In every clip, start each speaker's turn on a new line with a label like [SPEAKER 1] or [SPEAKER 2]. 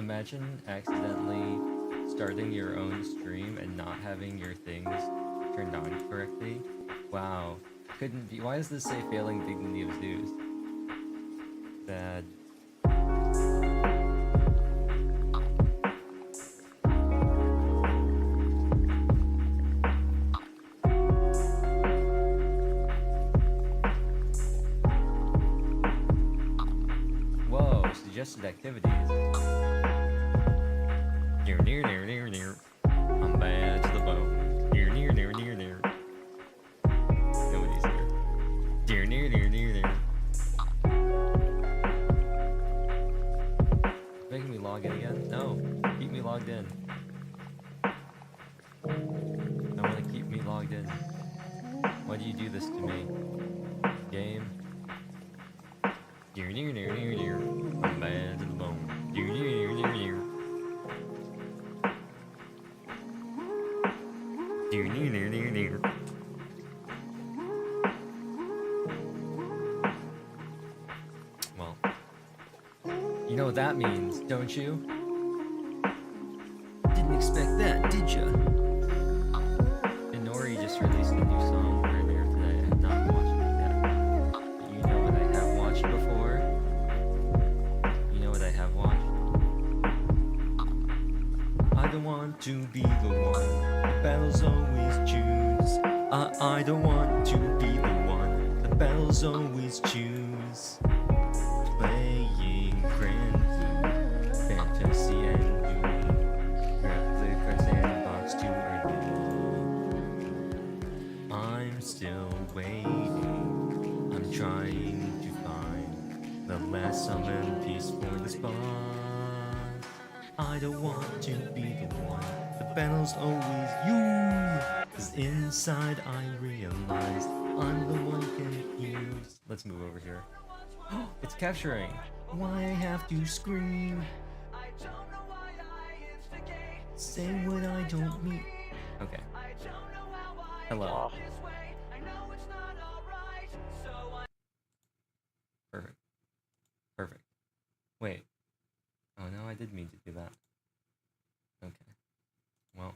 [SPEAKER 1] imagine accidentally starting your own stream and not having your things turned on correctly. Wow. Couldn't be. Why does this say failing dignity of Zeus? Bad. Whoa, suggested activities. Near. I'm bad to the bone. Near. Nobody's here. Near. Making me log in again? No. Keep me logged in. I want to keep me logged in. Why do you do this to me? Game. Near. I'm bad to the bone. Near. Well, you know what that means, don't you? Didn't expect that, did ya? Inori just released a new song earlier today. I have not watched it yet. You know what I have watched before? You know what I have watched? I don't want to be the one the battles always choose. I don't want to be the one the battles always choose. Playing grand blue, fantasy and doom. Grab the card sandbox too early. I'm still waiting. I'm trying to find the last summon piece for this boss. I don't want to be the one the battle's always you. 'Cause inside I realize I'm the one confused. Let's move over here. It's capturing. Why I have to scream? Say what I don't mean. Okay. Hello. Perfect. Wait. Oh no, I did mean to do that. Okay. Well.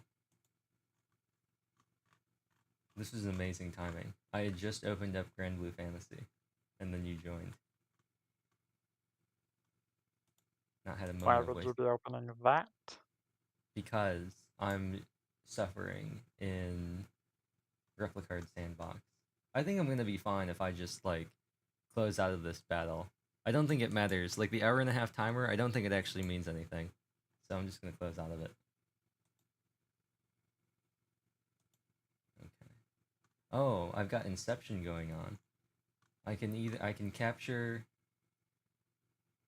[SPEAKER 1] This was amazing timing. I had just opened up Grand Blue Fantasy, and then you joined. Not had a moment
[SPEAKER 2] Why
[SPEAKER 1] of
[SPEAKER 2] would
[SPEAKER 1] waste.
[SPEAKER 2] you be opening that?
[SPEAKER 1] Because I'm suffering in Replicard Sandbox. I think I'm gonna be fine if I just, like, close out of this battle. I don't think it matters. Like, the hour-and-a-half timer, I don't think it actually means anything. So I'm just gonna close out of it. Okay. Oh, I've got Inception going on. I can capture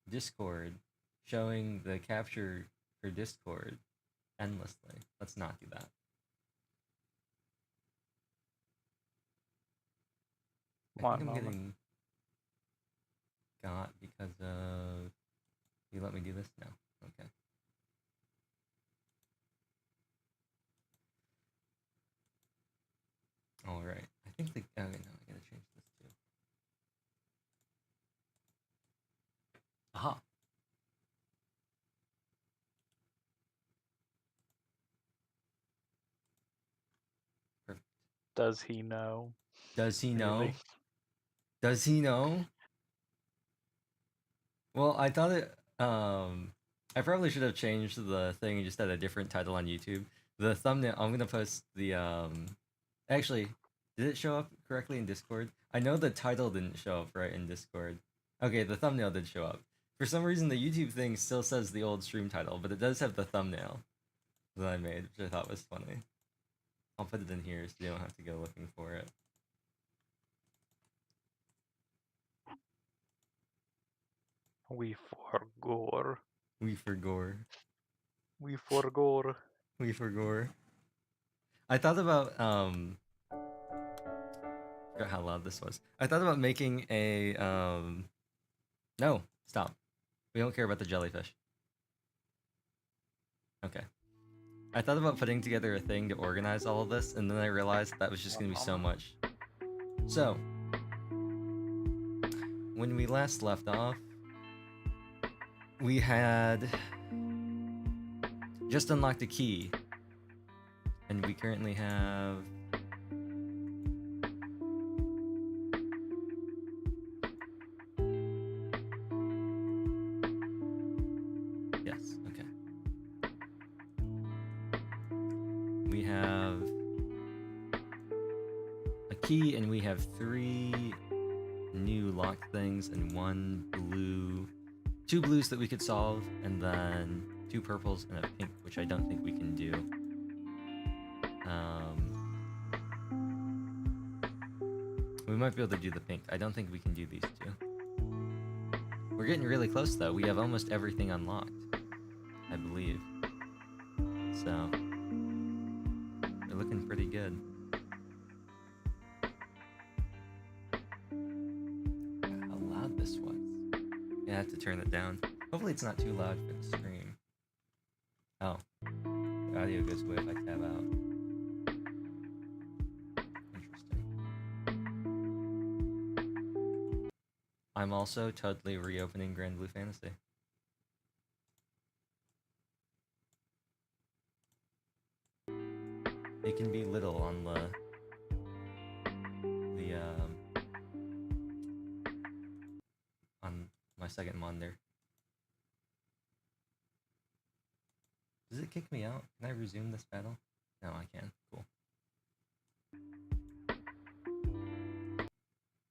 [SPEAKER 1] Discord, showing the capture for Discord endlessly. Let's not do that. I think I'm getting got because of... You let me do this? No. Okay. Alright. I think the... Okay, no, I gotta change this too. Aha! Perfect.
[SPEAKER 2] Does he know?
[SPEAKER 1] Does he know?
[SPEAKER 2] Really?
[SPEAKER 1] Does he know? Well, I thought it... I probably should have changed the thing and just had a different title on YouTube. The thumbnail... I'm gonna post the, Actually, did it show up correctly in Discord? I know the title didn't show up right in Discord. Okay, the thumbnail did show up. For some reason, the YouTube thing still says the old stream title, but it does have the thumbnail that I made, which I thought was funny. I'll put it in here so you don't have to go looking for it.
[SPEAKER 2] We forgore.
[SPEAKER 1] We forgore.
[SPEAKER 2] We forgore.
[SPEAKER 1] We forgore. I thought about, forgot how loud this was. I thought about making a, no, stop. We don't care about the jellyfish. Okay. I thought about putting together a thing to organize all of this, and then I realized that was just gonna be so much. So, when we last left off, we had just unlocked a key. And we currently have... Yes, okay. We have a key, and we have 3 new locked things and 1 blue... 2 blues that we could solve, and then 2 purples and a pink, which I don't think we can do. We might be able to do the pink. I don't think we can do these 2. We're getting really close, though. We have almost everything unlocked, I believe. So, we're looking pretty good. How loud this was. Yeah, I have to turn it down. Hopefully it's not too loud for the stream. Oh. The audio goes away if I tab out. Interesting. I'm also totally reopening Grand Blue Fantasy. It can be little on the on my second monitor. Does it kick me out? Can I resume this battle? No, I can. Cool.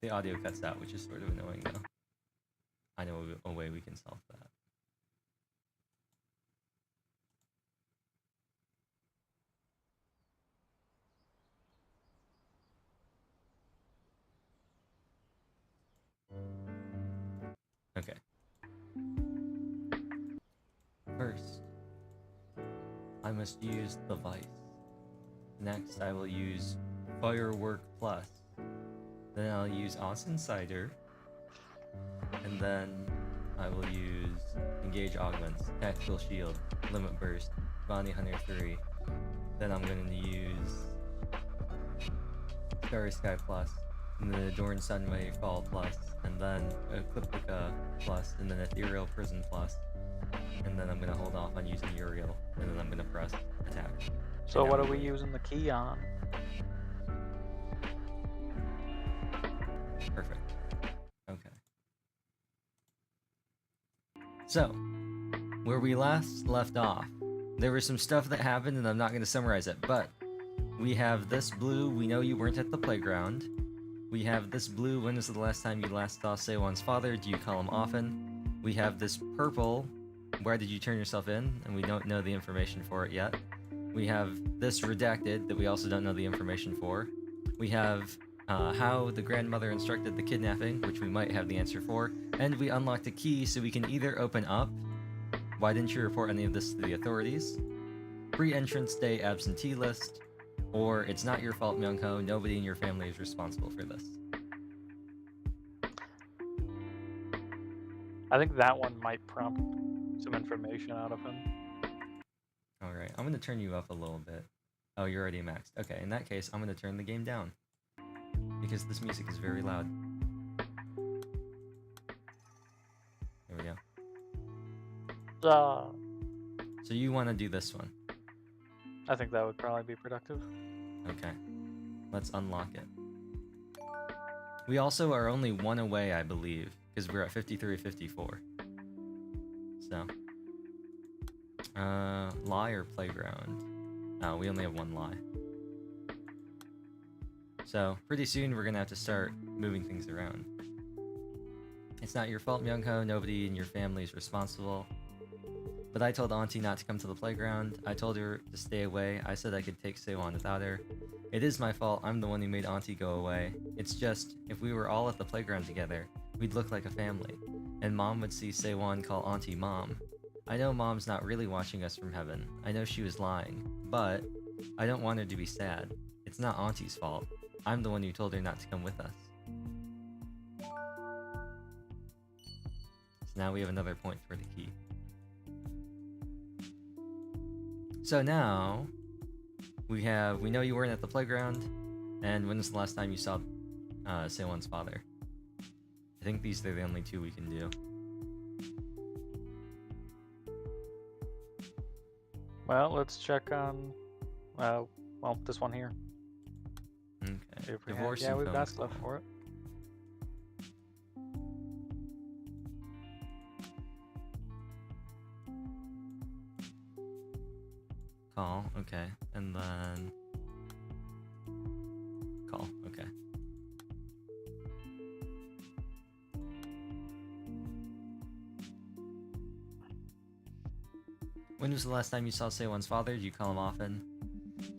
[SPEAKER 1] The audio cuts out, which is sort of annoying though. I know a way we can solve that. Okay. First, I must use the vice. Next, I will use Firework Plus. Then I'll use Awesome Cider. And then I will use Engage Augments, Tactical Shield, Limit Burst, Bounty Hunter 3. Then I'm going to use Starry Sky Plus, and then Adorn Sunway Fall Plus, and then Ecliptica Plus, and then Ethereal Prison Plus. And then I'm going to hold off on using Uriel, and then I'm going to press attack.
[SPEAKER 2] So what are we using the key on?
[SPEAKER 1] Perfect. Okay. So, where we last left off, there was some stuff that happened, and I'm not going to summarize it, but we have this blue, we know you weren't at the playground. We have this blue, when was the last time you last saw Seowon's father? Do you call him often? We have this purple, where did you turn yourself in? And we don't know the information for it yet. We have this redacted that we also don't know the information for. We have how the grandmother instructed the kidnapping, which we might have the answer for. And we unlocked a key so we can either open up, why didn't you report any of this to the authorities? Pre-entrance day absentee list, or it's not your fault, Myung-ho, nobody in your family is responsible for this.
[SPEAKER 2] I think that one might prompt some information out of him.
[SPEAKER 1] Alright, I'm going to turn you up a little bit. Oh, you're already maxed. Okay, in that case, I'm going to turn the game down. Because this music is very loud. There we go. So you want to do this one?
[SPEAKER 2] I think that would probably be productive.
[SPEAKER 1] Okay. Let's unlock it. We also are only 1 away, I believe, because we're at 53-54. So. Lie or playground? Oh, we only have 1 lie. So, pretty soon we're gonna have to start moving things around. It's not your fault, Myung-ho, nobody in your family is responsible. But I told Auntie not to come to the playground. I told her to stay away. I said I could take Seowon without her. It is my fault, I'm the one who made Auntie go away. It's just, if we were all at the playground together, we'd look like a family. And Mom would see Seowon call Auntie Mom. I know Mom's not really watching us from heaven. I know she was lying. But, I don't want her to be sad. It's not Auntie's fault. I'm the one who told her not to come with us. So now we have another point for the key. So now, we know you weren't at the playground, and when was the last time you saw Seowon's father? I think these are the only 2 we can do.
[SPEAKER 2] Well, let's check on, well, this one here.
[SPEAKER 1] Okay.
[SPEAKER 2] If we
[SPEAKER 1] Divorce
[SPEAKER 2] yeah,
[SPEAKER 1] and
[SPEAKER 2] we've
[SPEAKER 1] phone
[SPEAKER 2] got stuff
[SPEAKER 1] call.
[SPEAKER 2] for it.
[SPEAKER 1] Call. Okay. And then call. Okay. When was the last time you saw Seowon's father? Do you call him often?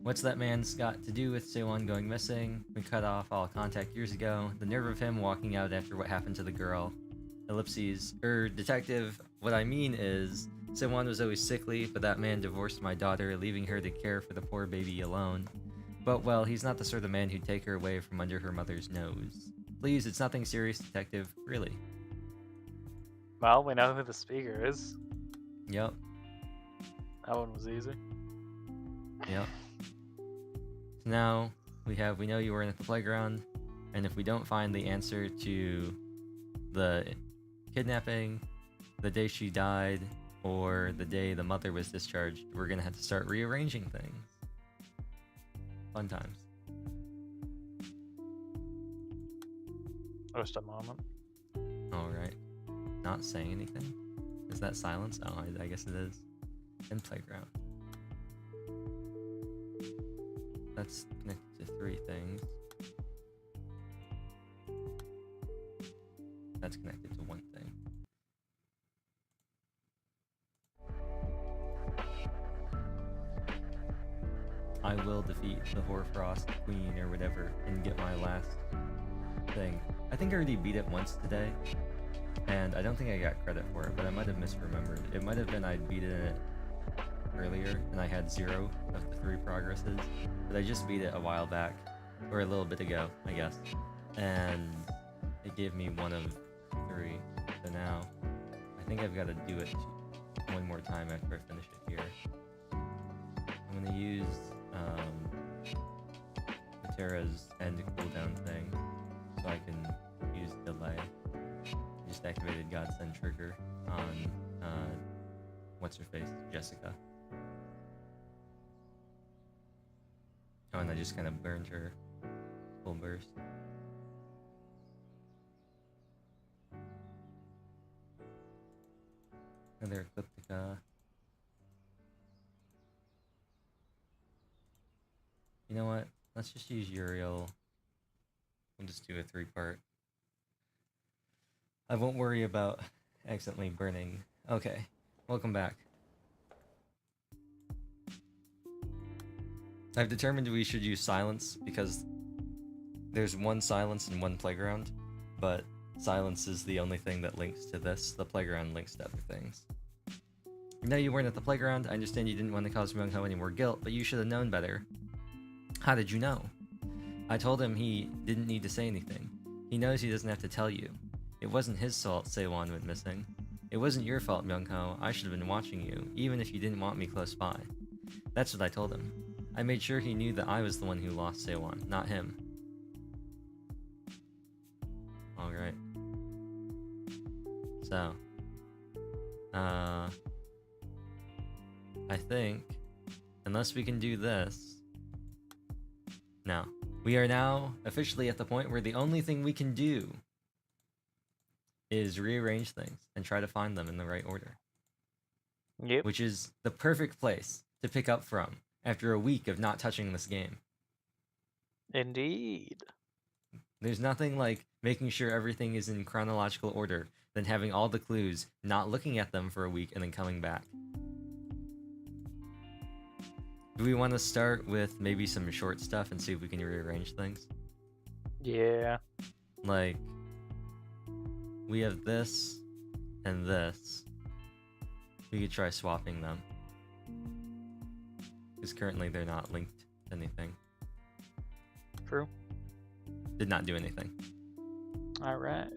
[SPEAKER 1] What's that man's got to do with Seowon going missing? We cut off all contact years ago. The nerve of him walking out after what happened to the girl. Ellipses. Detective, what I mean is, Seowon was always sickly, but that man divorced my daughter, leaving her to care for the poor baby alone. But, well, he's not the sort of man who'd take her away from under her mother's nose. Please, it's nothing serious, detective. Really.
[SPEAKER 2] Well, we know who the speaker is.
[SPEAKER 1] Yep.
[SPEAKER 2] That one was easy.
[SPEAKER 1] Yep. So now we know you weren't at the playground, and if we don't find the answer to the kidnapping, the day she died, or the day the mother was discharged, we're gonna have to start rearranging things. Fun times.
[SPEAKER 2] Just a moment.
[SPEAKER 1] Alright. Not saying anything? Is that silence? Oh, I guess it is. And playground. That's connected to 3 things. That's connected to 1 thing. I will defeat the Hoarfrost Queen or whatever and get my last thing. I think I already beat it once today, and I don't think I got credit for it, but I might have misremembered. It might have been I'd beaten it earlier and I had 0 of the 3 progresses, but I just beat it a while back, or a little bit ago, I guess, and it gave me 1 of 3. So now I think I've got to do it 1 more time after I finish it here. I'm gonna use Terra's end cooldown thing so I can use delay. Just activated Godsend trigger on what's her face, Jessica. Oh, and I just kind of burned her full burst. Another Ecliptica. You know what? Let's just use Uriel. We'll just do a 3-part. I won't worry about accidentally burning. Okay, welcome back. I've determined we should use silence because there's 1 silence and 1 playground, but silence is the only thing that links to this. The playground links to other things. I know you weren't at the playground. I understand you didn't want to cause Myung-ho any more guilt, but you should have known better. How did you know? I told him he didn't need to say anything. He knows he doesn't have to tell you. It wasn't his fault Seowon went missing. It wasn't your fault, Myung-ho. I should have been watching you, even if you didn't want me close by. That's what I told him. I made sure he knew that I was the one who lost Seowon, not him. Alright. So. I think, unless we can do this... No. We are now officially at the point where the only thing we can do is rearrange things and try to find them in the right order.
[SPEAKER 2] Yep.
[SPEAKER 1] Which is the perfect place to pick up from after a week of not touching this game.
[SPEAKER 2] Indeed.
[SPEAKER 1] There's nothing like making sure everything is in chronological order than having all the clues, not looking at them for a week, and then coming back. Do we want to start with maybe some short stuff and see if we can rearrange things?
[SPEAKER 2] Yeah.
[SPEAKER 1] Like, we have this and this. We could try swapping them. Because currently they're not linked to anything.
[SPEAKER 2] True.
[SPEAKER 1] Did not do anything.
[SPEAKER 2] Alright.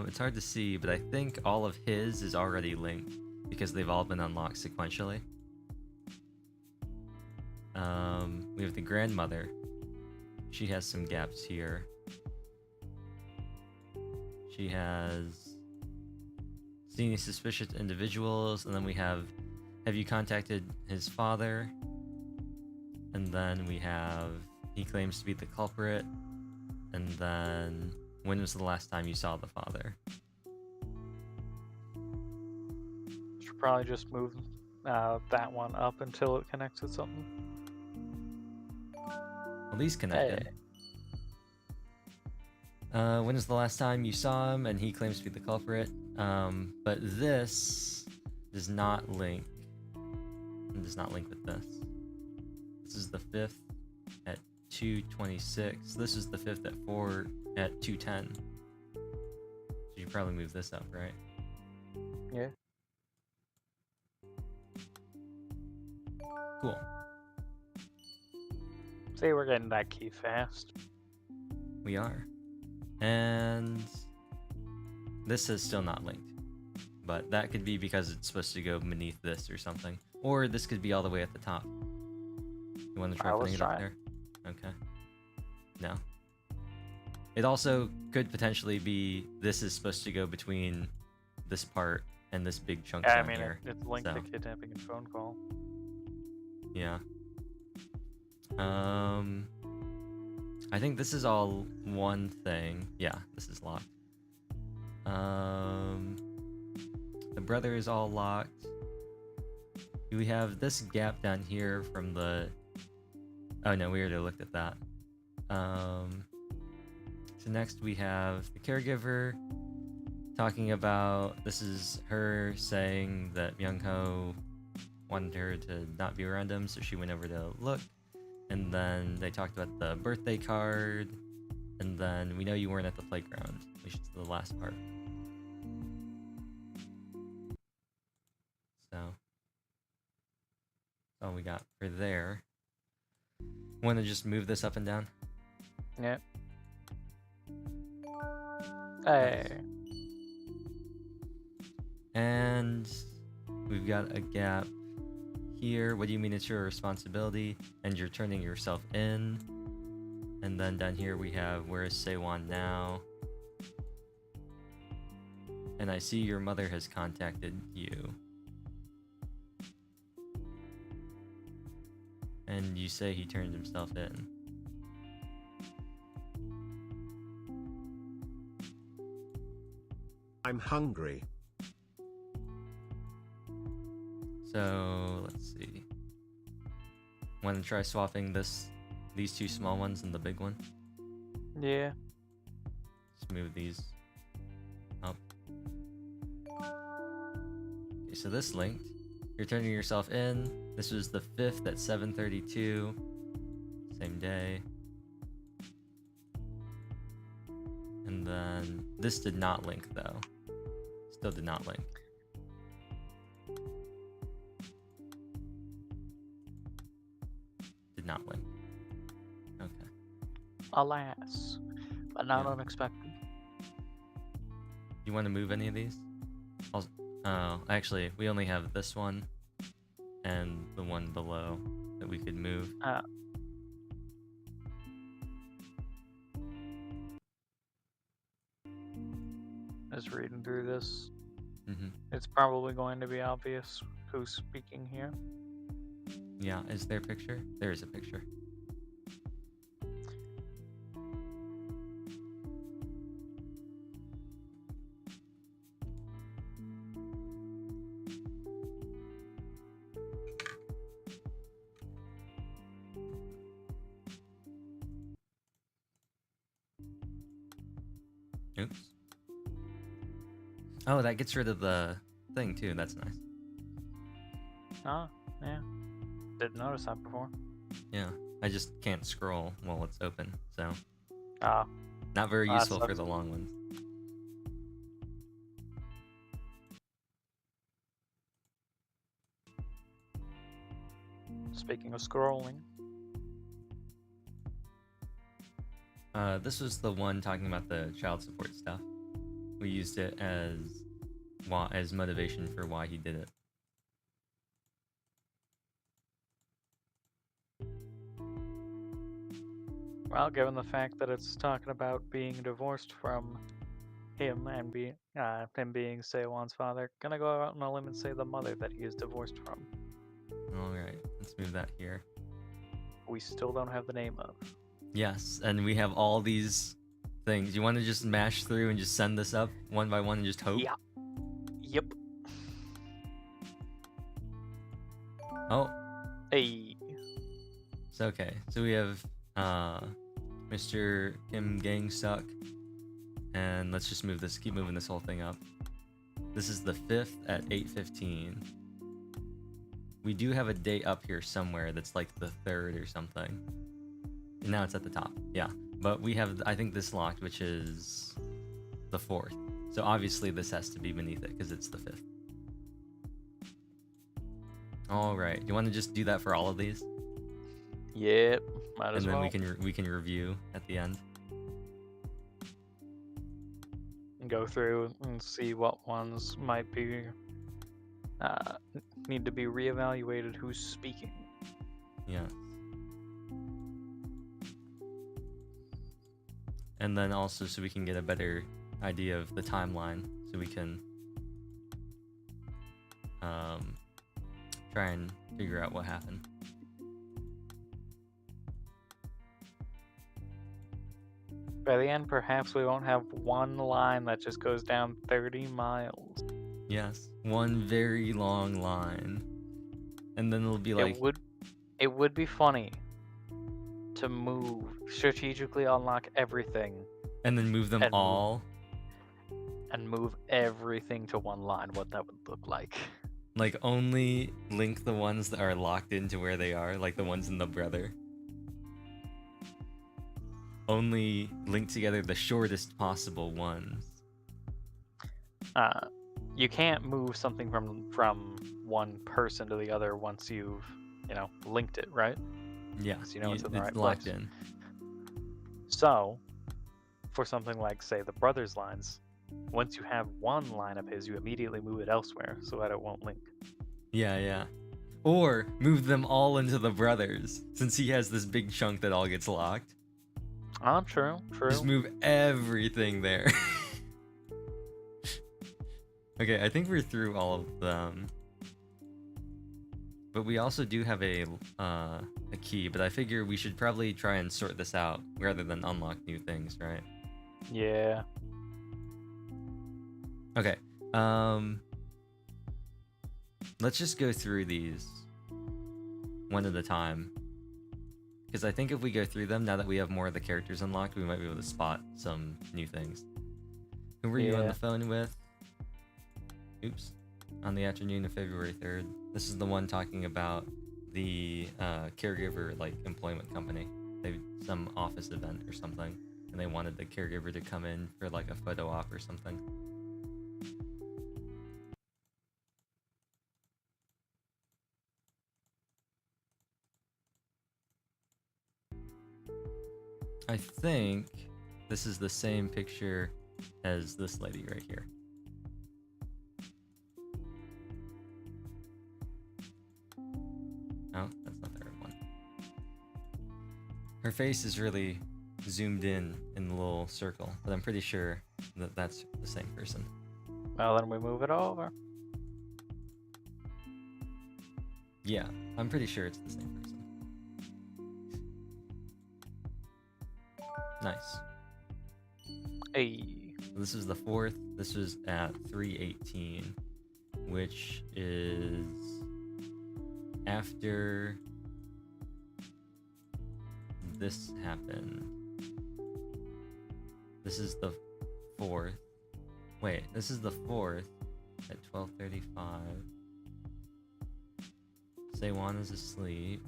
[SPEAKER 1] It's hard to see, but I think all of his is already linked because they've all been unlocked sequentially. We have the grandmother. She has some gaps here. She has seen any suspicious individuals, and then we have have you contacted his father? And then we have, he claims to be the culprit. And then, when was the last time you saw the father?
[SPEAKER 2] Should probably just move that one up until it connects with something.
[SPEAKER 1] Well, these connected. When was the last time you saw him? And he claims to be the culprit. But this does not link. It does not link with this. This is the 5th at 2:26. This is the 5th at 2:10. So you probably move this up, right?
[SPEAKER 2] Yeah.
[SPEAKER 1] Cool.
[SPEAKER 2] See, we're getting that key fast.
[SPEAKER 1] We are. And this is still not linked. But that could be because it's supposed to go beneath this or something. Or this could be all the way at the top. You want to try putting it up there? Okay. No. It also could potentially be this is supposed to go between this part and this big chunk down here.
[SPEAKER 2] It's linked to kidnapping and phone call.
[SPEAKER 1] Yeah. I think this is all one thing. Yeah, this is locked. The brother is all locked. We have this gap down here from the... Oh no, we already looked at that. So next we have the caregiver talking about... This is her saying that Myung-ho wanted her to not be around him, so she went over to look. And then they talked about the birthday card. And then we know you weren't at the playground, which is the last part. So that's all we got for there. Want to just move this up and down?
[SPEAKER 2] Yeah. Hey.
[SPEAKER 1] And we've got a gap here. What do you mean it's your responsibility? And you're turning yourself in. And then down here we have, where is Seowon now? And I see your mother has contacted you. And you say he turned himself in.
[SPEAKER 3] I'm hungry.
[SPEAKER 1] So let's see. Want to try swapping these two small ones and the big one?
[SPEAKER 2] Yeah.
[SPEAKER 1] Just move these up. Okay, so this linked. You're turning yourself in. This was the 5th at 7:32. Same day. And then this did not link though. Still did not link. Did not link. Okay.
[SPEAKER 2] Alas. But not
[SPEAKER 1] Yeah.
[SPEAKER 2] unexpected.
[SPEAKER 1] You want to move any of these? Oh, actually, we only have this one and the one below that we could move.
[SPEAKER 2] Just reading through this.
[SPEAKER 1] Mm-hmm.
[SPEAKER 2] It's probably going to be obvious who's speaking here.
[SPEAKER 1] Yeah, is there a picture? There is a picture. Oops. Oh, that gets rid of the thing too. That's nice.
[SPEAKER 2] Oh, yeah. Didn't notice that before.
[SPEAKER 1] Yeah, I just can't scroll while it's open, so
[SPEAKER 2] Ah.
[SPEAKER 1] not very
[SPEAKER 2] Ah,
[SPEAKER 1] useful for
[SPEAKER 2] sucks.
[SPEAKER 1] the long ones.
[SPEAKER 2] Speaking of scrolling.
[SPEAKER 1] This was the one talking about the child support stuff. We used it as motivation for why he did it.
[SPEAKER 2] Well, given the fact that it's talking about being divorced from him being Seowon's father. Gonna go out on a limb and say the mother that he is divorced from.
[SPEAKER 1] All right, let's move that here.
[SPEAKER 2] We still don't have the name of.
[SPEAKER 1] Yes, and we have all these things. You want to just mash through and just send this up one by one and just hope?
[SPEAKER 2] Yeah. Yep.
[SPEAKER 1] Oh,
[SPEAKER 2] Hey.
[SPEAKER 1] it's okay. So we have Mr. Kim Gang Suck. And let's just move this, keep moving this whole thing up. This is the 5th at 8:15. We do have a date up here somewhere that's like the 3rd or something. And now it's at the top. Yeah. But we have, I think, this locked, which is the 4th. So obviously this has to be beneath it because it's the 5th. All right. Do you want to just do that for all of these?
[SPEAKER 2] Yep. Might as
[SPEAKER 1] And then
[SPEAKER 2] well.
[SPEAKER 1] we can review at the end.
[SPEAKER 2] Go through and see what ones might be need to be reevaluated. Who's speaking?
[SPEAKER 1] Yeah. And then also so we can get a better idea of the timeline, so we can try and figure out what happened.
[SPEAKER 2] By the end, perhaps we won't have one line that just goes down 30 miles.
[SPEAKER 1] Yes, one very long line, and then it'll be like
[SPEAKER 2] It would be funny to strategically unlock everything
[SPEAKER 1] and then move them all.
[SPEAKER 2] And move everything to one line. What that would look like.
[SPEAKER 1] Like only link the ones that are locked into where they are, like the ones in the brother. Only link together the shortest possible ones.
[SPEAKER 2] You can't move something from one person to the other once you've, linked it, right?
[SPEAKER 1] Yeah,
[SPEAKER 2] it's in the right
[SPEAKER 1] locked
[SPEAKER 2] place.
[SPEAKER 1] in.
[SPEAKER 2] So, for something like, say, the brothers lines, once you have one line of his, you immediately move it elsewhere so that it won't link.
[SPEAKER 1] Yeah. Or move them all into the brothers, since he has this big chunk that all gets locked.
[SPEAKER 2] True.
[SPEAKER 1] Just move everything there. Okay, I think we're through all of them. But we also do have a key, but I figure we should probably try and sort this out rather than unlock new things, right?
[SPEAKER 2] Yeah.
[SPEAKER 1] Okay. Let's just go through these one at a time. Because I think if we go through them, now that we have more of the characters unlocked, we might be able to spot some new things. Who were you on the phone with? Oops. On the afternoon of February 3rd. This is the one talking about the caregiver employment company. They some office event or something, and they wanted the caregiver to come in for like a photo op or something. I think this is the same picture as this lady right here. Oh, that's not the right one. Her face is really zoomed in the little circle, but I'm pretty sure that that's the same person.
[SPEAKER 2] Well, then we move it over.
[SPEAKER 1] Yeah, I'm pretty sure it's the same person. Nice.
[SPEAKER 2] Hey.
[SPEAKER 1] This is the 4th. This was at 3:18, which is after this happened. This is the 4th. Wait, this is the 4th at 12:35. Seowon is asleep.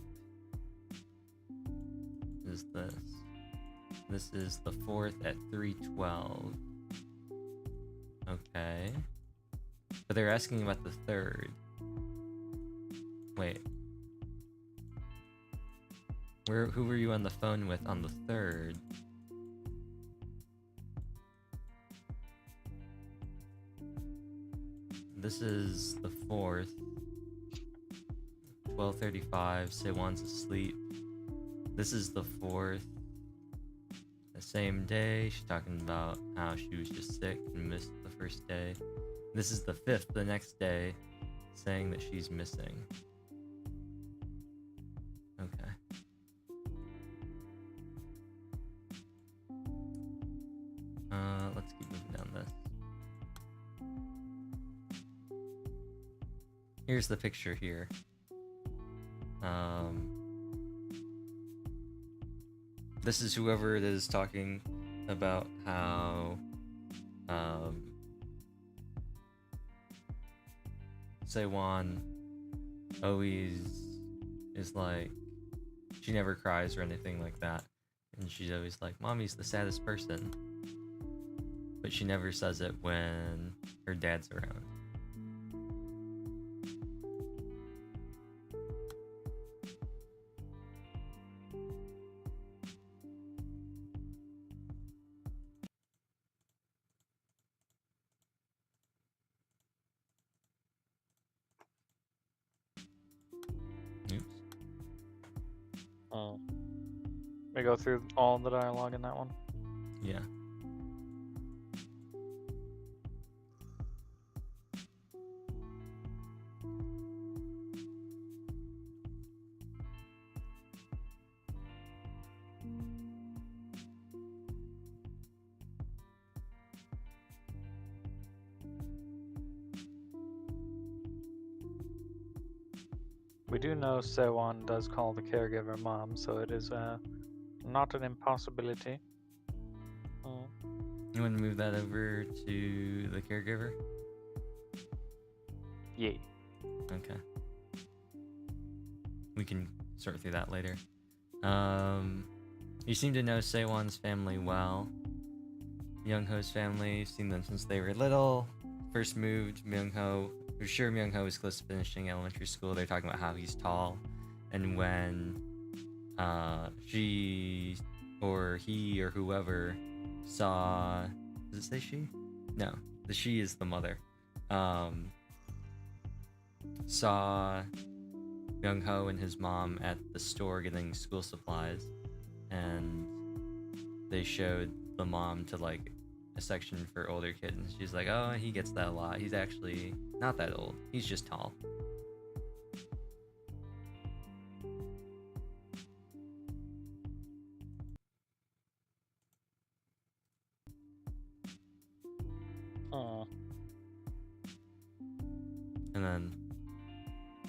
[SPEAKER 1] Is this? This is the 4th at 3:12. Okay. But they're asking about the 3rd. Wait. Who were you on the phone with on the 3rd? This is the 4th. 12:35. Seowon's asleep. This is the 4th. same day. She's talking about how she was just sick and missed the first day. This is the 5th, the next day, saying that she's missing. Okay. Let's keep moving down this. Here's the picture here. This is whoever it is talking about how Seowon always is like, she never cries or anything like that, and she's always like, Mommy's the saddest person, but she never says it when her dad's around.
[SPEAKER 2] We go through all the dialogue in that one.
[SPEAKER 1] Yeah.
[SPEAKER 2] We do know Seowon does call the caregiver mom, so it is not an impossibility.
[SPEAKER 1] You want to move that over to the caregiver?
[SPEAKER 2] Yeah.
[SPEAKER 1] Okay. We can sort through that later. You seem to know Seowon's family well. Myung-ho's family, you've seen them since they were little. First moved, Myung-ho, we're sure Myung-ho is close to finishing elementary school. They're talking about how he's tall. And when she or he or whoever saw, does it say she? No, the she is the mother. Saw Myung-ho and his mom at the store getting school supplies, and they showed the mom to like a section for older kids. She's like, oh, he gets that a lot. He's actually not that old. He's just tall. And then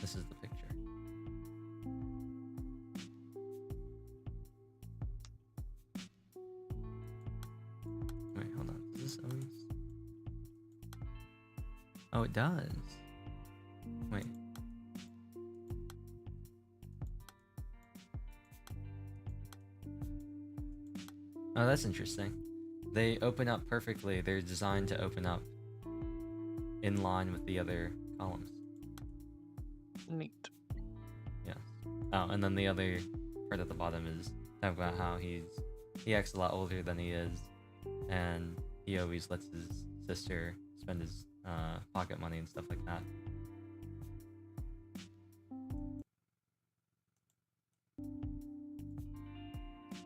[SPEAKER 1] this is the picture. Wait, hold on. Does this always? Oh, it does. Wait. Oh, that's interesting. They open up perfectly. They're designed to open up in line with the other columns.
[SPEAKER 2] Neat.
[SPEAKER 1] Yes. Oh, and then the other part at the bottom is talking about how he acts a lot older than he is, and he always lets his sister spend his pocket money and stuff like that.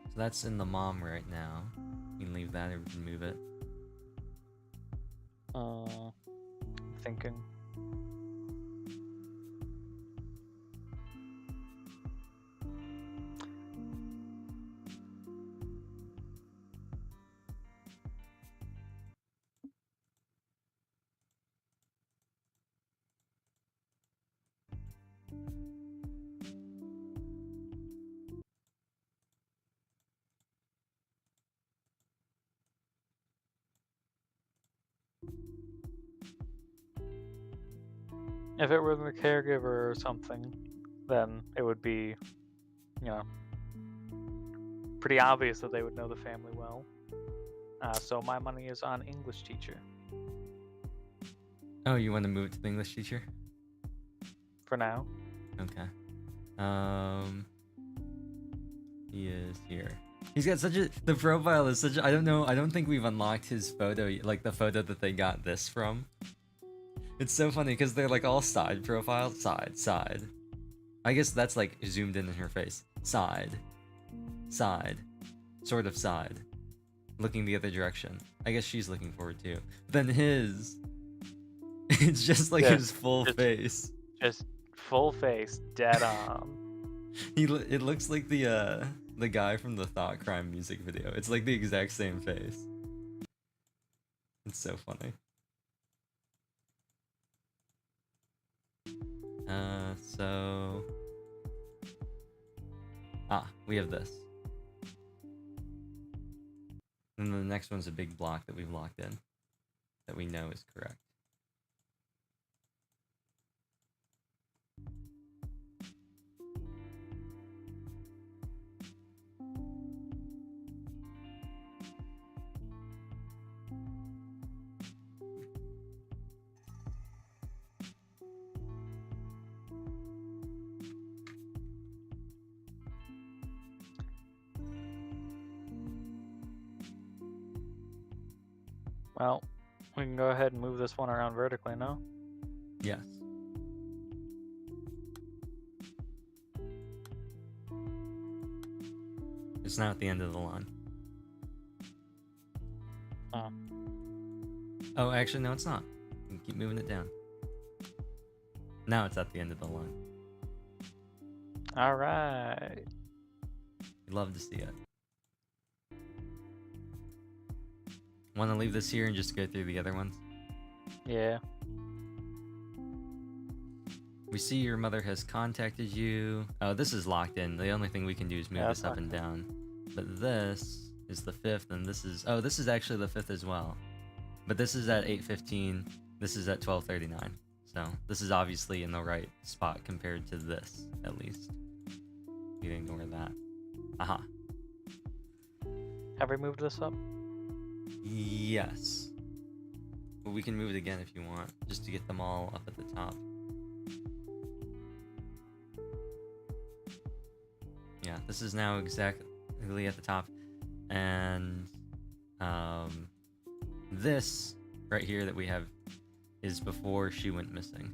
[SPEAKER 1] So that's in the mom right now. You can leave that or we can move it.
[SPEAKER 2] Thinking. If it were the caregiver or something, then it would be, pretty obvious that they would know the family well. So my money is on English teacher.
[SPEAKER 1] Oh, you want to move it to the English teacher?
[SPEAKER 2] For now.
[SPEAKER 1] Okay. He is here. He's got such a, the profile is such a, I don't think we've unlocked his photo, like the photo that they got this from. It's so funny because they're like all side profile, side. I guess that's like zoomed in her face. Side. Sort of side. looking the other direction. I guess she's looking forward too. Then his, it's just like his full face.
[SPEAKER 2] Just full face, dead on.
[SPEAKER 1] It looks like the guy from the Thought Crime music video. It's like the exact same face. It's so funny. So we have this. And the next one's a big block that we've locked in that we know is correct.
[SPEAKER 2] Well, we can go ahead and move this one around vertically now.
[SPEAKER 1] Yes. It's not at the end of the line. Oh, actually, no, it's not. You can keep moving it down. Now it's at the end of the line.
[SPEAKER 2] All right.
[SPEAKER 1] We'd love to see it. Want to leave this here and just go through the other ones?
[SPEAKER 2] Yeah.
[SPEAKER 1] We see your mother has contacted you. Oh, this is locked in. The only thing we can do is move this up and down. But this is the 5th, and this is... Oh, this is actually the 5th as well. But this is at 8:15. This is at 12:39. So this is obviously in the right spot compared to this, at least. You can ignore that. Aha.
[SPEAKER 2] Have we moved this up?
[SPEAKER 1] Yes. But we can move it again if you want, just to get them all up at the top. Yeah, this is now exactly at the top. And this right here that we have is before she went missing.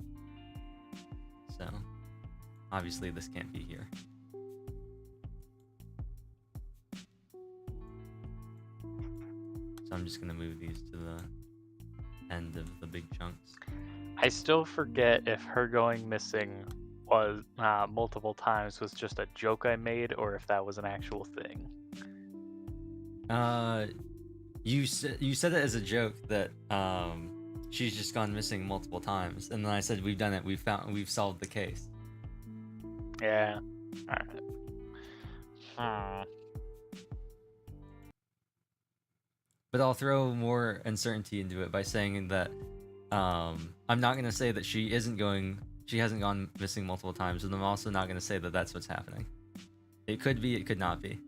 [SPEAKER 1] So obviously this can't be here. So I'm just gonna move these to the end of the big chunks.
[SPEAKER 2] I still forget if her going missing was multiple times was just a joke I made or if that was an actual thing.
[SPEAKER 1] You said it as a joke that she's just gone missing multiple times, and then I said we've done it. We've solved the case.
[SPEAKER 2] Yeah. All right.
[SPEAKER 1] But I'll throw more uncertainty into it by saying that I'm not gonna say that she hasn't gone missing multiple times, and I'm also not gonna say that that's what's happening. It could be, it could not be.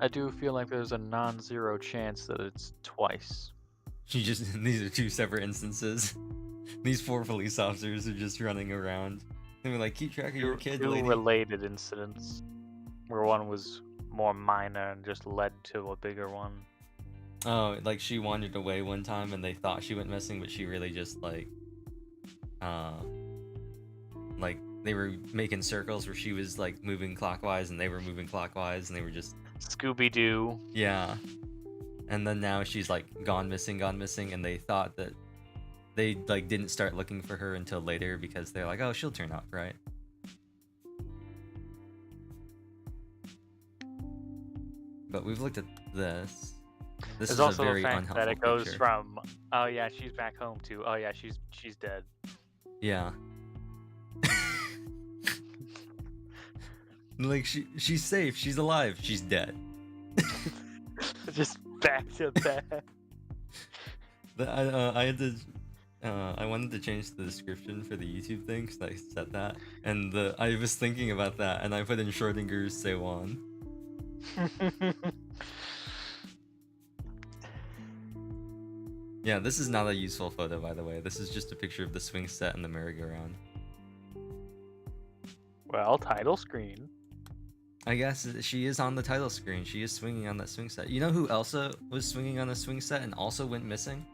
[SPEAKER 2] I do feel like there's a non-zero chance that it's twice.
[SPEAKER 1] These are two separate instances. These 4 police officers are just running around. They were like, keep track of your kid,
[SPEAKER 2] two
[SPEAKER 1] lady.
[SPEAKER 2] related incidents, where one was more minor and just led to a bigger one.
[SPEAKER 1] Oh, like she wandered away one time and they thought she went missing, but she really just like they were making circles where she was like moving clockwise and they were moving clockwise and they were just
[SPEAKER 2] Scooby-Doo.
[SPEAKER 1] Yeah. And then now she's like gone missing, and they thought that they like didn't start looking for her until later because they're like, oh, she'll turn up, right? But we've looked at this. This is
[SPEAKER 2] also
[SPEAKER 1] a very
[SPEAKER 2] the fact
[SPEAKER 1] unhelpful
[SPEAKER 2] that it goes
[SPEAKER 1] picture.
[SPEAKER 2] from, oh yeah, she's back home to, oh yeah, she's dead.
[SPEAKER 1] Yeah. Like she's safe, she's alive, she's dead.
[SPEAKER 2] Just back to back.
[SPEAKER 1] I had to I wanted to change the description for the YouTube thing because I said that, and I was thinking about that, and I put in Schrodinger's Seowon. Yeah, this is not a useful photo, by the way. This is just a picture of the swing set and the merry-go-round.
[SPEAKER 2] Well, title screen.
[SPEAKER 1] I guess she is on the title screen. She is swinging on that swing set. You know who else was swinging on a swing set and also went missing?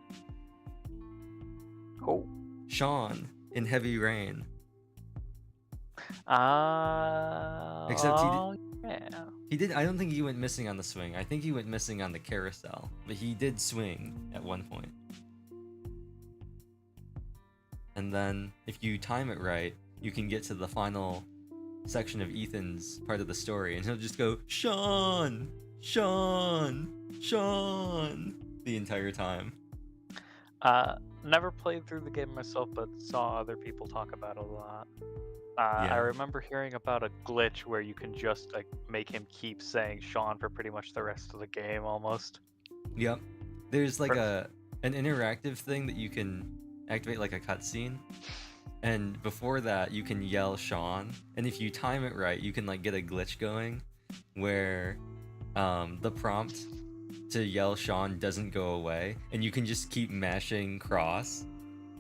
[SPEAKER 2] Oh.
[SPEAKER 1] Sean in Heavy Rain.
[SPEAKER 2] Yeah.
[SPEAKER 1] He did. I don't think he went missing on the swing. I think he went missing on the carousel, but he did swing at one point. And then, if you time it right, you can get to the final section of Ethan's part of the story, and he'll just go, Sean, Sean, Sean, the entire time.
[SPEAKER 2] Never played through the game myself, but saw other people talk about it a lot.
[SPEAKER 1] Yeah.
[SPEAKER 2] I remember hearing about a glitch where you can just like make him keep saying Sean for pretty much the rest of the game, almost.
[SPEAKER 1] Yep. There's like an interactive thing that you can activate, like a cutscene. And before that, you can yell Sean, and if you time it right, you can like get a glitch going where the prompt to yell Sean doesn't go away, and you can just keep mashing cross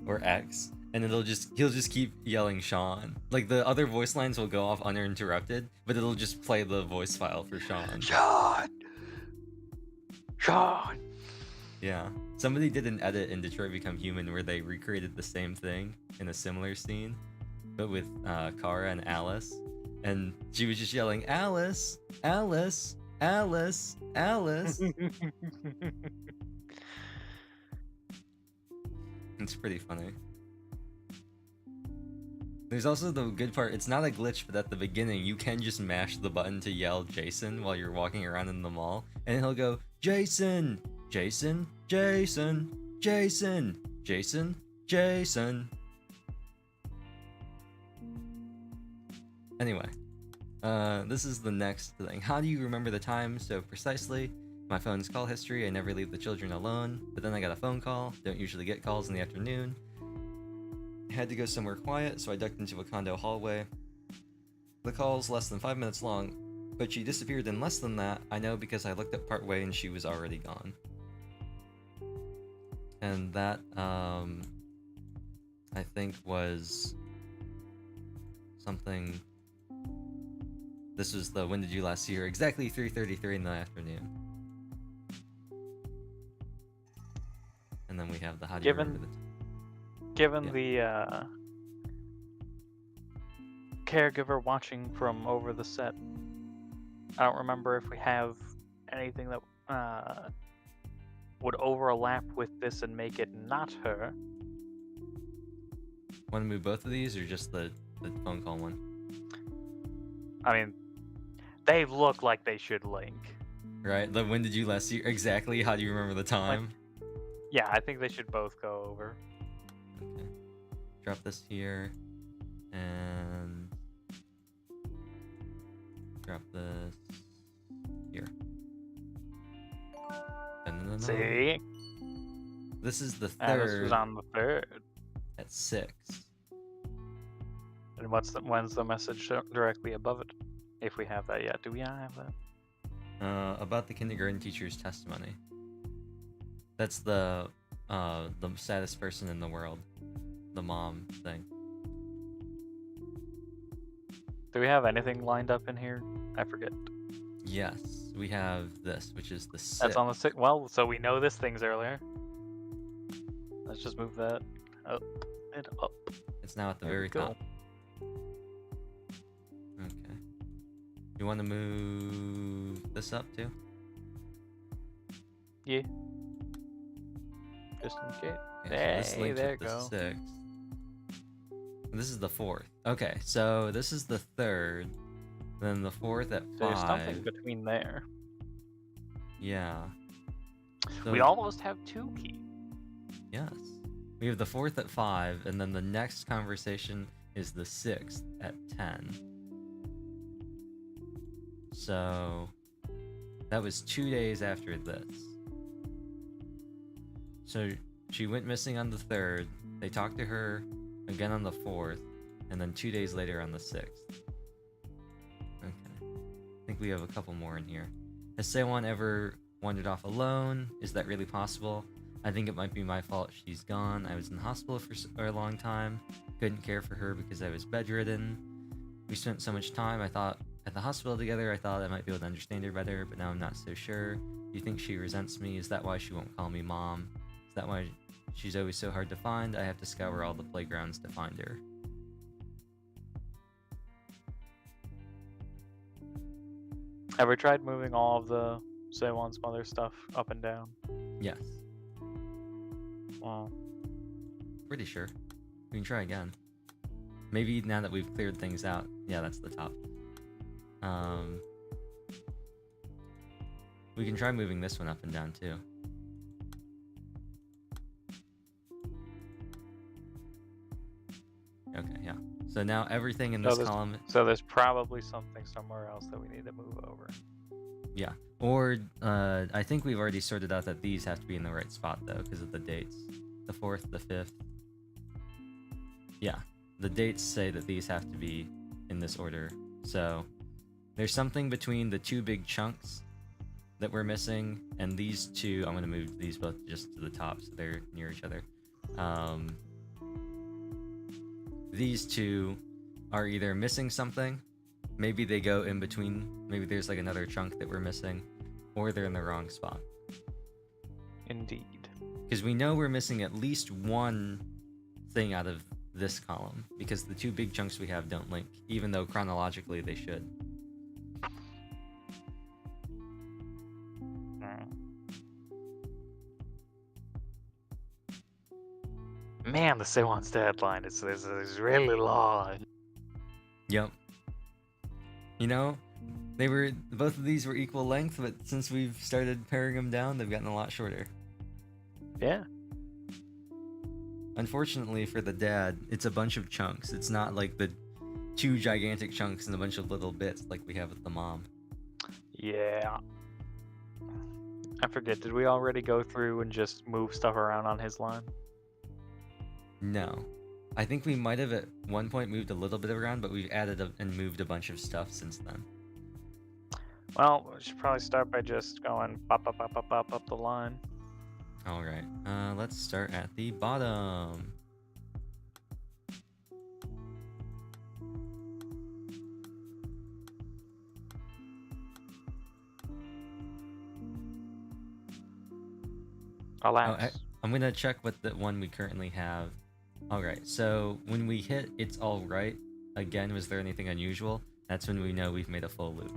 [SPEAKER 1] or X, and he'll just keep yelling Sean. Like the other voice lines will go off uninterrupted, but it'll just play the voice file for Sean.
[SPEAKER 2] Sean! Sean!
[SPEAKER 1] Yeah. Somebody did an edit in Detroit Become Human where they recreated the same thing in a similar scene, but with Kara and Alice. And she was just yelling, Alice! Alice! Alice! Alice! It's pretty funny. There's also the good part, it's not a glitch, but at the beginning, you can just mash the button to yell Jason while you're walking around in the mall, and he'll go, Jason! Jason, Jason, Jason, Jason, Jason. Anyway, this is the next thing. How do you remember the time so precisely? My phone's call history, I never leave the children alone, but then I got a phone call, don't usually get calls in the afternoon. I had to go somewhere quiet, so I ducked into a condo hallway. The call's less than 5 minutes long, but she disappeared in less than that. I know because I looked up partway and she was already gone. And that, I think was something. This was the when did you last see her? Exactly 3:33 in the afternoon. And then we have the how do you remember the
[SPEAKER 2] Given the caregiver watching from over the set, I don't remember if we have anything that would overlap with this and make it not her.
[SPEAKER 1] Want to move both of these or just the phone call one?
[SPEAKER 2] I mean, they look like they should link.
[SPEAKER 1] Right? The when did you last see her? Exactly. How do you remember the time?
[SPEAKER 2] Yeah, I think they should both go over.
[SPEAKER 1] Okay. Drop this here. And drop this here.
[SPEAKER 2] See?
[SPEAKER 1] This is the
[SPEAKER 2] This
[SPEAKER 1] third
[SPEAKER 2] was on the third.
[SPEAKER 1] at 6.
[SPEAKER 2] And when's the message directly above it? If we have that yet. Do we not have that?
[SPEAKER 1] About the kindergarten teacher's testimony. That's the saddest person in the world. The mom thing.
[SPEAKER 2] Do we have anything lined up in here? I forget.
[SPEAKER 1] Yes, we have this, which is the 6th.
[SPEAKER 2] That's on the 6th. Well, so we know this thing's earlier. Let's just move that up and up.
[SPEAKER 1] It's now at the
[SPEAKER 2] There we
[SPEAKER 1] very
[SPEAKER 2] go.
[SPEAKER 1] top. Okay. You want to move this up too?
[SPEAKER 2] Yeah. Just in case.
[SPEAKER 1] Okay, so this
[SPEAKER 2] Hey,
[SPEAKER 1] links
[SPEAKER 2] there
[SPEAKER 1] with
[SPEAKER 2] you
[SPEAKER 1] the
[SPEAKER 2] go.
[SPEAKER 1] 6th. This is the 4th. Okay, so this is the 3rd. Then the 4th at 5.
[SPEAKER 2] So there's something between there.
[SPEAKER 1] Yeah. So,
[SPEAKER 2] We almost have 2 keys.
[SPEAKER 1] yes. We have the 4th at 5, and then the next conversation is the 6th at 10. So that was 2 days after this. So she went missing on the 3rd. They talked to her again on the 4th, and then 2 days later on the 6th. Okay. I think we have a couple more in here. Has Seowon ever wandered off alone? Is that really possible? I think it might be my fault she's gone. I was in the hospital for a long time. Couldn't care for her because I was bedridden. We spent so much time, I thought, at the hospital together. I thought I might be able to understand her better, but now I'm not so sure. Do you think she resents me? Is that why she won't call me mom? Is that why she's always so hard to find? I have to scour all the playgrounds to find her.
[SPEAKER 2] Have we tried moving all of the Seowon's mother stuff up and down?
[SPEAKER 1] Yes.
[SPEAKER 2] Well,
[SPEAKER 1] Pretty sure. We can try again. Maybe now that we've cleared things out. Yeah, that's the top. We can try moving this one up and down too. Okay, yeah. So now everything in this column...
[SPEAKER 2] So there's probably something somewhere else that we need to move over.
[SPEAKER 1] Yeah. Or, I think we've already sorted out that these have to be in the right spot, though, because of the dates. The 4th, the 5th. Yeah. The dates say that these have to be in this order. So, there's something between the two big chunks that we're missing, and these two... I'm going to move these both just to the top, so they're near each other. These two are either missing something, maybe they go in between, maybe there's like another chunk that we're missing, or they're in the wrong spot.
[SPEAKER 2] Indeed.
[SPEAKER 1] Because we know we're missing at least one thing out of this column, because the two big chunks we have don't link, even though chronologically they should.
[SPEAKER 2] Man, the Seowon's deadline is really long.
[SPEAKER 1] Yep. You know, both of these were equal length, but since we've started paring them down, they've gotten a lot shorter.
[SPEAKER 2] Yeah.
[SPEAKER 1] Unfortunately for the dad, it's a bunch of chunks. It's not like the two gigantic chunks and a bunch of little bits like we have with the mom.
[SPEAKER 2] Yeah. I forget, did we already go through and just move stuff around on his line?
[SPEAKER 1] No. I think we might have at one point moved a little bit around, but we've added and moved a bunch of stuff since then.
[SPEAKER 2] Well, we should probably start by just going pop up the line.
[SPEAKER 1] Alright, let's start at the bottom.
[SPEAKER 2] Alas.
[SPEAKER 1] I'm gonna check what the one we currently have. Alright, so when we hit it's alright, again, was there anything unusual? That's when we know we've made a full loop.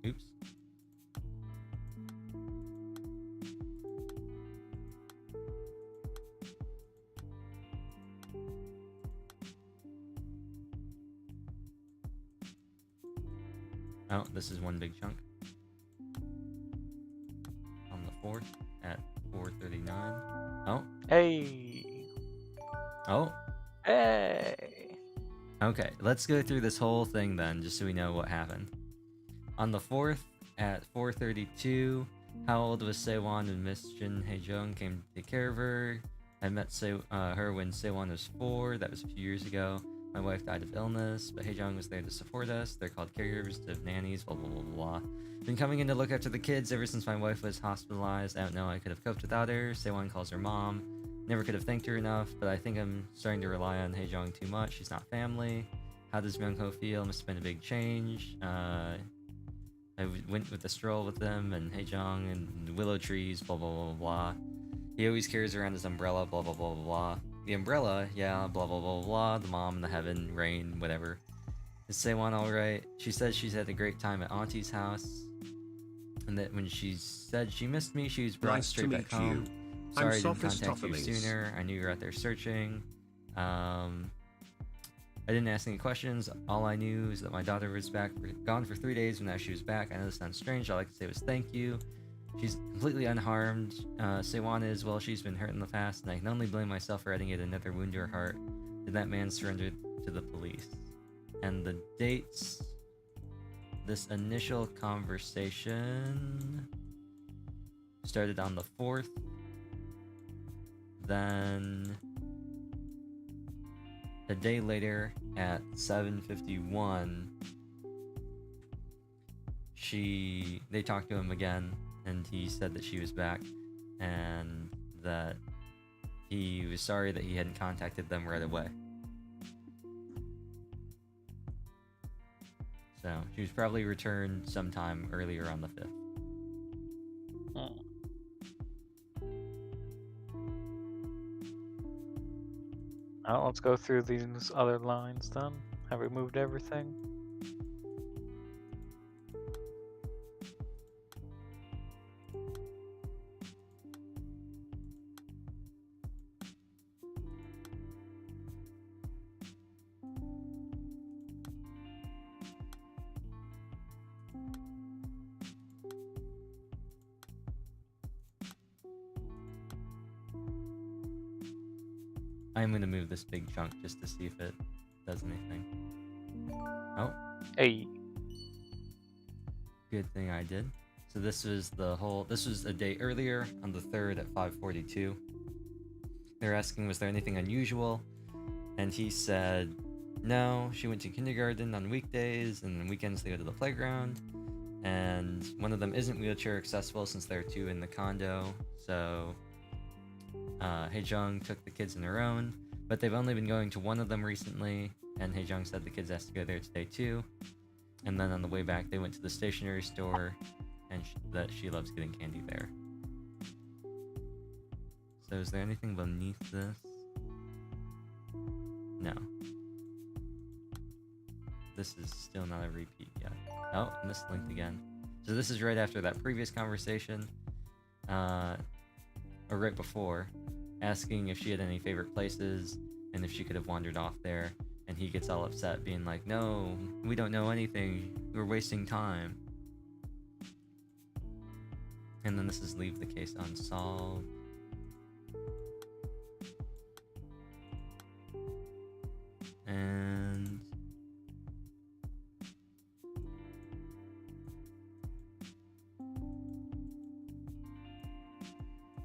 [SPEAKER 1] Oops. Oh, this is one big chunk. On the 4th at 4:39. Oh.
[SPEAKER 2] Hey.
[SPEAKER 1] Oh.
[SPEAKER 2] Hey.
[SPEAKER 1] Okay, let's go through this whole thing then, just so we know what happened. On the 4th at 4:32, how old was Seowon when Miss Jin Hae-jung came to take care of her? I met her when Seowon was 4. That was a few years ago. My wife died of illness, but Hae-jung was there to support us. They're called caregivers to nannies, blah, blah, blah, blah. Been coming in to look after the kids ever since my wife was hospitalized. I don't know I could have coped without her. Seowon calls her mom. Never could have thanked her enough, but I think I'm starting to rely on Hae-jung too much. She's not family. How does Myung-ho feel? Must have been a big change. I went with a stroll with them, and Hae-jung, and willow trees, blah, blah, blah, blah. He always carries around his umbrella, blah, blah, blah, blah, blah. The umbrella, yeah, blah, blah, blah, blah. The mom, the heaven, rain, whatever. Is Seowon alright? She said she's had a great time at Auntie's house. And that when she said she missed me, she was brought
[SPEAKER 3] Nice
[SPEAKER 1] straight
[SPEAKER 3] to
[SPEAKER 1] back
[SPEAKER 3] meet
[SPEAKER 1] home.
[SPEAKER 3] you.
[SPEAKER 1] Sorry I didn't
[SPEAKER 3] Sophis
[SPEAKER 1] contact you
[SPEAKER 3] Tophanes.
[SPEAKER 1] sooner. I knew you were out there searching. I didn't ask any questions. All I knew is that my daughter was gone for 3 days, and now she was back. I know this sounds strange. All I could say was thank you. She's completely unharmed. Seowon is, well, she's been hurt in the past, and I can only blame myself for adding yet another wound to her heart. Did that man surrender to the police? And the dates... This initial conversation started on the 4th. Then... a day later, at 7:51, they talked to him again, and he said that she was back, and that he was sorry that he hadn't contacted them right away. So, she was probably returned sometime earlier on the 5th.
[SPEAKER 2] Well, let's go through these other lines then. Have we moved everything?
[SPEAKER 1] I'm gonna move this big chunk just to see if it does anything. Oh,
[SPEAKER 2] Hey,
[SPEAKER 1] good thing I did. So this was this was a day earlier on the 3rd at 5:42. They're asking, was there anything unusual? And he said, no, she went to kindergarten on weekdays, and on weekends they go to the playground. And one of them isn't wheelchair accessible since there are 2 in the condo. So Haejung took the kids on her own, but they've only been going to one of them recently, and Haejung said the kids has to go there today too. And then on the way back, they went to the stationery store, and that she loves getting candy there. So is there anything beneath this? No. This is still not a repeat yet. Oh, mislinked again. So this is right after that previous conversation, or right before, asking if she had any favorite places and if she could have wandered off there. And he gets all upset, being like, no, we don't know anything. We're wasting time. And then this is leave the case unsolved. And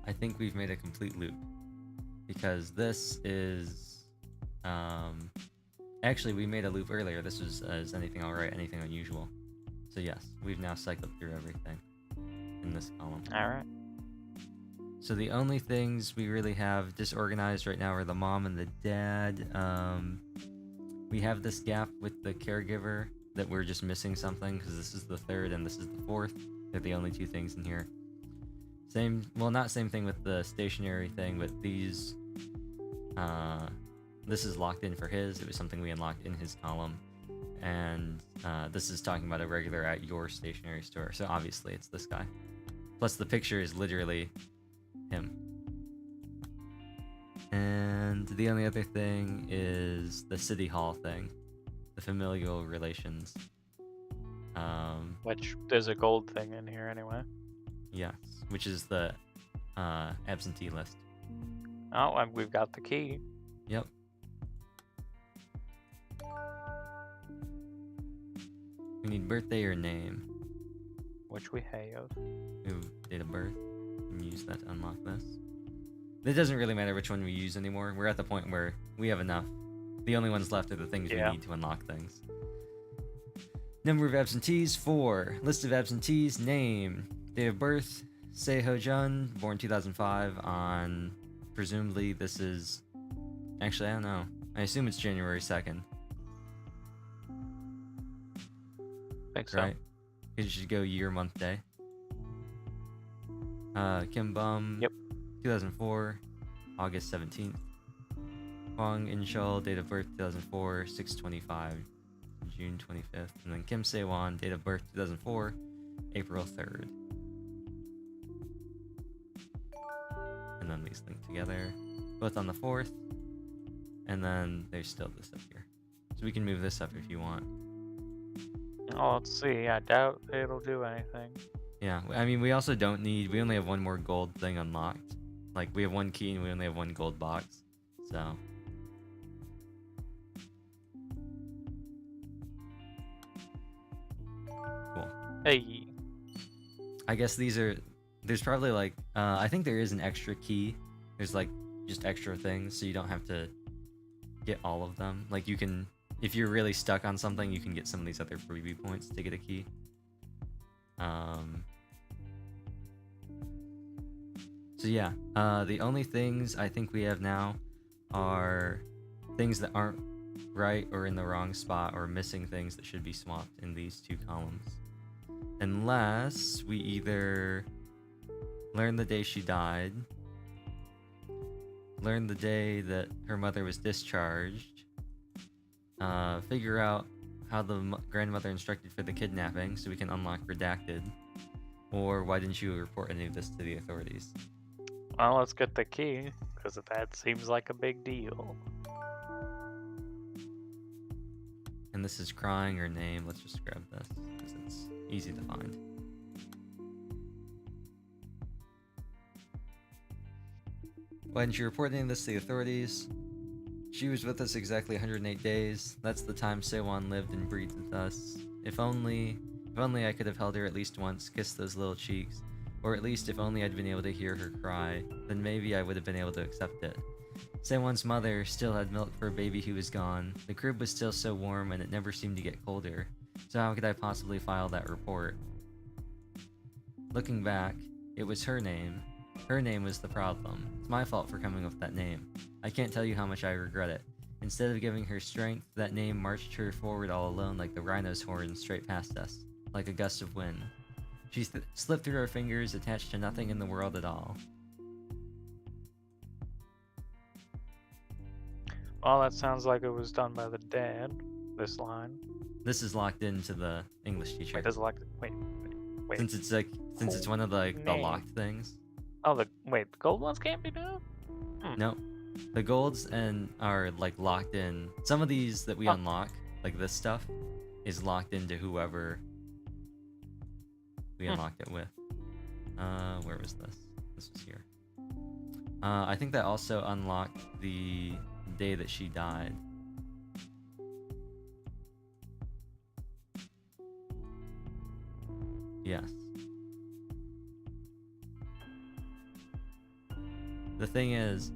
[SPEAKER 1] I think we've made a complete loop, because this is actually, we made a loop earlier. This was is anything alright, anything unusual. So yes, we've now cycled through everything in this column.
[SPEAKER 2] alright.
[SPEAKER 1] So the only things we really have disorganized right now are the mom and the dad. We have this gap with the caregiver that we're just missing something, because this is the 3rd and this is the 4th. They're the only 2 things in here. Same, well, not same thing with the stationary thing, but these, this is locked in for his. It was something we unlocked in his column. And this is talking about a regular at your stationery store. So obviously it's this guy. Plus the picture is literally him. And the only other thing is the City Hall thing. The familial relations.
[SPEAKER 2] Which, there's a gold thing in here anyway.
[SPEAKER 1] Yes, which is the absentee list.
[SPEAKER 2] Oh, and we've got the key.
[SPEAKER 1] Yep. We need birthday or name.
[SPEAKER 2] Which we have.
[SPEAKER 1] Ooh, date of birth. And use that to unlock this. It doesn't really matter which one we use anymore. We're at the point where we have enough. The only ones left are the things we need to unlock things. Number of absentees, 4. List of absentees, name. Date of birth, Seowon, born 2005 on, presumably this is, actually I don't know. I assume it's January 2nd.
[SPEAKER 2] Think so.
[SPEAKER 1] Right? You should go year, month, day. Kim Bum,
[SPEAKER 2] Yep.
[SPEAKER 1] 2004, August 17th. Hwang Inchul, date of birth 2004, 6/25, June 25th. And then Kim Seowon, date of birth 2004, April 3rd. And then these link together, both on the 4th. And then there's still this up here. So we can move this up if you want.
[SPEAKER 2] Oh, let's see. I doubt it'll do anything.
[SPEAKER 1] Yeah, I mean, we also don't need, we only have one more gold thing unlocked. Like, we have 1 key and we only have 1 gold box. So. Cool.
[SPEAKER 2] Hey.
[SPEAKER 1] I guess these are, there's probably like, I think there is an extra key. There's like, just extra things, so you don't have to get all of them. Like, you can, if you're really stuck on something, you can get some of these other preview points to get a key. So yeah, the only things I think we have now are things that aren't right or in the wrong spot, or missing things that should be swapped in these 2 columns. Unless we either learn the day she died, learn the day that her mother was discharged, figure out how the grandmother instructed for the kidnapping so we can unlock redacted, or why didn't you report any of this to the authorities?
[SPEAKER 2] Well, let's get the key, because that seems like a big deal.
[SPEAKER 1] And this is crying or name. Let's just grab this because it's easy to find. Why didn't you report any of this to the authorities? She was with us exactly 108 days. That's the time Seowon lived and breathed with us. If only I could have held her at least once, kissed those little cheeks, or at least if only I'd been able to hear her cry, then maybe I would have been able to accept it. Seowon's mother still had milk for a baby who was gone. The crib was still so warm and it never seemed to get colder. So how could I possibly file that report? Looking back, it was her name. Her name was the problem. It's my fault for coming up with that name. I can't tell you how much I regret it. Instead of giving her strength, that name marched her forward all alone like the rhino's horn straight past us, like a gust of wind. She slipped through our fingers, attached to nothing in the world at all.
[SPEAKER 2] Well, that sounds like it was done by the dad. This line.
[SPEAKER 1] This is locked into the English teacher.
[SPEAKER 2] Wait, does it like? Wait.
[SPEAKER 1] Since it's one of the locked things.
[SPEAKER 2] Oh, the gold ones can't be done.
[SPEAKER 1] No, the golds are like locked in. Some of these that we unlock, like this stuff, is locked into whoever we unlocked it with. Where was this? This was here. I think that also unlocked the day that she died. Yes. The thing is,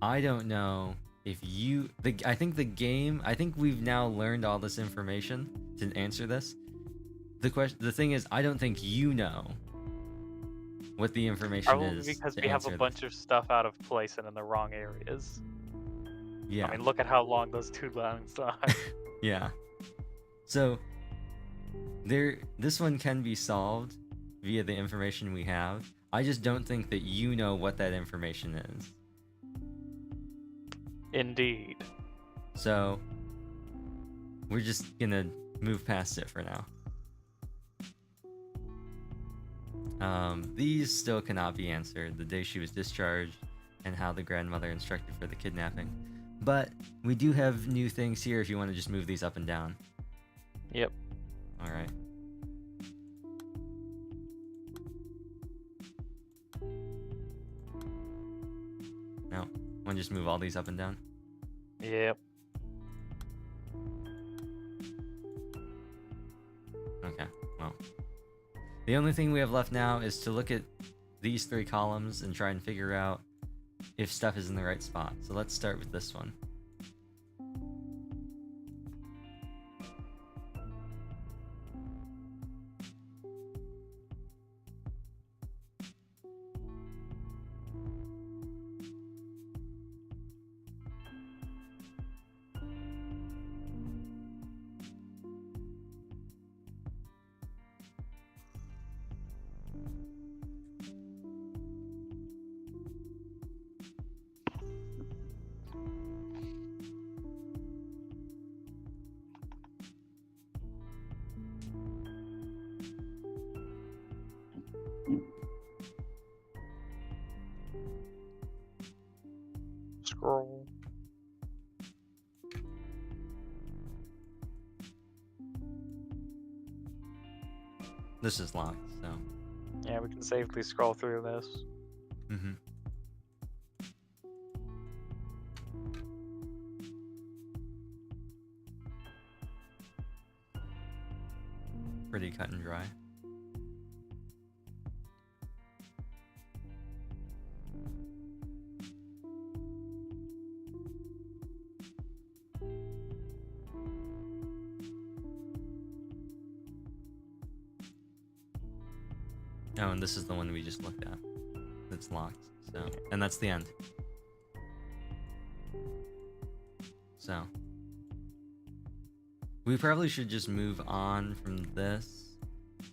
[SPEAKER 1] I don't know if you... I think we've now learned all this information to answer this. The thing is, I don't think you know what the information
[SPEAKER 2] Probably
[SPEAKER 1] is.
[SPEAKER 2] because we have a bunch of stuff out of place and in the wrong areas.
[SPEAKER 1] Yeah.
[SPEAKER 2] I mean, look at how long those two lines are.
[SPEAKER 1] Yeah. So, this one can be solved via the information we have. I just don't think that you know what that information is.
[SPEAKER 2] Indeed.
[SPEAKER 1] So, we're just gonna move past it for now. These still cannot be answered. The day she was discharged and how the grandmother instructed for the kidnapping. But we do have new things here if you want to just move these up and down.
[SPEAKER 2] Yep.
[SPEAKER 1] Alright. No. Want to just move all these up and down?
[SPEAKER 2] Yep.
[SPEAKER 1] Okay, well. The only thing we have left now is to look at these three columns and try and figure out if stuff is in the right spot. So let's start with this one.
[SPEAKER 2] Scroll.
[SPEAKER 1] This is locked, so.
[SPEAKER 2] Yeah, we can safely scroll through this.
[SPEAKER 1] Mm-hmm. Pretty cut and dry. Oh, and this is the one we just looked at. It's locked. So, and that's the end. So, we probably should just move on from this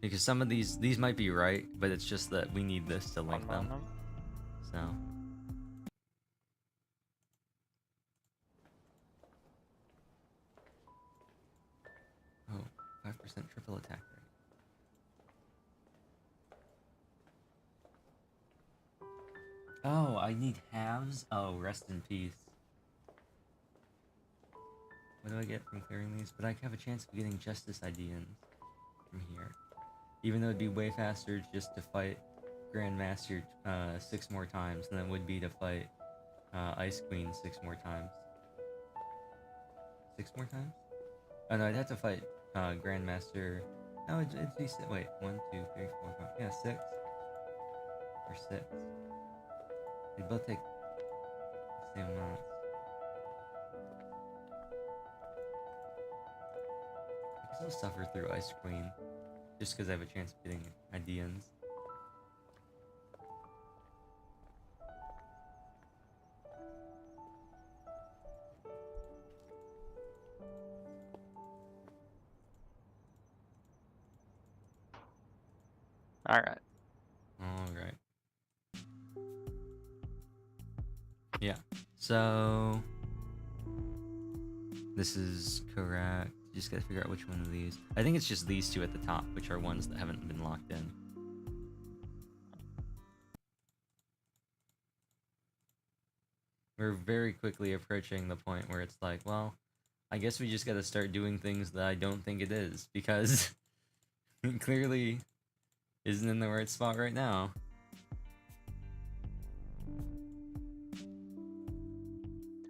[SPEAKER 1] because some of these might be right, but it's just that we need this to link them. So. Oh, 5% triple attack rate. Oh, I need halves? Oh, rest in peace. What do I get from clearing these? But I have a chance of getting Justice IDNs from here. Even though it'd be way faster just to fight Grandmaster 6 more times than it would be to fight Ice Queen 6 more times. 6 more times? Oh no, I'd have to fight Grandmaster. No, it'd be wait, 1, 2, 3, 4, 5. Yeah, 6 or 6. They both take the same amounts. I guess I'll suffer through Ice Queen just because I have a chance of getting Ideans.
[SPEAKER 2] Alright.
[SPEAKER 1] Alright. Yeah. So this is correct. Just gotta figure out which one of these. I think it's just these two at the top, which are ones that haven't been locked in. We're very quickly approaching the point where it's like, well, I guess we just gotta start doing things that I don't think it is, because it clearly isn't in the right spot right now.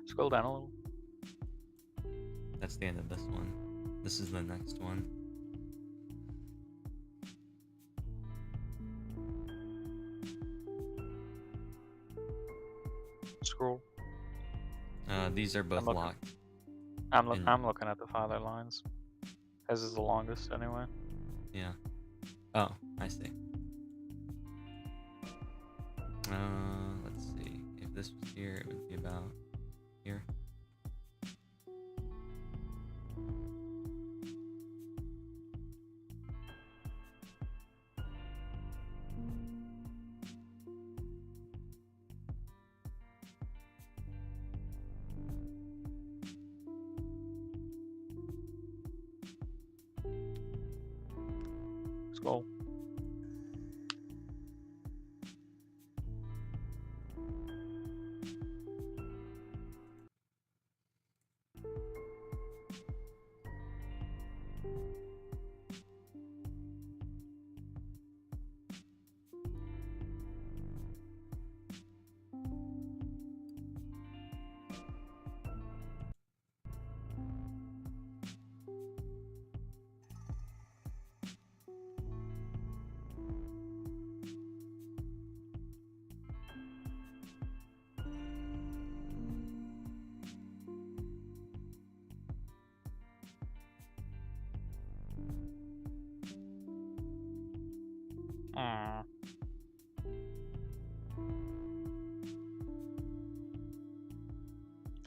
[SPEAKER 2] Scroll down a little.
[SPEAKER 1] That's the end of this one. This is the next one.
[SPEAKER 2] Scroll.
[SPEAKER 1] These are both locked.
[SPEAKER 2] I'm looking at the farther lines. As is the longest, anyway.
[SPEAKER 1] Yeah. Oh, I see. Let's see. If this was here, it would be about here.
[SPEAKER 2] Scroll.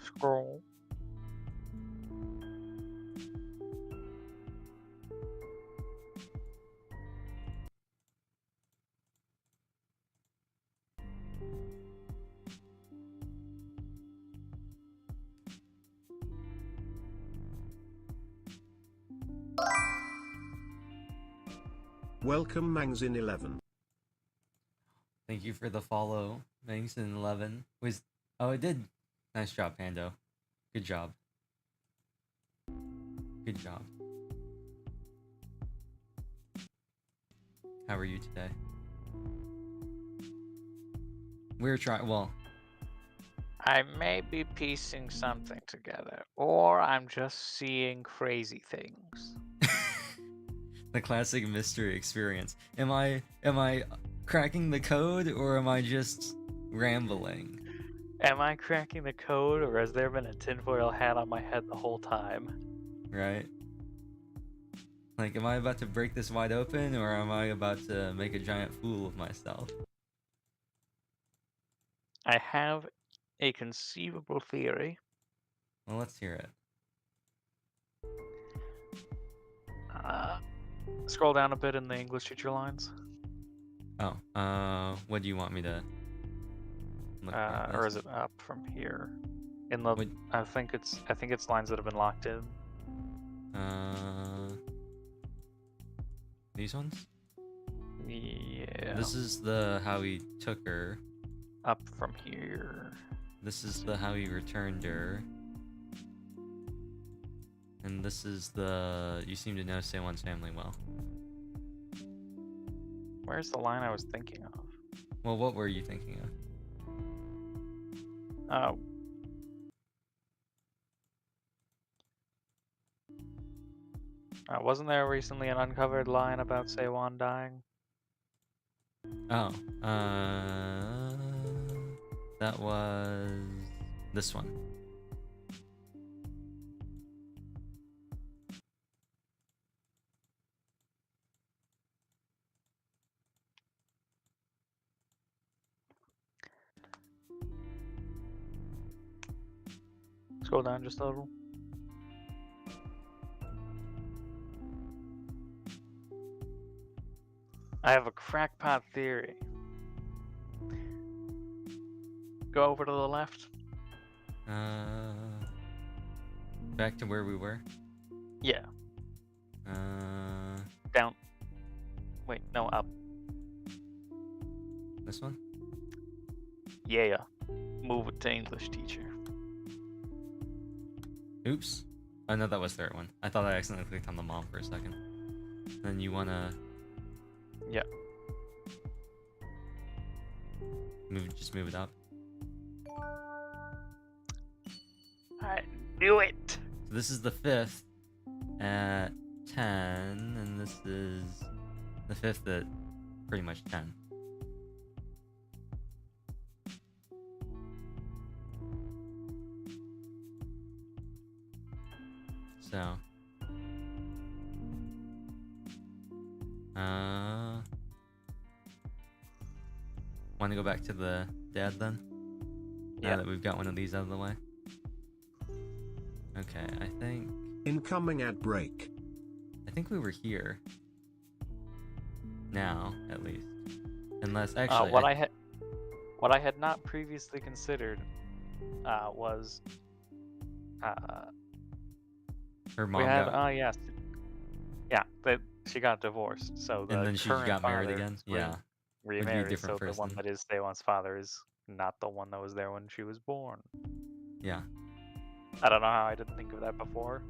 [SPEAKER 2] Scroll.
[SPEAKER 3] Welcome Mangsin11.
[SPEAKER 1] Thank you for the follow, Mangson11. Oh, it did. Nice job, Pando. Good job. Good job. How are you today? We're trying. Well,
[SPEAKER 2] I may be piecing something together, or I'm just seeing crazy things.
[SPEAKER 1] the classic mystery experience. Am I cracking the code, or am I just rambling?
[SPEAKER 2] Am I cracking the code, or has there been a tinfoil hat on my head the whole time?
[SPEAKER 1] Right? Like, am I about to break this wide open, or am I about to make a giant fool of myself?
[SPEAKER 2] I have a conceivable theory.
[SPEAKER 1] Well, let's hear it.
[SPEAKER 2] Scroll down a bit in the English teacher lines.
[SPEAKER 1] Oh, what do you want me to look at?
[SPEAKER 2] Or is it up from here? In the, I think it's lines that have been locked in.
[SPEAKER 1] These ones?
[SPEAKER 2] Yeah.
[SPEAKER 1] This is the how he took her.
[SPEAKER 2] Up from here.
[SPEAKER 1] This is the how he returned her. And this is the you seem to know Seowon's family well.
[SPEAKER 2] Where's the line I was thinking of?
[SPEAKER 1] Well, what were you thinking
[SPEAKER 2] Uh, wasn't there recently an uncovered line about Seowon dying?
[SPEAKER 1] Oh, that was this one.
[SPEAKER 2] Scroll down just a little. I have a crackpot theory. Go over to the left.
[SPEAKER 1] Back to where we were.
[SPEAKER 2] Yeah. Down. Wait, no, up.
[SPEAKER 1] This one.
[SPEAKER 2] Yeah. Move it to English teacher.
[SPEAKER 1] Oops. I know that was third one. I thought I accidentally clicked on the mom for a second. Then you wanna
[SPEAKER 2] Yeah.
[SPEAKER 1] just move it up.
[SPEAKER 2] I knew it.
[SPEAKER 1] So this is the 5th at 10, and this is the 5th at pretty much 10. So, want to go back to the dad then?
[SPEAKER 2] Yeah.
[SPEAKER 1] Now that we've got one of these out of the way. Okay, I think
[SPEAKER 3] Incoming ad break.
[SPEAKER 1] we were here. Now, at least. Unless actually
[SPEAKER 2] what I had not previously considered was
[SPEAKER 1] her mom
[SPEAKER 2] we had
[SPEAKER 1] got,
[SPEAKER 2] that she got divorced, so the
[SPEAKER 1] and then she
[SPEAKER 2] current
[SPEAKER 1] got married
[SPEAKER 2] father
[SPEAKER 1] again.
[SPEAKER 2] is
[SPEAKER 1] Yeah.
[SPEAKER 2] remarried.
[SPEAKER 1] different
[SPEAKER 2] So the one
[SPEAKER 1] person.
[SPEAKER 2] that is Daewon's father is not the one that was there when she was born.
[SPEAKER 1] Yeah.
[SPEAKER 2] I don't know how I didn't think of that before,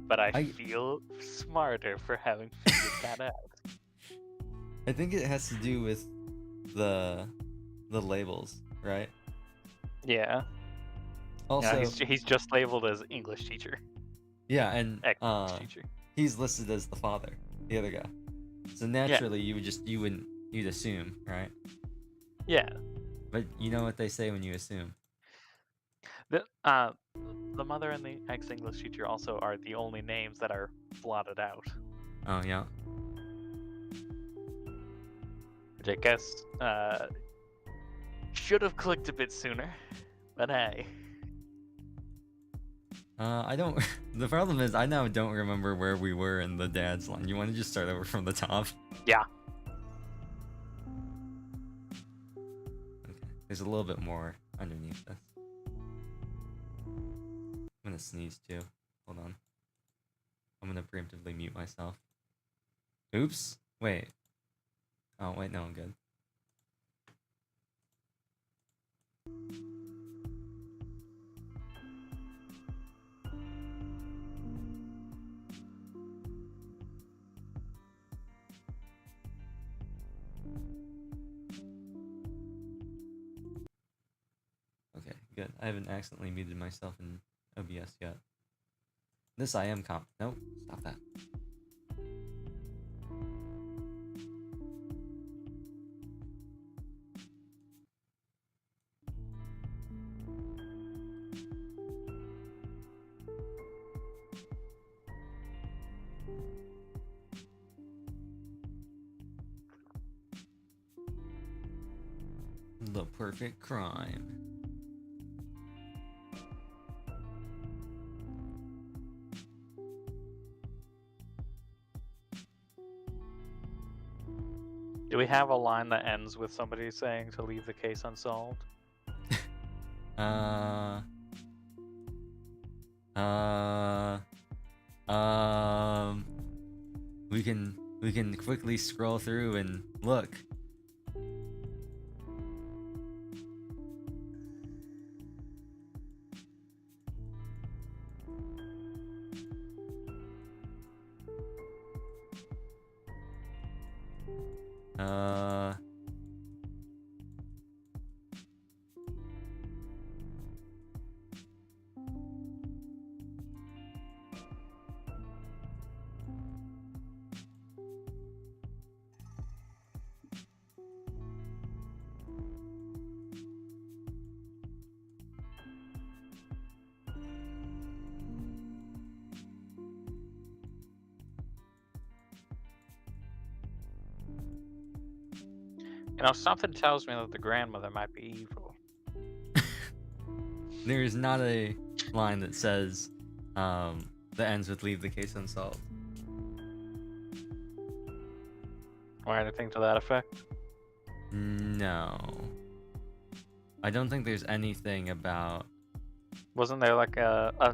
[SPEAKER 2] but I
[SPEAKER 1] I-
[SPEAKER 2] feel smarter for having figured that out.
[SPEAKER 1] I think it has to do with the labels, right?
[SPEAKER 2] Yeah.
[SPEAKER 1] Also,
[SPEAKER 2] He's just labeled as English teacher,
[SPEAKER 1] yeah, and
[SPEAKER 2] ex-English teacher.
[SPEAKER 1] he's listed as the father, the other guy. So naturally, you'd assume, right?
[SPEAKER 2] Yeah.
[SPEAKER 1] But you know what they say when you assume.
[SPEAKER 2] The mother and the ex-English teacher also are the only names that are blotted out,
[SPEAKER 1] Oh yeah.
[SPEAKER 2] which I guess should have clicked a bit sooner, but hey.
[SPEAKER 1] I don't. The problem is, I now don't remember where we were in the dad's line. You want to just start over from the top?
[SPEAKER 2] Yeah.
[SPEAKER 1] Okay. There's a little bit more underneath this. I'm gonna sneeze too. Hold on. I'm gonna preemptively mute myself. Oops. Wait. Oh wait, no, I'm good. Okay, good. I haven't accidentally muted myself in OBS yet. This I am Nope, stop that. The perfect crime.
[SPEAKER 2] Do we have a line that ends with somebody saying to leave the case unsolved?
[SPEAKER 1] Uh. We can quickly scroll through and look.
[SPEAKER 2] You know, something tells me that the grandmother might be evil.
[SPEAKER 1] There is not a line that says that ends with "leave the case unsolved."
[SPEAKER 2] Or anything to that effect.
[SPEAKER 1] No, I don't think there's anything about.
[SPEAKER 2] Wasn't there like a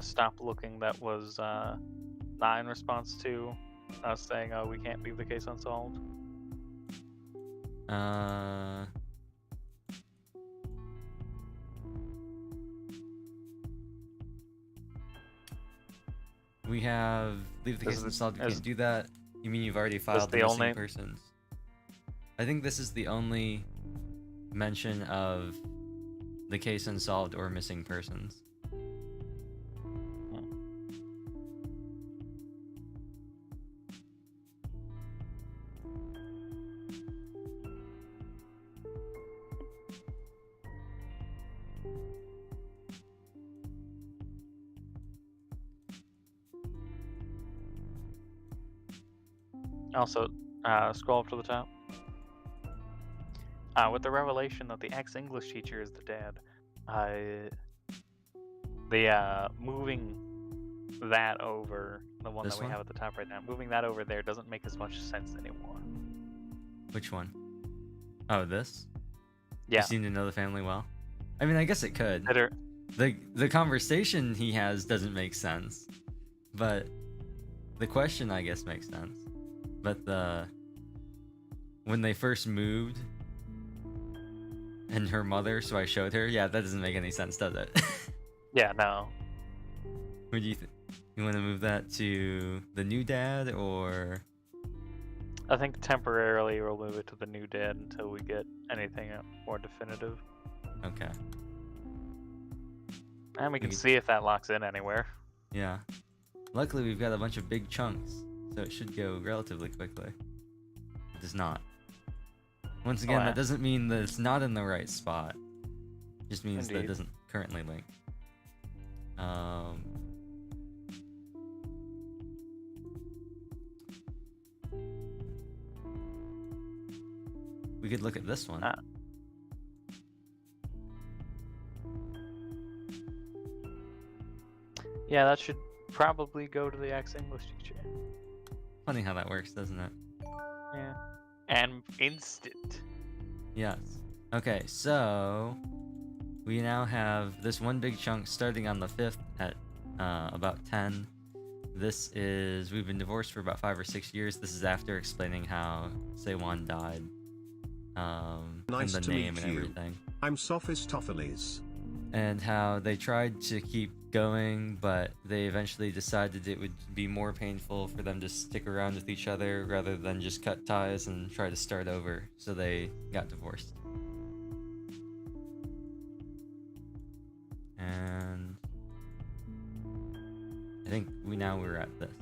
[SPEAKER 2] stop looking that was not in response to us saying, "Oh, we can't leave the case unsolved"?
[SPEAKER 1] We have leave the
[SPEAKER 2] Is
[SPEAKER 1] case
[SPEAKER 2] it-
[SPEAKER 1] unsolved. You
[SPEAKER 2] is-
[SPEAKER 1] can't do that. You mean you've already filed the
[SPEAKER 2] the
[SPEAKER 1] missing
[SPEAKER 2] only-
[SPEAKER 1] persons? I think this is the only mention of the case unsolved or missing persons.
[SPEAKER 2] Also, scroll up to the top. With the revelation that the ex-English teacher is the dad, moving that over, the one
[SPEAKER 1] This
[SPEAKER 2] that we
[SPEAKER 1] one?
[SPEAKER 2] have at the top right now, moving that over there doesn't make as much sense anymore.
[SPEAKER 1] Which one? Oh, this?
[SPEAKER 2] Yeah.
[SPEAKER 1] You seem to know the family well. I mean, I guess it could.
[SPEAKER 2] Better.
[SPEAKER 1] The conversation he has doesn't make sense, but the question I guess makes sense. But when they first moved and her mother, so I showed her. Yeah, that doesn't make any sense, does it?
[SPEAKER 2] Yeah, no.
[SPEAKER 1] Would you you want to move that to the new dad or?
[SPEAKER 2] I think temporarily we'll move it to the new dad until we get anything more definitive.
[SPEAKER 1] Okay.
[SPEAKER 2] And we can
[SPEAKER 1] could-
[SPEAKER 2] see if that locks in anywhere.
[SPEAKER 1] Yeah. Luckily, we've got a bunch of big chunks, so it should go relatively quickly. It does not. Once again,
[SPEAKER 2] yeah.
[SPEAKER 1] that doesn't mean that it's not in the right spot. It just means that it
[SPEAKER 2] Indeed.
[SPEAKER 1] doesn't currently link. We could look at this one.
[SPEAKER 2] Yeah, that should probably go to the ex-English teacher.
[SPEAKER 1] Funny how that works, doesn't it?
[SPEAKER 2] Yeah. And instant.
[SPEAKER 1] Yes. Okay, so we now have this one big chunk starting on the 5th at about 10. This is, we've been divorced for about 5 or 6 years. This is after explaining how Seowon died.
[SPEAKER 3] Nice
[SPEAKER 1] and the
[SPEAKER 3] to
[SPEAKER 1] name
[SPEAKER 3] meet
[SPEAKER 1] and
[SPEAKER 3] you.
[SPEAKER 1] everything.
[SPEAKER 3] I'm Sophistopheles.
[SPEAKER 1] And how they tried to keep going, but they eventually decided it would be more painful for them to stick around with each other rather than just cut ties and try to start over. So they got divorced. And I think we're at this.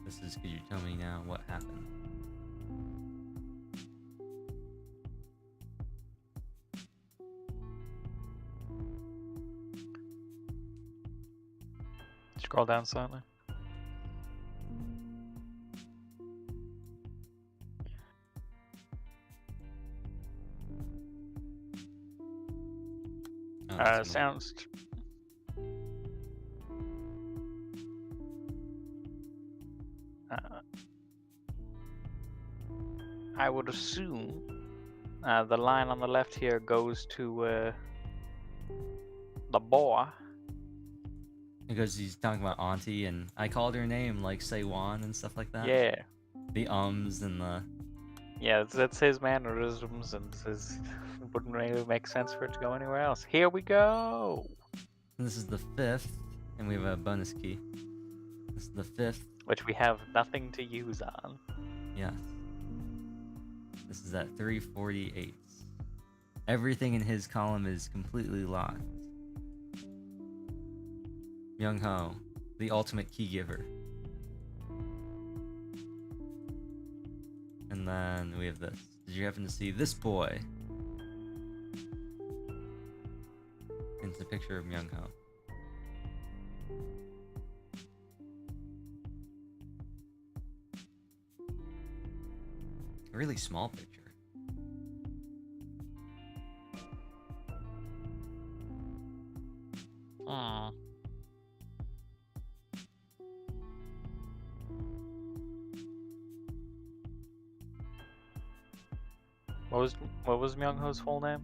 [SPEAKER 1] This is, could you tell me now what happened?
[SPEAKER 2] Scroll down slightly.
[SPEAKER 1] Oh, this one.
[SPEAKER 2] Sounds. I would assume the line on the left here goes to the boy.
[SPEAKER 1] Because he's talking about auntie, and I called her name like Seowon and stuff like that.
[SPEAKER 2] Yeah.
[SPEAKER 1] The ums and the.
[SPEAKER 2] Yeah, that's his mannerisms, and his wouldn't really make sense for it to go anywhere else. Here we go.
[SPEAKER 1] This is the 5th, and we have a bonus key. This is the 5th.
[SPEAKER 2] Which we have nothing to use on.
[SPEAKER 1] Yes. This is at 348. Everything in his column is completely locked. Young Ho, the ultimate key giver. And then we have this. Did you happen to see this boy? It's a picture of Myung Ho. A really small picture.
[SPEAKER 2] Hmm. What was Myung Ho's full name?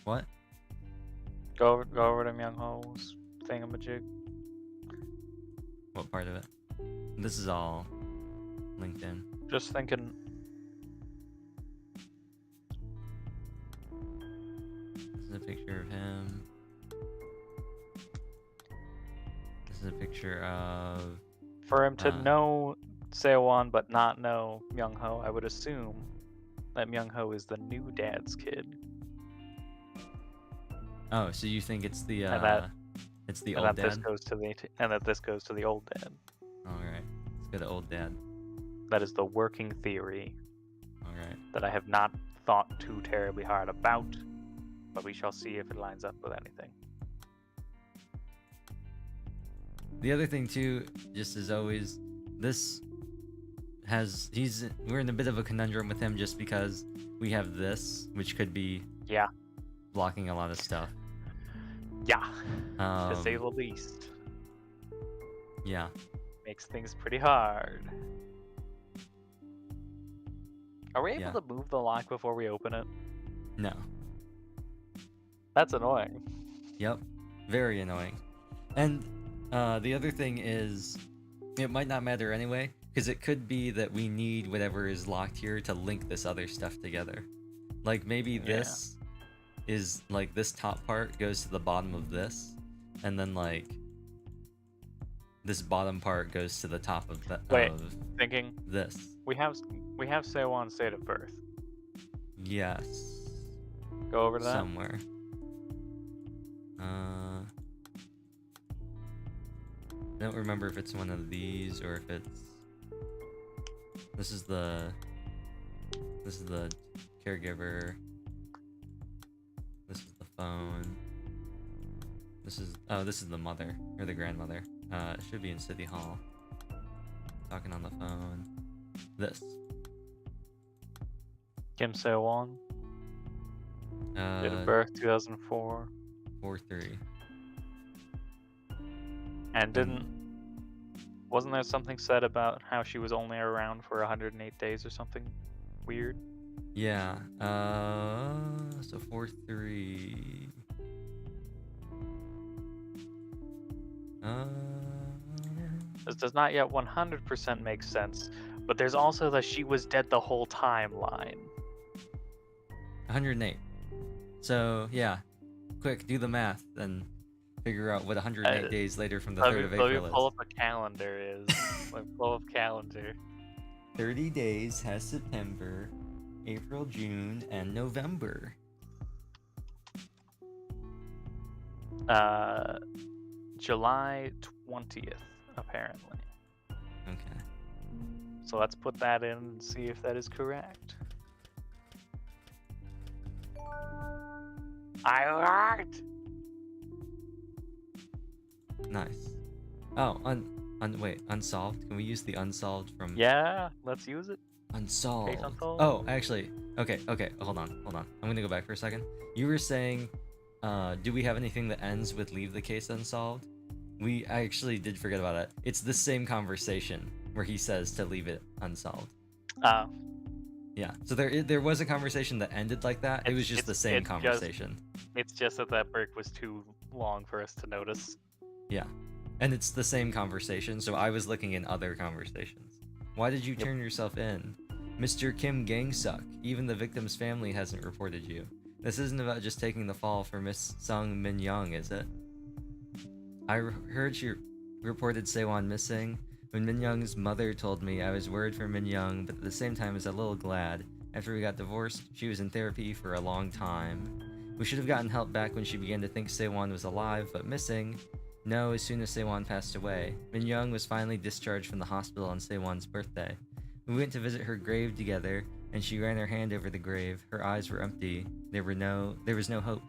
[SPEAKER 1] What?
[SPEAKER 2] Go over to Myung Ho's thingamajig.
[SPEAKER 1] What part of it? This is all LinkedIn.
[SPEAKER 2] Just thinking.
[SPEAKER 1] This is a picture of him. This is a picture of...
[SPEAKER 2] For him to know Seowon but not know Myung Ho, I would assume that Myung Ho is the new dad's kid.
[SPEAKER 1] Oh, so you think it's the it's the
[SPEAKER 2] And
[SPEAKER 1] old
[SPEAKER 2] that
[SPEAKER 1] dad?
[SPEAKER 2] this goes to the old dad.
[SPEAKER 1] Alright. Let's go to old dad.
[SPEAKER 2] That is the working theory
[SPEAKER 1] Alright.
[SPEAKER 2] that I have not thought too terribly hard about, but we shall see if it lines up with anything.
[SPEAKER 1] The other thing too, just as always, we're in a bit of a conundrum with him just because we have this, which could be blocking a lot of stuff.
[SPEAKER 2] Yeah, to say the
[SPEAKER 1] Um,
[SPEAKER 2] least.
[SPEAKER 1] yeah.
[SPEAKER 2] Makes things pretty hard. Are we able
[SPEAKER 1] Yeah.
[SPEAKER 2] to move the lock before we open it?
[SPEAKER 1] No.
[SPEAKER 2] That's annoying.
[SPEAKER 1] Yep. Very annoying. And the other thing is, it might not matter anyway, because it could be that we need whatever is locked here to link this other stuff together. Like maybe this is like this top part goes to the bottom of this, and then like this bottom part goes to the top of the
[SPEAKER 2] Wait,
[SPEAKER 1] of
[SPEAKER 2] thinking
[SPEAKER 1] this.
[SPEAKER 2] we have Seowon's date of birth.
[SPEAKER 1] Yes.
[SPEAKER 2] Go over to that.
[SPEAKER 1] Somewhere. I don't remember if it's one of these or if it's... This is the caregiver. This is the phone. This is the mother or the grandmother. It should be in City Hall. Talking on the phone. This.
[SPEAKER 2] Kim Seowon. Date of birth 2004.
[SPEAKER 1] 4-3.
[SPEAKER 2] And wasn't there something said about how she was only around for 108 days or something weird?
[SPEAKER 1] Yeah. So 4-3.
[SPEAKER 2] This does not yet 100% make sense, but there's also the she was dead the whole time line.
[SPEAKER 1] 108. So yeah, quick, do the math and figure out what 108 days later from the 3rd of April
[SPEAKER 2] Let me pull
[SPEAKER 1] is.
[SPEAKER 2] up a calendar is. Let me pull up calendar.
[SPEAKER 1] 30 days has September, April, June, and November.
[SPEAKER 2] July 20th, apparently.
[SPEAKER 1] Okay.
[SPEAKER 2] So let's put that in and see if that is correct. I worked!
[SPEAKER 1] Nice. Oh, wait, Unsolved? Can we use the Unsolved from...
[SPEAKER 2] Yeah, let's use it.
[SPEAKER 1] Unsolved.
[SPEAKER 2] Case Unsolved.
[SPEAKER 1] Oh, actually, okay, hold on. I'm gonna go back for a second. You were saying, do we have anything that ends with leave the case unsolved? I actually did forget about it. It's the same conversation where he says to leave it unsolved. Yeah, so there was a conversation that ended like that. It was just the same conversation.
[SPEAKER 2] It's just that break was too long for us to notice.
[SPEAKER 1] Yeah, and it's the same conversation, so I was looking in other conversations. Why did you turn yourself in? Mr. Kim Gangsuk, even the victim's family hasn't reported you. This isn't about just taking the fall for Miss Sung Min Young, is it? I heard she reported Seowon missing. When Min Young's mother told me, I was worried for Min Young, but at the same time I was a little glad. After we got divorced, she was in therapy for a long time. We should have gotten help back when she began to think Seowon was alive, but missing. No, as soon as Seowon passed away. Min Young was finally discharged from the hospital on Seowon's birthday. We went to visit her grave together. and she ran her hand over the grave. Her eyes were empty. There was no hope.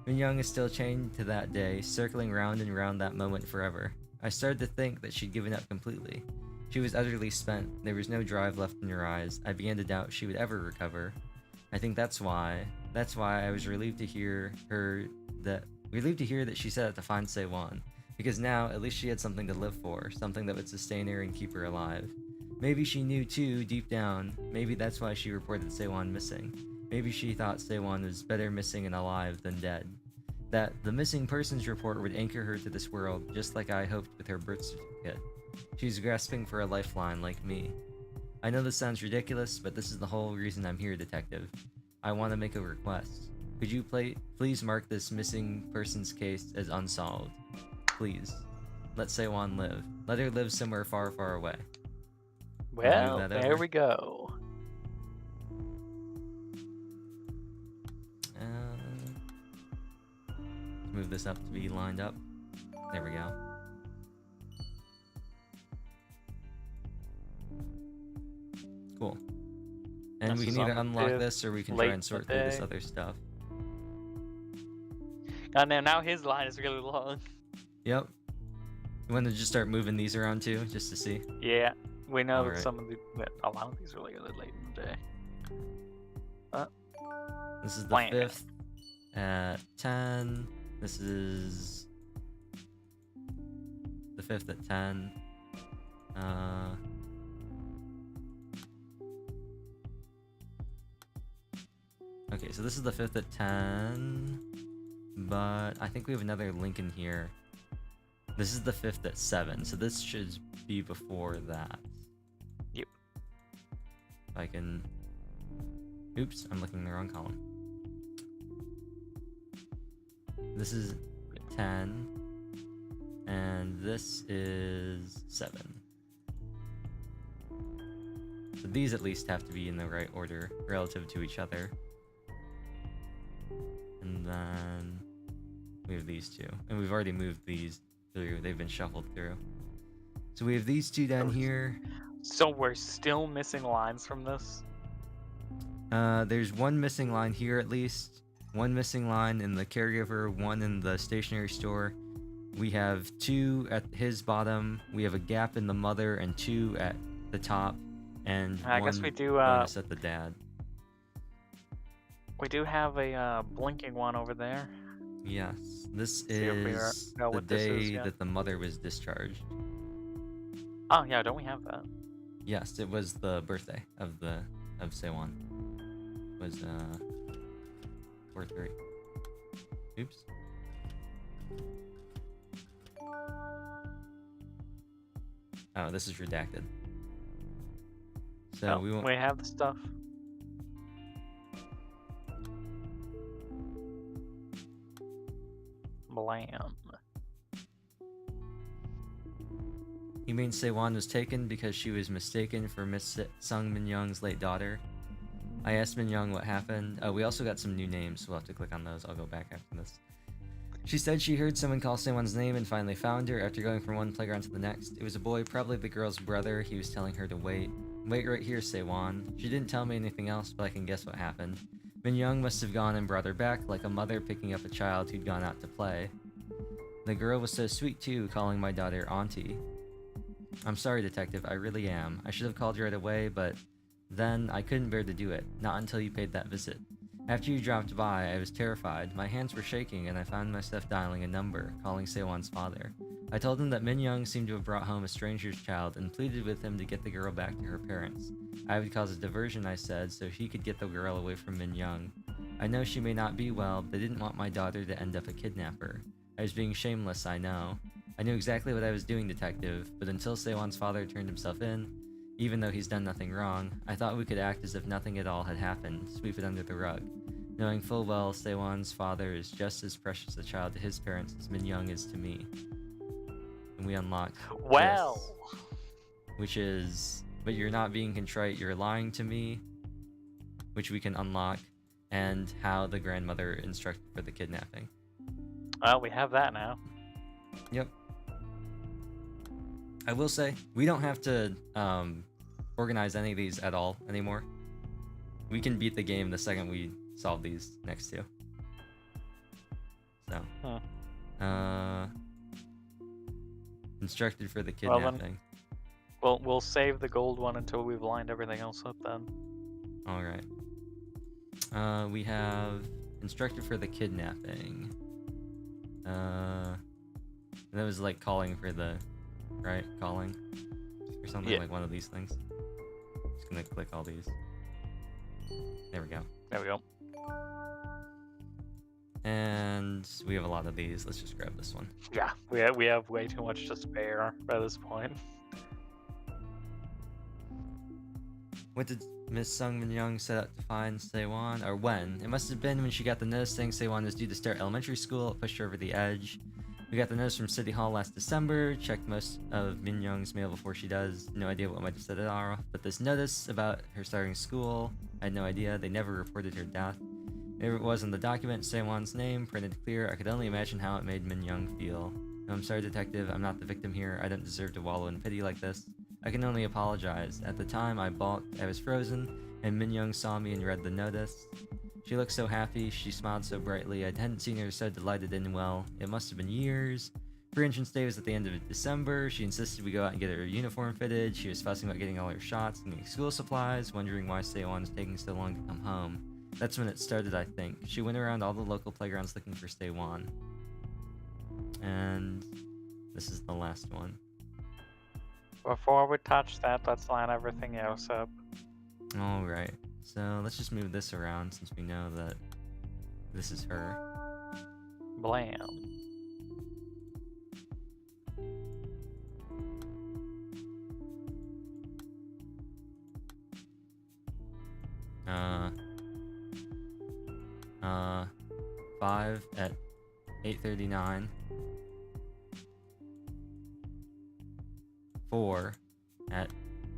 [SPEAKER 1] Min Young is still chained to that day, circling round and round that moment forever. I started to think that she'd given up completely. She was utterly spent. There was no drive left in her eyes. I began to doubt she would ever recover. I think that's why I was relieved to hear that she set out to find Seowon, because now at least she had something to live for, something that would sustain her and keep her alive. Maybe she knew too, deep down. Maybe that's why she reported Seowon missing. Maybe she thought Seowon was better missing and alive than dead. That the missing persons report would anchor her to this world, just like I hoped with her birth certificate. She's grasping for a lifeline like me. I know this sounds ridiculous, but this is the whole reason I'm here, Detective. I want to make a request. Could you please mark this missing person's case as unsolved? Please. Let Seowon live. Let her live somewhere far, far away.
[SPEAKER 2] Well,
[SPEAKER 1] that
[SPEAKER 2] there
[SPEAKER 1] over.
[SPEAKER 2] we go.
[SPEAKER 1] Move this up to be lined up. There we go. Cool. And
[SPEAKER 2] This
[SPEAKER 1] we
[SPEAKER 2] is
[SPEAKER 1] can either
[SPEAKER 2] on the
[SPEAKER 1] unlock
[SPEAKER 2] 5th,
[SPEAKER 1] this or we can
[SPEAKER 2] late
[SPEAKER 1] try
[SPEAKER 2] in
[SPEAKER 1] and
[SPEAKER 2] the
[SPEAKER 1] sort through this
[SPEAKER 2] day.
[SPEAKER 1] other stuff.
[SPEAKER 2] Now his line is really long.
[SPEAKER 1] Yep. You want to just start moving these around too, just to see?
[SPEAKER 2] Yeah, we know that
[SPEAKER 1] Alright.
[SPEAKER 2] that a lot of these are really late in the day.
[SPEAKER 1] This is the
[SPEAKER 2] Plan.
[SPEAKER 1] 5th at 10. This is the 5th at 10. Okay, so this is the 5th at 10, but I think we have another link in here. This is the 5th at 7, so this should be before that.
[SPEAKER 2] Yep.
[SPEAKER 1] If I can... Oops, I'm looking in the wrong column. This is 10, and this is 7. So these at least have to be in the right order relative to each other. And then we have these two. And we've already moved these through. They've been shuffled through. So we have these two down here.
[SPEAKER 2] So we're still missing lines from this?
[SPEAKER 1] There's one missing line here at least. One missing line in the caregiver, one in the stationery store. We have 2 at his bottom. We have a gap in the mother and 2 at the top. And
[SPEAKER 2] I
[SPEAKER 1] one
[SPEAKER 2] guess we do,
[SPEAKER 1] bonus at the dad.
[SPEAKER 2] We do have a blinking one over there.
[SPEAKER 1] Yes, this
[SPEAKER 2] See if we
[SPEAKER 1] is
[SPEAKER 2] know
[SPEAKER 1] the
[SPEAKER 2] what this is
[SPEAKER 1] day
[SPEAKER 2] yet.
[SPEAKER 1] that the mother was discharged.
[SPEAKER 2] Oh yeah, don't we have that?
[SPEAKER 1] Yes, it was the birthday of Seowon. It was 4/3. Oops. Oh, this is redacted. So
[SPEAKER 2] No,
[SPEAKER 1] we won't.
[SPEAKER 2] we have the stuff. Blam.
[SPEAKER 1] You mean Seowon was taken because she was mistaken for Miss Sung Min Young's late daughter? I asked Min Young what happened. We also got some new names, so we'll have to click on those. I'll go back after this. She said she heard someone call Seowon's name and finally found her after going from one playground to the next. It was a boy, probably the girl's brother. He was telling her to wait. Wait right here, Seowon. She didn't tell me anything else, but I can guess what happened. Min Young must have gone and brought her back, like a mother picking up a child who'd gone out to play. The girl was so sweet too, calling my daughter Auntie. I'm sorry, Detective, I really am. I should have called you right away, but then I couldn't bear to do it, not until you paid that visit. After you dropped by, I was terrified. My hands were shaking, and I found myself dialing a number, calling Seowon's father. I told him that Min Young seemed to have brought home a stranger's child and pleaded with him to get the girl back to her parents. I would cause a diversion, I said, so he could get the girl away from Min Young. I know she may not be well, but I didn't want my daughter to end up a kidnapper. I was being shameless, I know. I knew exactly what I was doing, Detective, but until Seowon's father turned himself in, even though he's done nothing wrong, I thought we could act as if nothing at all had happened, sweep it under the rug. Knowing full well Seowon's father is just as precious a child to his parents as Min Young is to me. And we unlock
[SPEAKER 2] Well,
[SPEAKER 1] this, which is, but you're not being contrite, you're lying to me, which we can unlock, and how the grandmother instructed for the kidnapping.
[SPEAKER 2] well, we have that now.
[SPEAKER 1] Yep. I will say, we don't have to organize any of these at all anymore. we can beat the game the second we solve these next two. So, instructed for the
[SPEAKER 2] Well, then-
[SPEAKER 1] kidnapping.
[SPEAKER 2] Well, we'll save the gold one until we've lined everything else up then.
[SPEAKER 1] All right. We have instructed for the kidnapping. That was like calling for the, right? Calling or something,
[SPEAKER 2] Yeah.
[SPEAKER 1] like one of these things. Just gonna click all these. There we go.
[SPEAKER 2] There we go.
[SPEAKER 1] And we have a lot of these. Let's just grab this one.
[SPEAKER 2] Yeah, we have way too much to spare by this point.
[SPEAKER 1] What did Miss Sung Min Young set out to find Seowon? Or when? It must have been when she got the notice saying Seowon was due to start elementary school. It pushed her over the edge. We got the notice from City Hall last December. Checked most of Min Young's mail before she does. No idea what might have set it off. But this notice about her starting school, I had no idea. They never reported her death. There it was in the document, Seowon's name, printed clear. I could only imagine how it made Min Young feel. No, I'm sorry, detective. I'm not the victim here. I don't deserve to wallow in pity like this. I can only apologize. At the time, I balked. I was frozen, and Min Young saw me and read the notice. She looked so happy. She smiled so brightly. I hadn't seen her so delighted and well. It must have been years. Her entrance day was at the end of December. She insisted we go out and get her uniform fitted. She was fussing about getting all her shots and getting school supplies, wondering why Seowon was taking so long to come home. That's when it started, I think. She went around all the local playgrounds looking for Seowon. And this is the last one.
[SPEAKER 2] Before we touch that, let's line everything else up.
[SPEAKER 1] Alright, so let's just move this around since we know that this is her.
[SPEAKER 2] Blam.
[SPEAKER 1] Uh, 5 at 8:39. 4 at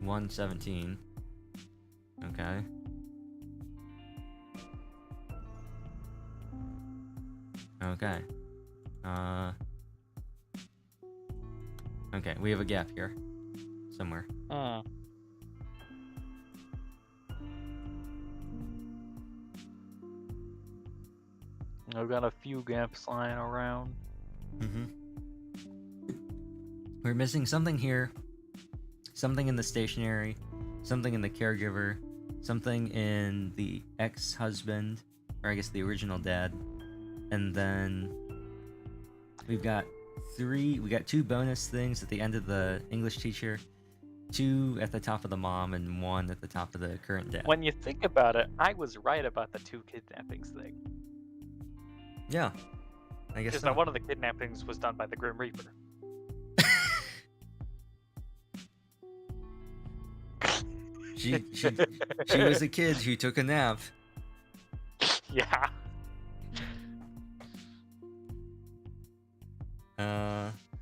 [SPEAKER 1] 1:17. Okay. Okay. Okay, we have a gap here. Somewhere.
[SPEAKER 2] I've got a few gaps lying around.
[SPEAKER 1] We're missing something here. Something in the stationery. Something in the caregiver. Something in the ex-husband. Or I guess the original dad. And then we've got two bonus things at the end of the English teacher. 2 at the top of the mom and 1 at the top of the current dad.
[SPEAKER 2] When you think about it, I was right about the 2 kidnappings thing.
[SPEAKER 1] Yeah. I guess
[SPEAKER 2] Just
[SPEAKER 1] so.
[SPEAKER 2] that one of the kidnappings was done by the Grim Reaper.
[SPEAKER 1] She was a kid who took a nap.
[SPEAKER 2] Yeah.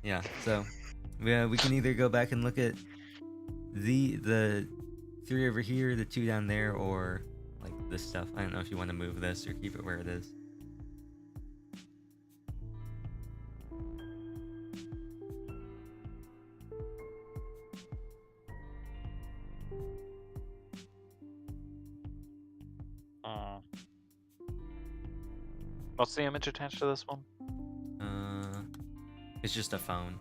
[SPEAKER 1] Yeah, so we can either go back and look at the 3 over here, the 2 down there, or like this stuff. I don't know if you want to move this or keep it where it is.
[SPEAKER 2] What's the image attached to this one?
[SPEAKER 1] It's just a phone.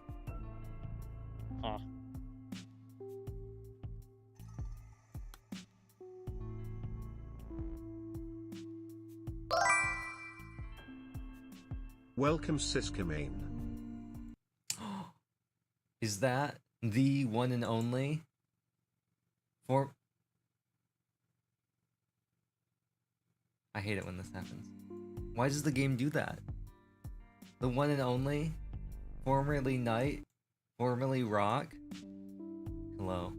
[SPEAKER 3] Welcome, Siskamain.
[SPEAKER 1] Is that the one and only? I hate it when this happens. Why does the game do that? The one and only? Formerly Knight? Formerly Rock? Hello.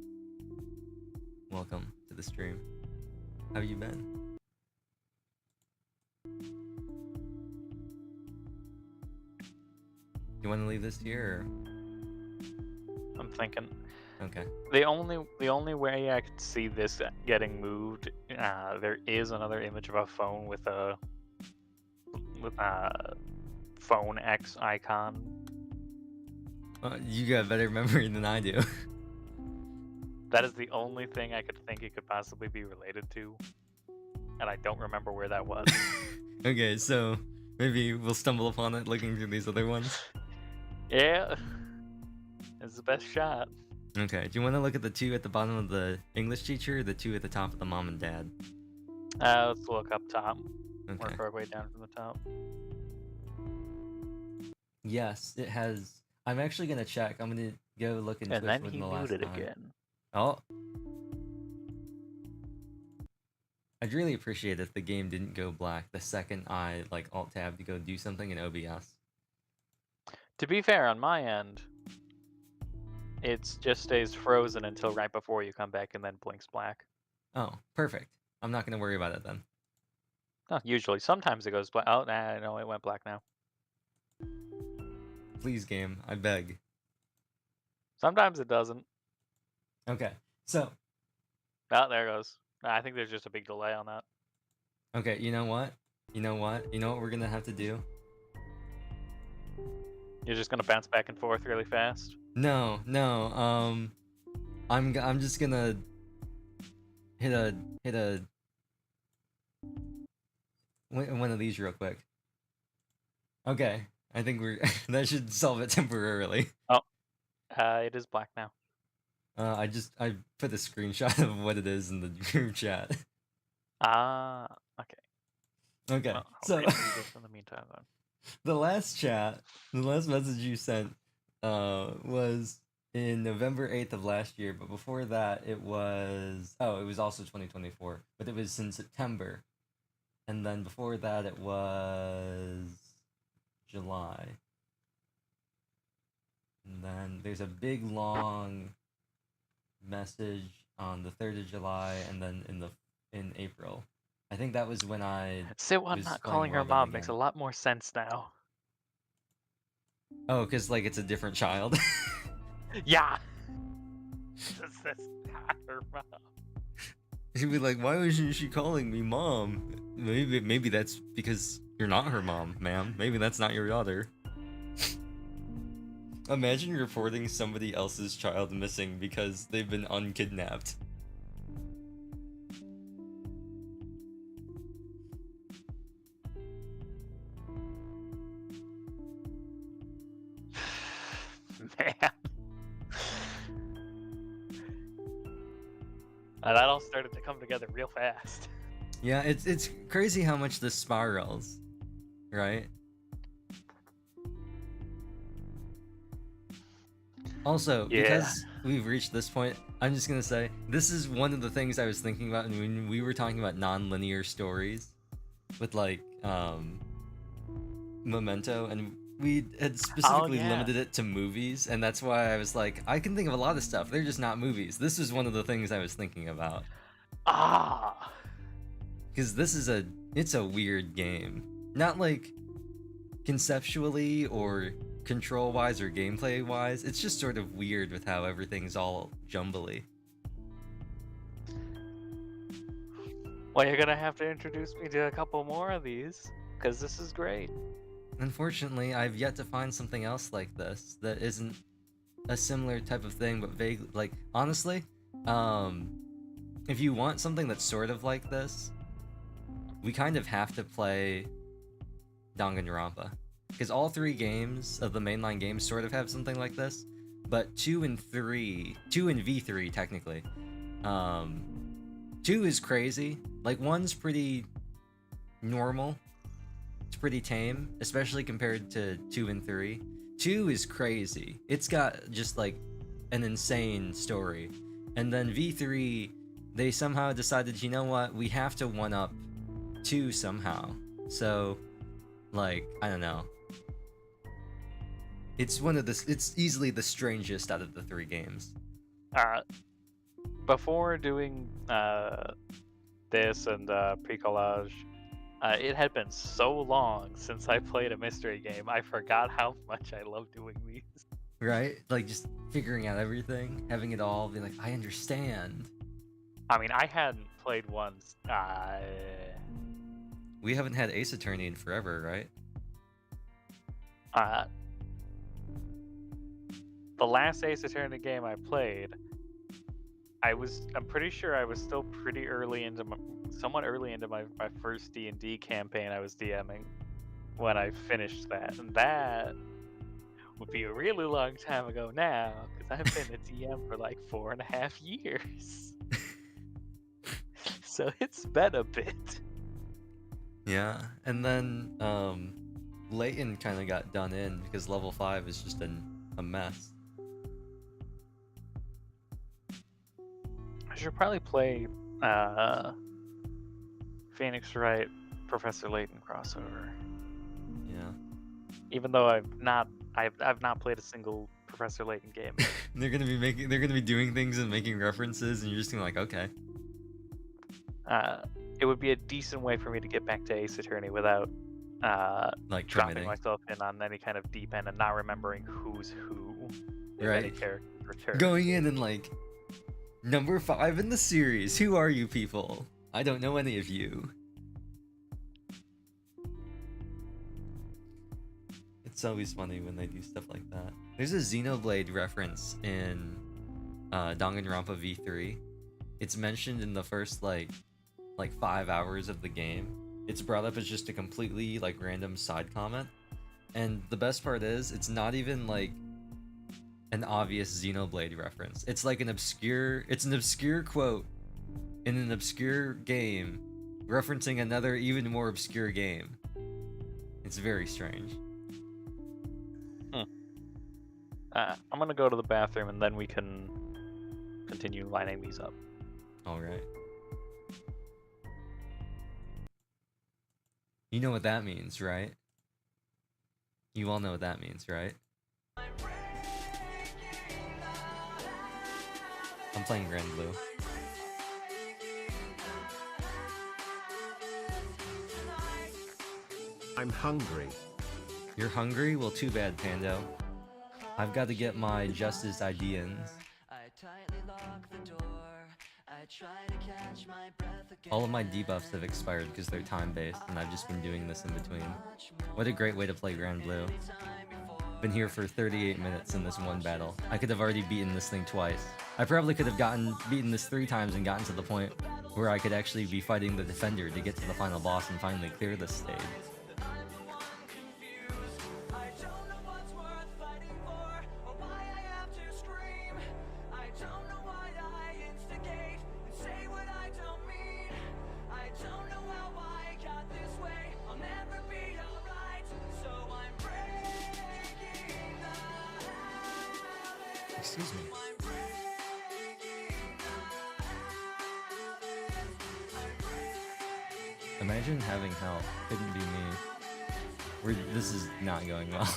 [SPEAKER 1] Welcome to the stream. How have you been? You want to leave this here?
[SPEAKER 2] I'm thinking.
[SPEAKER 1] Okay.
[SPEAKER 2] The only way I could see this getting moved, there is another image of a phone with a phone X icon.
[SPEAKER 1] You got better memory than I do.
[SPEAKER 2] That is the only thing I could think it could possibly be related to. and I don't remember where that was.
[SPEAKER 1] Okay, so maybe we'll stumble upon it looking through these other ones.
[SPEAKER 2] Yeah, it's the best shot.
[SPEAKER 1] Okay, do you want to look at the 2 at the bottom of the English teacher, or the 2 at the top of the mom and dad?
[SPEAKER 2] Let's look up top.
[SPEAKER 1] Okay.
[SPEAKER 2] Work our way down from the top.
[SPEAKER 1] Yes, it has. I'm actually gonna check. I'm gonna go look into
[SPEAKER 2] And
[SPEAKER 1] it
[SPEAKER 2] then
[SPEAKER 1] within
[SPEAKER 2] he
[SPEAKER 1] the last
[SPEAKER 2] muted
[SPEAKER 1] time.
[SPEAKER 2] again.
[SPEAKER 1] Oh. I'd really appreciate if the game didn't go black the second I alt tab to go do something in OBS.
[SPEAKER 2] To be fair, on my end, it just stays frozen until right before you come back and then blinks black.
[SPEAKER 1] Oh, perfect. I'm not gonna worry about it then.
[SPEAKER 2] No, usually. Sometimes it goes black. Oh, nah, no, it went black now.
[SPEAKER 1] Please, game, I beg.
[SPEAKER 2] Sometimes it doesn't.
[SPEAKER 1] Okay, so.
[SPEAKER 2] Oh, there it goes. I think there's just a big delay on that.
[SPEAKER 1] Okay, you know what? You know what we're gonna have to do?
[SPEAKER 2] You're just gonna bounce back and forth really fast.
[SPEAKER 1] No. I'm just gonna hit a one of these real quick. Okay, I think we're that should solve it temporarily.
[SPEAKER 2] Oh, it is black now.
[SPEAKER 1] I put a screenshot of what it is in the group chat.
[SPEAKER 2] Ah, okay.
[SPEAKER 1] Okay,
[SPEAKER 2] Well,
[SPEAKER 1] so
[SPEAKER 2] I'll read this in the meantime then.
[SPEAKER 1] the last message you sent was in November 8th of last year, but before that it was also 2024, but it was in September. And then before that it was July. And then there's a big long message on the 3rd of July, and then in April. I think that was when I
[SPEAKER 2] Seowon
[SPEAKER 1] was
[SPEAKER 2] not
[SPEAKER 1] playing
[SPEAKER 2] calling her
[SPEAKER 1] World End
[SPEAKER 2] mom makes a
[SPEAKER 1] again.
[SPEAKER 2] lot more sense now.
[SPEAKER 1] Oh, because it's a different child.
[SPEAKER 2] Yeah! That's not her mom.
[SPEAKER 1] She'd be like, why wasn't she calling me mom? Maybe that's because you're not her mom, ma'am. Maybe that's not your daughter. Imagine reporting somebody else's child missing because they've been unkidnapped.
[SPEAKER 2] Man. And that all started to come together real fast.
[SPEAKER 1] Yeah, it's crazy how much this spirals, right? Also, because we've reached this point, I'm just gonna say, this is one of the things I was thinking about when we were talking about non-linear stories with Memento, and we had specifically limited it to movies, and that's why I was like, I can think of a lot of stuff, they're just not movies. This is one of the things I was thinking about.
[SPEAKER 2] Ah!
[SPEAKER 1] Because it's a weird game. Not conceptually or control-wise or gameplay-wise, it's just sort of weird with how everything's all jumbly.
[SPEAKER 2] Well, you're gonna have to introduce me to a couple more of these, because this is great.
[SPEAKER 1] Unfortunately, I've yet to find something else like this that isn't a similar type of thing, but vaguely, honestly, if you want something that's sort of like this, we kind of have to play Danganronpa. Because all 3 games of the mainline games sort of have something like this, but 2 and V3 technically. 2 is crazy. 1's pretty normal. It's pretty tame, especially compared to 2 and 3. 2 is crazy. It's got just an insane story. And then V3, they somehow decided, you know what, we have to one-up 2 somehow. So, I don't know. It's easily the strangest out of the 3 games.
[SPEAKER 2] Before doing this and Pre-Collage, it had been so long since I played a mystery game, I forgot how much I love doing these.
[SPEAKER 1] Right? Just figuring out everything, having it all, be I understand.
[SPEAKER 2] I mean, I hadn't played one.
[SPEAKER 1] We haven't had Ace Attorney in forever, right?
[SPEAKER 2] The last Ace Attorney game I played, I'm pretty sure I was still pretty early into somewhat early into my first D&D campaign I was DMing when I finished that, and that would be a really long time ago now, because I've been a DM for like 4.5 years. So it's been a bit.
[SPEAKER 1] Yeah, and then Leighton kind of got done in because level 5 is just a mess.
[SPEAKER 2] I should probably play Phoenix Wright Professor Layton crossover.
[SPEAKER 1] Yeah.
[SPEAKER 2] Even though I've not played a single Professor Layton game.
[SPEAKER 1] they're gonna be doing things and making references, and you're just gonna be like, okay.
[SPEAKER 2] It would be a decent way for me to get back to Ace Attorney without
[SPEAKER 1] Like
[SPEAKER 2] dropping
[SPEAKER 1] committing.
[SPEAKER 2] myself in on any kind of deep end and not remembering who's who. If
[SPEAKER 1] Right.
[SPEAKER 2] any character returns.
[SPEAKER 1] Going in and like, number 5 in the series. Who are you people? I don't know any of you. It's always funny when they do stuff like that. There's a Xenoblade reference in Danganronpa V3. It's mentioned in the first like 5 hours of the game. It's brought up as just a completely like random side comment. And the best part is, it's not even like an obvious Xenoblade reference. It's like an obscure quote in an obscure game referencing another even more obscure game. It's very strange.
[SPEAKER 2] I'm gonna go to the bathroom and then we can continue lining these up.
[SPEAKER 1] All right. You know what that means, right? You all know what that means, right? I'm playing Grand Blue.
[SPEAKER 3] I'm hungry.
[SPEAKER 1] You're hungry? Well, too bad, Pando. I've got to get my Justice IDs. All of my debuffs have expired because they're time-based, and I've just been doing this in between. What a great way to play Grand Blue. Been here for 38 minutes in this one battle. I could have already beaten this thing twice. I probably could have beaten this 3 times and gotten to the point where I could actually be fighting the defender to get to the final boss and finally clear this stage. Excuse me. Imagine having help. Couldn't be me. This is not going well.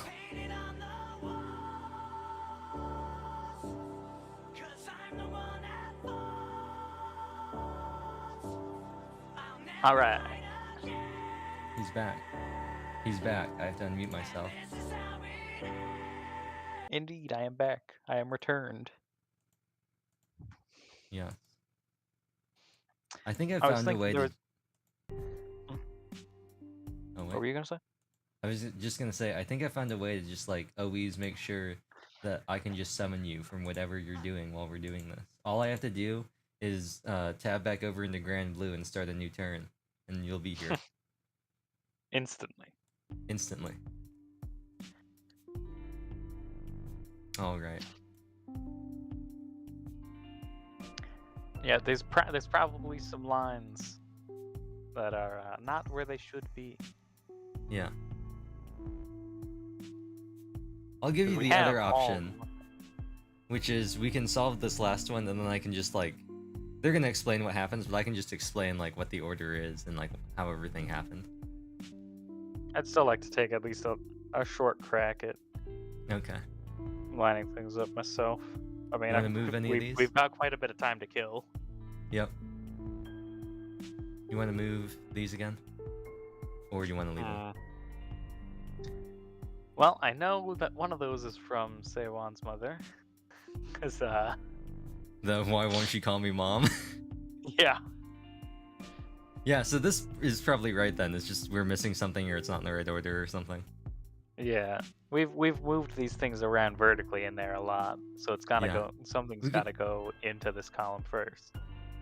[SPEAKER 2] Alright.
[SPEAKER 1] He's back. He's back. I have to unmute myself.
[SPEAKER 2] Indeed, I am back. I am returned.
[SPEAKER 1] Yes. I think I
[SPEAKER 2] I was
[SPEAKER 1] found a way
[SPEAKER 2] thinking
[SPEAKER 1] to... Oh,
[SPEAKER 2] What
[SPEAKER 1] wait.
[SPEAKER 2] were you gonna say?
[SPEAKER 1] I was just gonna say, I think I found a way to just like always make sure that I can just summon you from whatever you're doing while we're doing this. All I have to do is tab back over into Grand Blue and start a new turn, and you'll be here
[SPEAKER 2] Instantly.
[SPEAKER 1] instantly. All right.
[SPEAKER 2] Yeah, there's probably some lines that are not where they should be.
[SPEAKER 1] Yeah. I'll give you
[SPEAKER 2] We
[SPEAKER 1] the
[SPEAKER 2] have
[SPEAKER 1] other
[SPEAKER 2] all-
[SPEAKER 1] option, which is we can solve this last one, and then I can just like, they're gonna explain what happens, but I can just explain like what the order is and like how everything happened.
[SPEAKER 2] I'd still like to take at least a short crack at
[SPEAKER 1] Okay.
[SPEAKER 2] lining things up myself. I mean,
[SPEAKER 1] Wanna move any of these?
[SPEAKER 2] we've got quite a bit of time to kill.
[SPEAKER 1] Yep. You want to move these again, or do you want to leave them?
[SPEAKER 2] Well, I know that one of those is from Seowon's mother. Cause
[SPEAKER 1] The why won't she call me mom?
[SPEAKER 2] yeah.
[SPEAKER 1] Yeah. So this is probably right then. It's just we're missing something, or it's not in the right order, or something.
[SPEAKER 2] Yeah. We've moved these things around vertically in there a lot, so it's gotta
[SPEAKER 1] Yeah.
[SPEAKER 2] go. Something's
[SPEAKER 1] We could-
[SPEAKER 2] gotta go into this column first.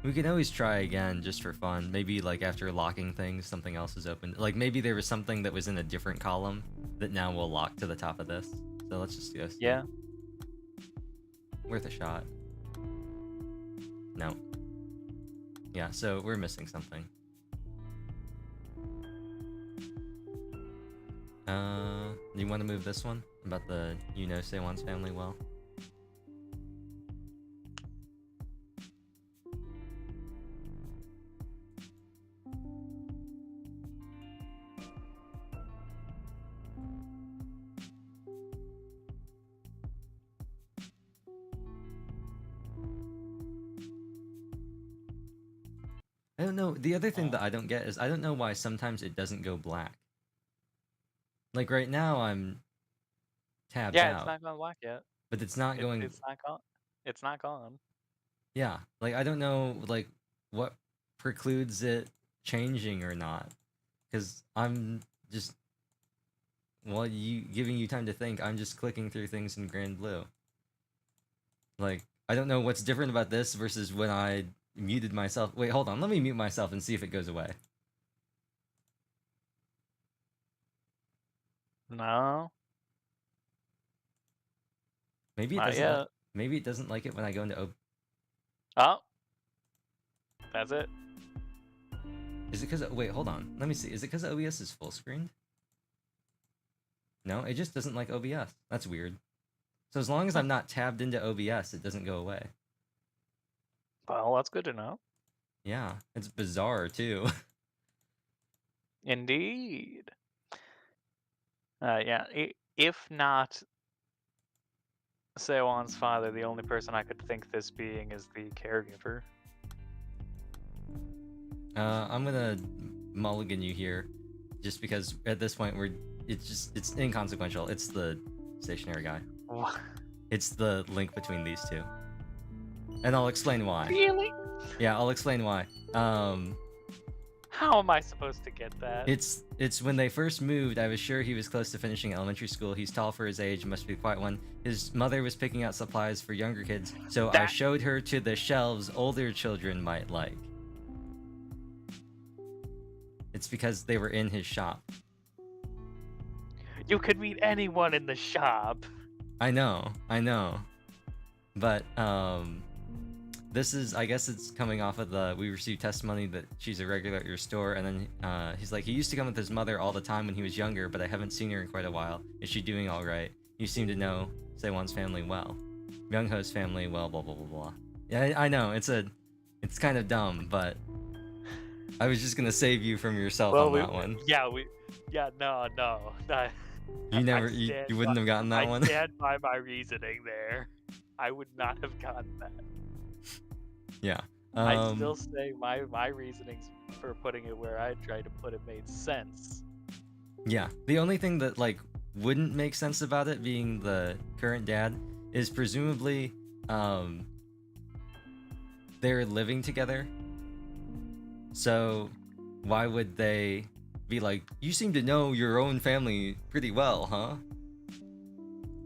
[SPEAKER 1] We can always try again just for fun. Maybe like after locking things, something else is open. Like maybe there was something that was in a different column that now will lock to the top of this. So let's just go see.
[SPEAKER 2] Yeah.
[SPEAKER 1] Worth a shot. No. Yeah, so we're missing something. You want to move this one? About the Seowon's family well? I don't know. The other thing that I don't get is I don't know why sometimes it doesn't go black. Like right now I'm tabbed
[SPEAKER 2] Yeah,
[SPEAKER 1] out.
[SPEAKER 2] it's not gone black yet.
[SPEAKER 1] But it's not going.
[SPEAKER 2] It's not gone. It's not gone.
[SPEAKER 1] Yeah, like I don't know, like what precludes it changing or not, because I'm just while you giving you time to think, I'm just clicking through things in Grand Blue. Like I don't know what's different about this versus when I muted myself. Wait, hold on, let me mute myself and see if it goes away.
[SPEAKER 2] No.
[SPEAKER 1] Maybe it
[SPEAKER 2] Not
[SPEAKER 1] doesn't.
[SPEAKER 2] yet.
[SPEAKER 1] Maybe it doesn't like it when I go into.
[SPEAKER 2] Oh. That's it.
[SPEAKER 1] Is it because? Wait, hold on. Let me see. Is it because OBS is full screened? No, it just doesn't like OBS. That's weird. So as long as I'm not tabbed into OBS, it doesn't go away.
[SPEAKER 2] Well, that's good to know.
[SPEAKER 1] Yeah, it's bizarre too.
[SPEAKER 2] Indeed. Yeah. If not Seowon's father, the only person I could think this being is the caregiver.
[SPEAKER 1] I'm gonna mulligan you here, just because at this point it's inconsequential. It's the stationary guy. It's the link between these two, and I'll explain why.
[SPEAKER 2] Really?
[SPEAKER 1] Yeah, I'll explain why.
[SPEAKER 2] How am I supposed to get that?
[SPEAKER 1] It's when they first moved, I was sure he was close to finishing elementary school. He's tall for his age, must be quite one. His mother was picking out supplies for younger kids, so I showed her to the shelves older children might like. It's because they were in his shop.
[SPEAKER 2] You could meet anyone in the shop.
[SPEAKER 1] I know. But, this is, I guess it's coming off of we received testimony that she's a regular at your store, and then, he's like, he used to come with his mother all the time when he was younger, but I haven't seen her in quite a while. Is she doing alright? You seem to know Seowon's family well. Myung-ho's family, well, blah, blah, blah, blah. Yeah, I know, it's kind of dumb, but I was just gonna save you from yourself on that one.
[SPEAKER 2] No.
[SPEAKER 1] You wouldn't have gotten that one?
[SPEAKER 2] I stand by my reasoning there. I would not have gotten that.
[SPEAKER 1] Yeah.
[SPEAKER 2] I still say my reasonings for putting it where I tried to put it made sense.
[SPEAKER 1] Yeah. The only thing that wouldn't make sense about it being the current dad is presumably they're living together. So why would they be like, you seem to know your own family pretty well, huh?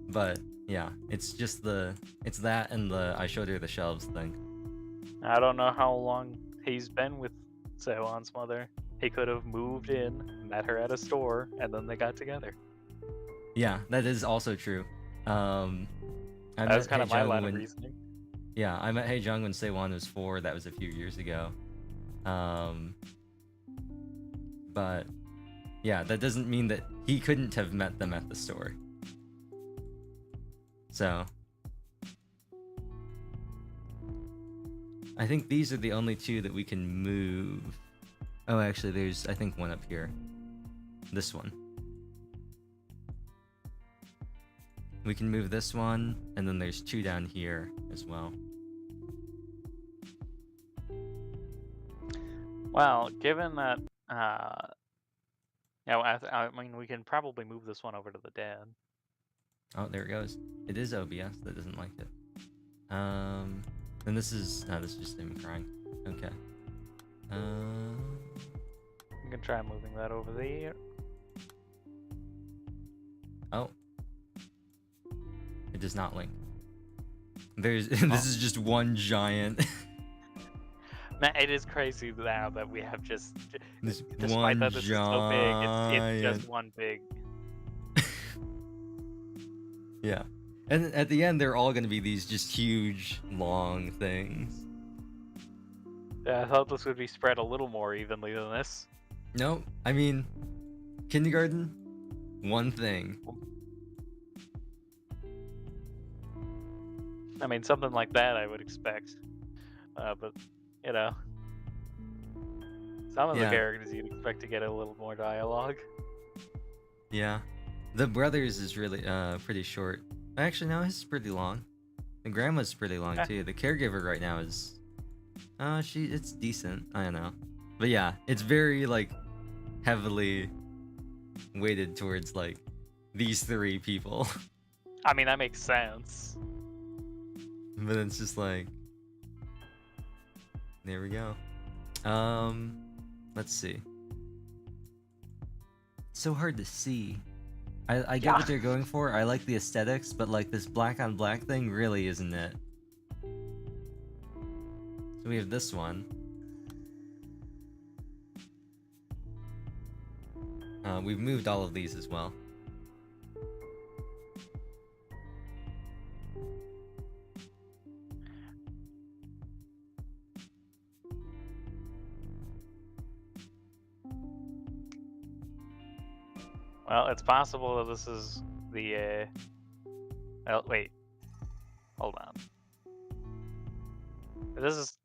[SPEAKER 1] But yeah, it's just it's that and the I showed her the shelves thing.
[SPEAKER 2] I don't know how long he's been with Seowon's mother. He could have moved in, met her at a store, and then they got together.
[SPEAKER 1] Yeah, that is also true.
[SPEAKER 2] That was kind of my line of reasoning.
[SPEAKER 1] Yeah, I met Haejung when Seowon was 4. That was a few years ago. But yeah, that doesn't mean that he couldn't have met them at the store. So I think these are the only two that we can move. Oh, actually, there's, I think, one up here. This one. We can move this one, and then there's 2 down here as well.
[SPEAKER 2] Well, given that, I mean, we can probably move this one over to the dad.
[SPEAKER 1] Oh, there it goes. It is OBS that doesn't like it. And this is just him crying. Okay.
[SPEAKER 2] You can try moving that over there.
[SPEAKER 1] Oh. It does not link. This is just one giant.
[SPEAKER 2] Man, it is crazy now that we have
[SPEAKER 1] This
[SPEAKER 2] despite
[SPEAKER 1] one
[SPEAKER 2] that this is so big, it's just
[SPEAKER 1] giant.
[SPEAKER 2] one big.
[SPEAKER 1] Yeah. And at the end, they're all going to be these just huge, long things.
[SPEAKER 2] Yeah, I thought this would be spread a little more evenly than this.
[SPEAKER 1] No, I mean, kindergarten, one thing.
[SPEAKER 2] I mean, something like that I would expect. But, you know, some of the
[SPEAKER 1] Yeah.
[SPEAKER 2] characters you'd expect to get a little more dialogue.
[SPEAKER 1] Yeah. The brothers is really pretty short. Actually, no, his is pretty long. The grandma's pretty long
[SPEAKER 2] Yeah.
[SPEAKER 1] too. The caregiver right now is it's decent. I don't know. But yeah, it's very like heavily weighted towards like these three people.
[SPEAKER 2] I mean, that makes sense.
[SPEAKER 1] But it's just like there we go. Let's see. It's so hard to see. I get what they're going for. I like the aesthetics, but like this black on black thing really isn't it. So we have this one. We've moved all of these as well.
[SPEAKER 2] Well, it's possible that this is the. Well, wait. Hold on. This is.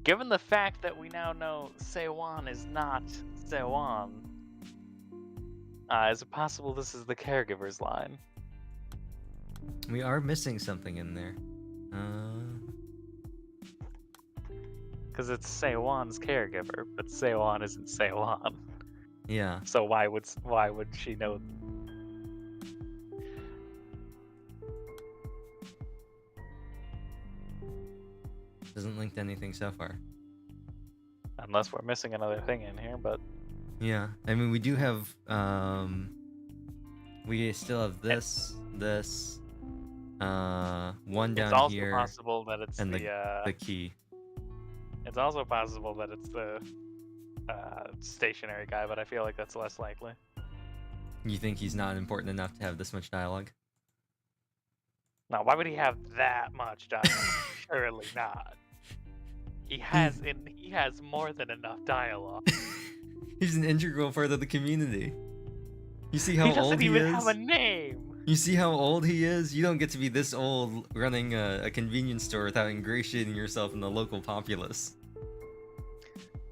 [SPEAKER 2] Given the fact that we now know Seowon is not Seowon, is it possible this is the caregiver's line?
[SPEAKER 1] We are missing something in there.
[SPEAKER 2] Because it's Seowon's caregiver, but Seowon isn't Seowon.
[SPEAKER 1] Yeah.
[SPEAKER 2] So why would she know?
[SPEAKER 1] Doesn't link to anything so far.
[SPEAKER 2] Unless we're missing another thing in here, but
[SPEAKER 1] Yeah. I mean, we do have we still have this, one
[SPEAKER 2] it's
[SPEAKER 1] down
[SPEAKER 2] also
[SPEAKER 1] here,
[SPEAKER 2] possible that it's
[SPEAKER 1] and
[SPEAKER 2] the
[SPEAKER 1] the key.
[SPEAKER 2] It's also possible that it's the stationary guy, but I feel like that's less likely.
[SPEAKER 1] You think he's not important enough to have this much dialogue?
[SPEAKER 2] Now, why would he have that much dialogue? Surely not. He has more than enough dialogue.
[SPEAKER 1] He's an integral part of the community. You see
[SPEAKER 2] He
[SPEAKER 1] how
[SPEAKER 2] doesn't
[SPEAKER 1] old he
[SPEAKER 2] even
[SPEAKER 1] is?
[SPEAKER 2] have a name.
[SPEAKER 1] You see how old he is? You don't get to be this old running a convenience store without ingratiating yourself in the local populace.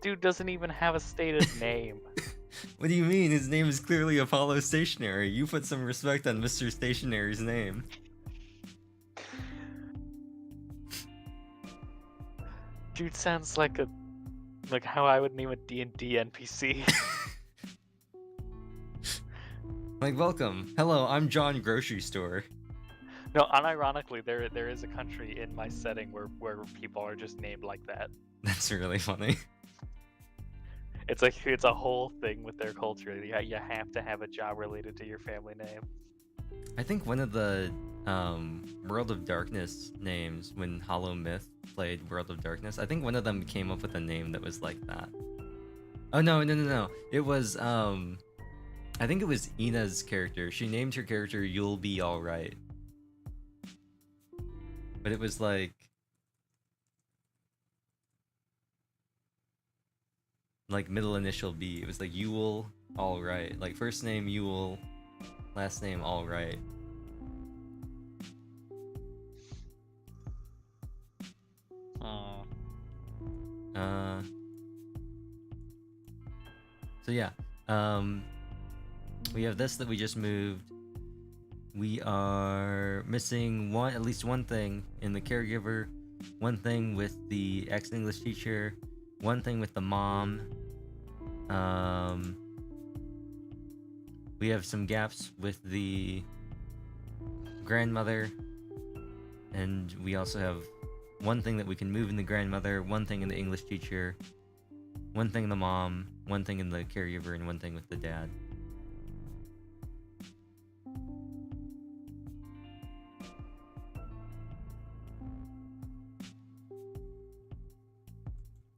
[SPEAKER 2] Dude doesn't even have a stated name.
[SPEAKER 1] What do you mean? His name is clearly Apollo Stationary. You put some respect on Mr. Stationary's name.
[SPEAKER 2] Dude sounds like how I would name a D&D NPC.
[SPEAKER 1] Like, welcome. Hello, I'm John Grocery Store.
[SPEAKER 2] No, unironically, there is a country in my setting where people are just named like that.
[SPEAKER 1] That's really funny.
[SPEAKER 2] It's a whole thing with their culture. You have to have a job related to your family name.
[SPEAKER 1] I think one of the World of Darkness names, when Hollow Myth played World of Darkness, I think one of them came up with a name that was like that. Oh no. It was I think it was Ina's character. She named her character You'll Be Alright. But it was like middle initial B. It was like Yule Alright. Like first name Yule, last name Alright. So yeah, we have this that we just moved. We are missing at least one thing in the caregiver, one thing with the ex-English teacher, one thing with the mom. We have some gaps with the grandmother, and we also have one thing that we can move in the grandmother, one thing in the English teacher, one thing in the mom, one thing in the caregiver, and one thing with the dad.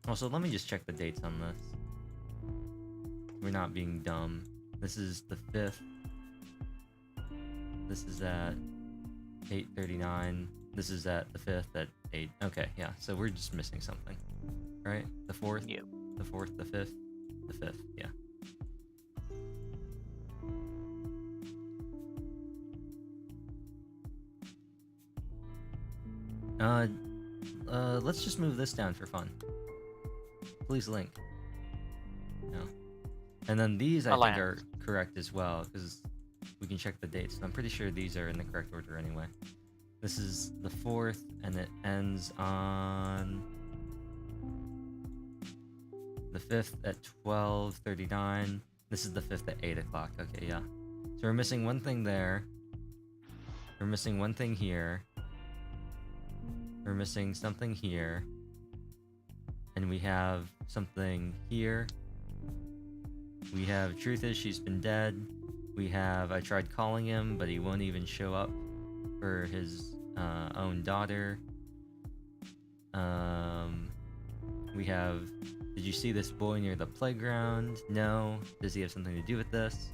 [SPEAKER 1] Also, let me just check the dates on this. We're not being dumb. This is the 5th. This is at 8:39. This is at the 5th at 8. Okay, yeah. So we're just missing something, right? The 4th.
[SPEAKER 2] Yep.
[SPEAKER 1] The 4th. The 5th. The 5th. Yeah. Let's just move this down for fun. Please link. No. And then these I think are correct as well, because we can check the dates. And I'm pretty sure these are in the correct order anyway. This is the 4th, and it ends on the 5th at 12:39. This is the 5th at 8 o'clock. Okay, yeah. So we're missing one thing there. We're missing one thing here. We're missing something here. And we have something here. We have truth is she's been dead. We have I tried calling him, but he won't even show up for his own daughter. We have did you see this boy near the playground? No. Does he have something to do with this?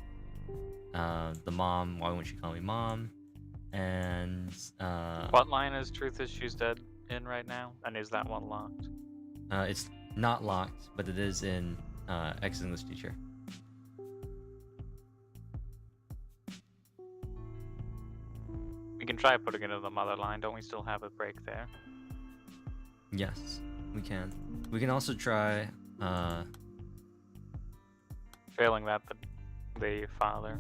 [SPEAKER 1] The mom, why won't she call me mom? And
[SPEAKER 2] what line is truth is she's dead in right now? And is that one locked?
[SPEAKER 1] It's not locked, but it is in ex-English teacher.
[SPEAKER 2] We can try putting it in the mother line. Don't we still have a break there?
[SPEAKER 1] Yes, we can. We can also try
[SPEAKER 2] Failing that, the father.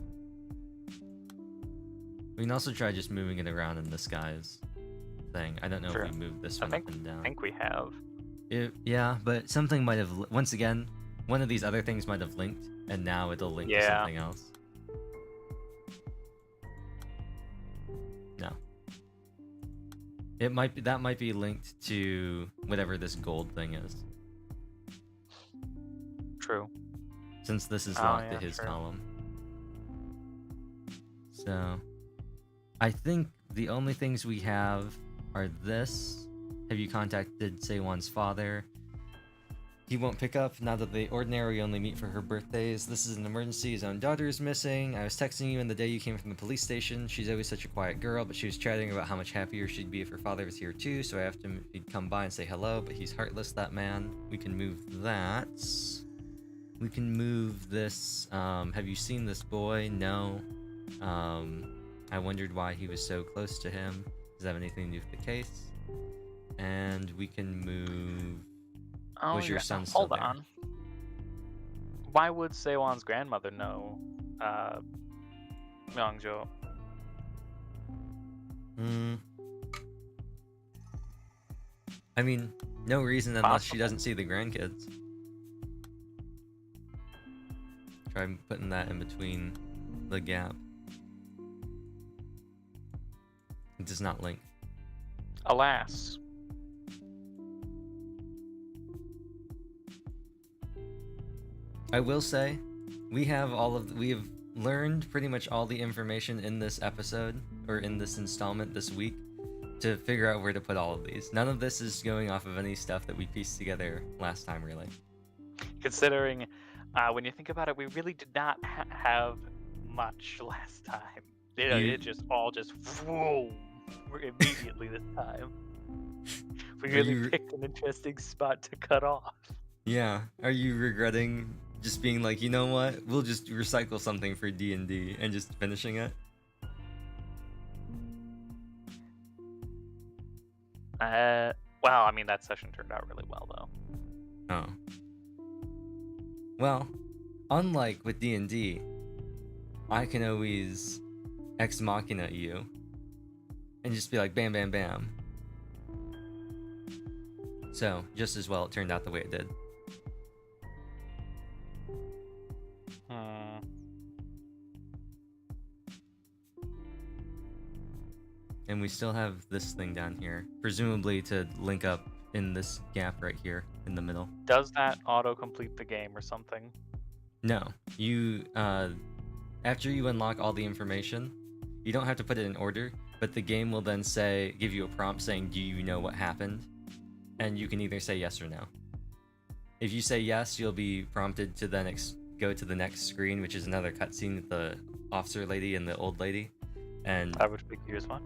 [SPEAKER 1] we can also try just moving it around in this guy's thing. I don't know
[SPEAKER 2] Sure.
[SPEAKER 1] if we moved this
[SPEAKER 2] I
[SPEAKER 1] one
[SPEAKER 2] think,
[SPEAKER 1] up and down.
[SPEAKER 2] I think we have.
[SPEAKER 1] Yeah, but something might have once again, one of these other things might have linked, and now it'll link to
[SPEAKER 2] Yeah.
[SPEAKER 1] something else. No. It might be that might be linked to whatever this gold thing is,
[SPEAKER 2] True.
[SPEAKER 1] since this is
[SPEAKER 2] Oh,
[SPEAKER 1] locked
[SPEAKER 2] yeah,
[SPEAKER 1] to his
[SPEAKER 2] true.
[SPEAKER 1] column. So, I think the only things we have are this. Have you contacted Seowon's father? He won't pick up now that they ordinarily only meet for her birthdays. This is an emergency. His own daughter is missing. I was texting you in the day you came from the police station. She's always such a quiet girl, but she was chatting about how much happier she'd be if her father was here too, so I asked him if he'd come by and say hello, but he's heartless, that man. We can move that. We can move this. Have you seen this boy? No. I wondered why he was so close to him. Does that have anything to do with the case? And we can move.
[SPEAKER 2] Oh,
[SPEAKER 1] Was your
[SPEAKER 2] yeah.
[SPEAKER 1] son still
[SPEAKER 2] Hold
[SPEAKER 1] there?
[SPEAKER 2] on. Why would Seowon's grandmother know Myungjo?
[SPEAKER 1] I mean, no reason unless she doesn't see the grandkids. Try putting that in between the gap. It does not link.
[SPEAKER 2] Alas.
[SPEAKER 1] I will say, we have learned pretty much all the information in this episode, or in this installment this week, to figure out where to put all of these. None of this is going off of any stuff that we pieced together last time, really.
[SPEAKER 2] Considering, when you think about it, we really did not have much last time. You know,
[SPEAKER 1] You-
[SPEAKER 2] it just all whoa, immediately this time. We really picked an interesting spot to cut off.
[SPEAKER 1] Yeah. Are you regretting just being like, you know what? We'll just recycle something for D&D and just finishing it?
[SPEAKER 2] Well, I mean, that session turned out really well, though.
[SPEAKER 1] Oh. Well, unlike with D&D, I can always ex machina you and just be like bam bam bam. So, just as well it turned out the way it did. And we still have this thing down here, presumably to link up in this gap right here in the middle.
[SPEAKER 2] Does that auto-complete the game or something?
[SPEAKER 1] No, you after you unlock all the information, you don't have to put it in order, but the game will then give you a prompt saying, do you know what happened? And you can either say yes or no. If you say yes, you'll be prompted to then go to the next screen, which is another cutscene with the officer lady and the old lady, and
[SPEAKER 2] I would figure as much.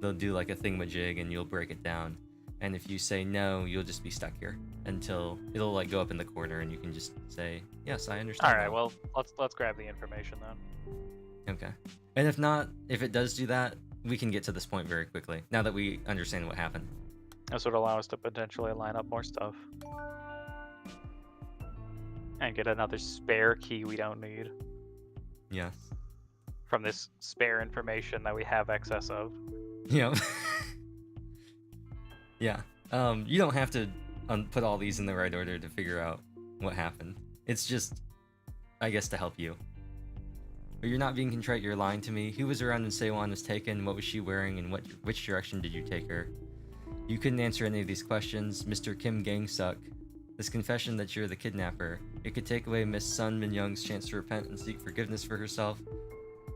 [SPEAKER 1] they'll do like a thingamajig and you'll break it down. And if you say no, you'll just be stuck here until it'll like go up in the corner and you can just say yes, I understand.
[SPEAKER 2] All right,
[SPEAKER 1] now."
[SPEAKER 2] well, let's grab the information then.
[SPEAKER 1] Okay. And if not, if it does do that, we can get to this point very quickly now that we understand what happened.
[SPEAKER 2] This would allow us to potentially line up more stuff. And get another spare key we don't need
[SPEAKER 1] Yes.
[SPEAKER 2] from this spare information that we have excess of.
[SPEAKER 1] Yeah. Yeah. You don't have to put all these in the right order to figure out what happened. It's just, I guess, to help you. But you're not being contrite, you're lying to me. Who was around when Seowon was taken? What was she wearing? And which direction did you take her? You couldn't answer any of these questions. Mr. Kim Gangsuk. This confession that you're the kidnapper. It could take away Miss Sun Min Young's chance to repent and seek forgiveness for herself.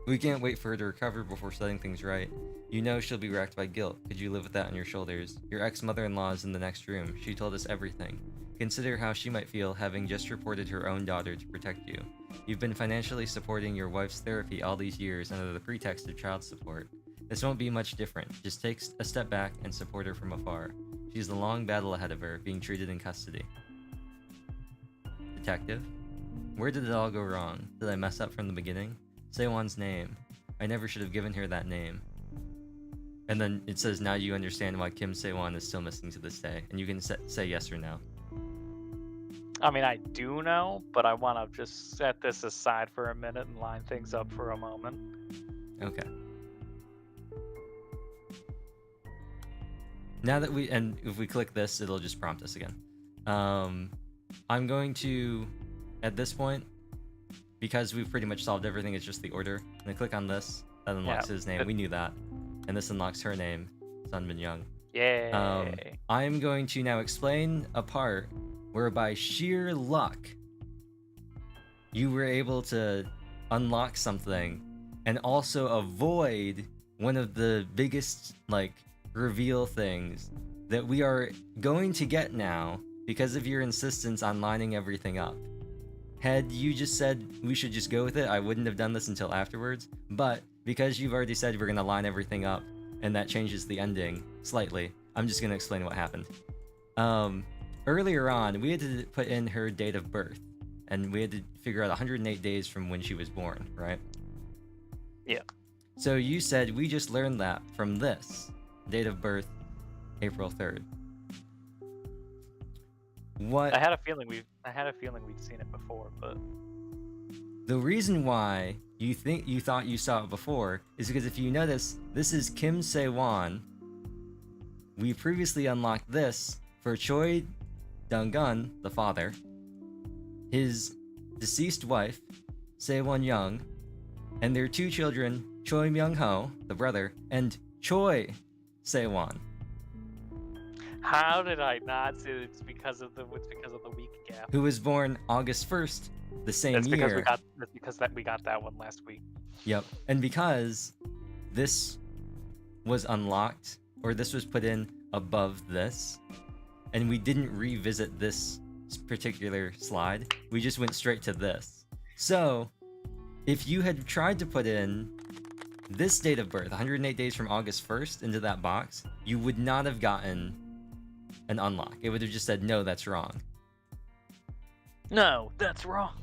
[SPEAKER 1] We can't wait for her to recover before setting things right. You know she'll be racked by guilt. Could you live with that on your shoulders? Your ex-mother-in-law is in the next room. She told us everything. Consider how she might feel having just reported her own daughter to protect you. You've been financially supporting your wife's therapy all these years under the pretext of child support. This won't be much different. Just take a step back and support her from afar. She's a long battle ahead of her, being treated in custody. Detective? Where did it all go wrong? Did I mess up from the beginning? Seowon's name. I never should have given her that name. And then it says, now you understand why Kim Seowon is still missing to this day. And you can say yes or no.
[SPEAKER 2] I mean, I do know, but I want to just set this aside for a minute and line things up for a moment.
[SPEAKER 1] Okay. Now that and if we click this, it'll just prompt us again. I'm going to, at this point, because we've pretty much solved everything, it's just the order. I'm gonna click on this. That unlocks his name. We knew that. And this unlocks her name, Sun Min Young.
[SPEAKER 2] Yay.
[SPEAKER 1] I'm going to now explain a part where by sheer luck, you were able to unlock something and also avoid one of the biggest, like, reveal things that we are going to get now because of your insistence on lining everything up. Had you just said we should just go with it, I wouldn't have done this until afterwards, but because you've already said we're going to line everything up and that changes the ending slightly, I'm just going to explain what happened. Earlier on, we had to put in her date of birth, and we had to figure out 108 days from when she was born, right?
[SPEAKER 2] Yeah.
[SPEAKER 1] So you said we just learned that from this. Date of birth, April 3rd. What?
[SPEAKER 2] I had a feeling we'd seen it before, but
[SPEAKER 1] The reason why you thought you saw it before is because if you notice, this is Kim Seowon. We previously unlocked this for Choi Dong-gun, the father, his deceased wife, Seowon Young, and their two children, Choi Myung-ho, the brother, and Choi Seowon.
[SPEAKER 2] how did I not see it's because of the week gap?
[SPEAKER 1] Who was born August 1st, the same
[SPEAKER 2] That's because
[SPEAKER 1] year.
[SPEAKER 2] we got that one last week.
[SPEAKER 1] Yep. And because this was unlocked, or this was put in above this, and we didn't revisit this particular slide, we just went straight to this. So, if you had tried to put in this date of birth, 108 days from August 1st, into that box, you would not have gotten an unlock. It would have just said, no, that's wrong.
[SPEAKER 2] No, that's wrong.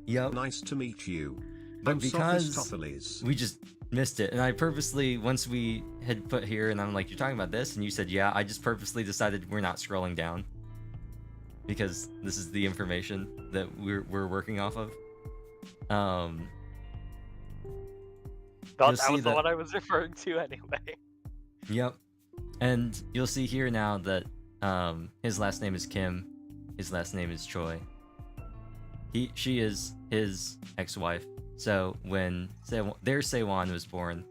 [SPEAKER 1] Yep.
[SPEAKER 3] Nice to meet you.
[SPEAKER 1] But because
[SPEAKER 3] Toffolies.
[SPEAKER 1] we just missed it, and I purposely, once we had put here, and I'm like, you're talking about this? And you said, yeah, I just purposely decided we're not scrolling down. Because this is the information that we're working off of.
[SPEAKER 2] Thought
[SPEAKER 1] You'll
[SPEAKER 2] that
[SPEAKER 1] see
[SPEAKER 2] was the
[SPEAKER 1] that-
[SPEAKER 2] one I was referring to anyway.
[SPEAKER 1] Yep. And you'll see here now that his last name is Kim. His last name is Choi. She is his ex-wife. So when their Seowon was born,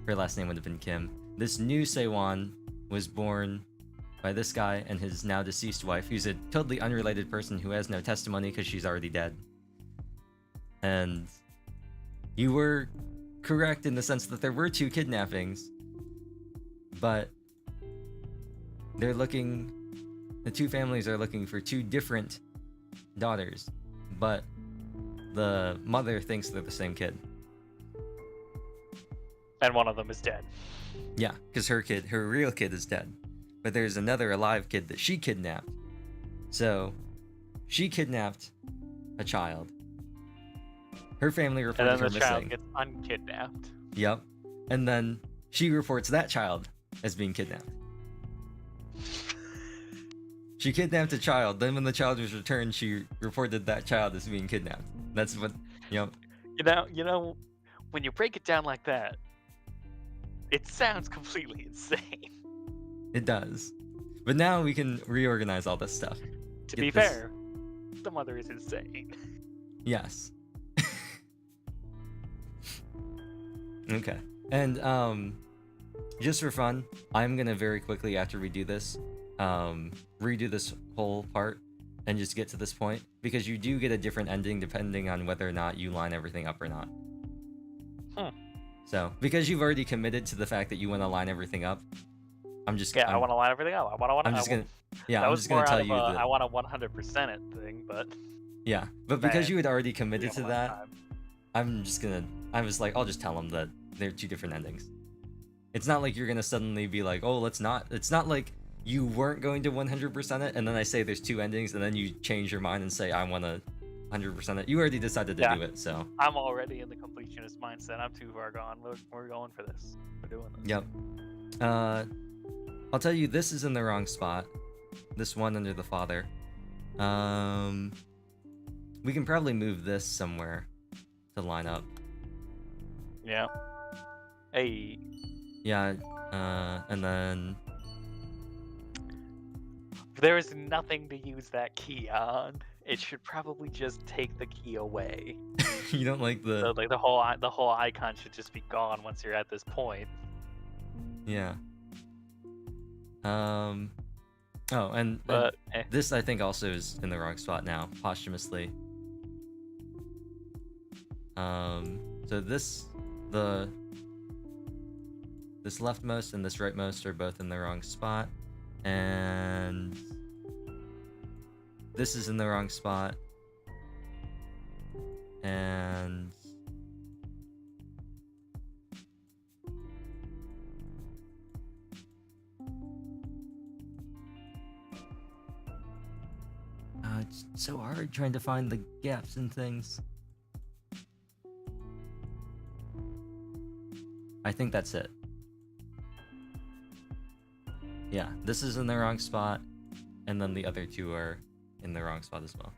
[SPEAKER 1] her last name would have been Kim. This new Seowon was born by this guy and his now deceased wife, who's a totally unrelated person who has no testimony because she's already dead. And you were correct in the sense that there were two kidnappings, but the two families are looking for two different daughters, but the mother thinks they're the same kid.
[SPEAKER 2] And one of them is dead.
[SPEAKER 1] Yeah, because her real kid is dead. But there's another alive kid that she kidnapped. So, she kidnapped a child. Her family
[SPEAKER 2] And
[SPEAKER 1] reported
[SPEAKER 2] then
[SPEAKER 1] her
[SPEAKER 2] the child
[SPEAKER 1] missing.
[SPEAKER 2] gets unkidnapped.
[SPEAKER 1] Yep. And then she reports that child as being kidnapped. She kidnapped a child. Then when the child was returned, she reported that child as being kidnapped. That's what, yep.
[SPEAKER 2] You know, when you break it down like that, it sounds completely insane.
[SPEAKER 1] It does. But now we can reorganize all this stuff.
[SPEAKER 2] To
[SPEAKER 1] Get
[SPEAKER 2] be
[SPEAKER 1] this-
[SPEAKER 2] fair, the mother is insane.
[SPEAKER 1] Yes. Okay. And just for fun, I'm gonna very quickly after we do this, redo this whole part and just get to this point, because you do get a different ending depending on whether or not you line everything up or not. So, because you've already committed to the fact that you want to line everything up, I'm just
[SPEAKER 2] I want to line everything up.
[SPEAKER 1] I'm just gonna
[SPEAKER 2] That
[SPEAKER 1] I'm
[SPEAKER 2] was
[SPEAKER 1] just
[SPEAKER 2] more
[SPEAKER 1] gonna
[SPEAKER 2] out
[SPEAKER 1] tell
[SPEAKER 2] of
[SPEAKER 1] you
[SPEAKER 2] a,
[SPEAKER 1] that
[SPEAKER 2] I want a 100% it thing, but
[SPEAKER 1] yeah, but because
[SPEAKER 2] Bad.
[SPEAKER 1] you had already
[SPEAKER 2] we
[SPEAKER 1] committed
[SPEAKER 2] have
[SPEAKER 1] to
[SPEAKER 2] a lot of
[SPEAKER 1] that,
[SPEAKER 2] time.
[SPEAKER 1] I was like, I'll just tell them that they're two different endings. It's not like you're gonna suddenly be like, oh, let's not. It's not like you weren't going to 100% it, and then I say there's two endings, and then you change your mind and say I want to 100% it. You already decided to
[SPEAKER 2] Yeah.
[SPEAKER 1] do it, so
[SPEAKER 2] I'm already in the completionist mindset. I'm too far gone. We're going for this. We're doing this.
[SPEAKER 1] yep. I'll tell you, this is in the wrong spot. This one under the father. We can probably move this somewhere to line up.
[SPEAKER 2] Yeah. Hey,
[SPEAKER 1] Yeah. And then
[SPEAKER 2] there is nothing to use that key on. It should probably just take the key away.
[SPEAKER 1] you don't like the
[SPEAKER 2] So, like the whole icon should just be gone once you're at this point.
[SPEAKER 1] yeah. Oh, and
[SPEAKER 2] But
[SPEAKER 1] this I think also is in the wrong spot now, posthumously. So this leftmost and this rightmost are both in the wrong spot, and this is in the wrong spot, and it's so hard trying to find the gaps in things. I think that's it. Yeah, this is in the wrong spot, and then the other two are in the wrong spot as well.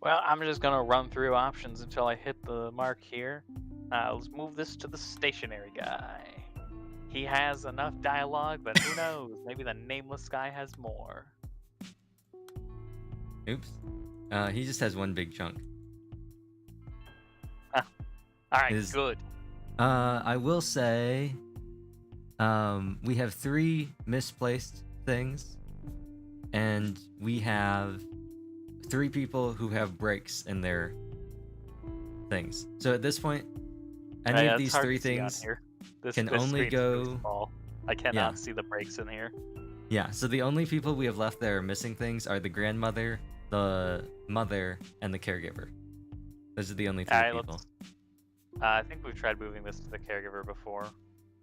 [SPEAKER 2] well, I'm just gonna run through options until I hit the mark here. Let's move this to the stationary guy. He has enough dialogue, but who knows? Maybe the nameless guy has more.
[SPEAKER 1] Oops. He just has one big chunk.
[SPEAKER 2] All right,
[SPEAKER 1] Is-
[SPEAKER 2] good.
[SPEAKER 1] I will say, we have 3 misplaced things, and we have 3 people who have breaks in their things. So at this point, any
[SPEAKER 2] Yeah,
[SPEAKER 1] of
[SPEAKER 2] it's
[SPEAKER 1] these
[SPEAKER 2] hard
[SPEAKER 1] 3
[SPEAKER 2] to see on
[SPEAKER 1] things
[SPEAKER 2] here. This
[SPEAKER 1] can
[SPEAKER 2] this
[SPEAKER 1] only
[SPEAKER 2] screen's really
[SPEAKER 1] go-
[SPEAKER 2] small. I cannot
[SPEAKER 1] Yeah.
[SPEAKER 2] see the breaks in here.
[SPEAKER 1] Yeah, so the only people we have left that are missing things are the grandmother, the mother, and the caregiver. Those are the only 3
[SPEAKER 2] Alright,
[SPEAKER 1] people.
[SPEAKER 2] let's. I think we've tried moving this to the caregiver before.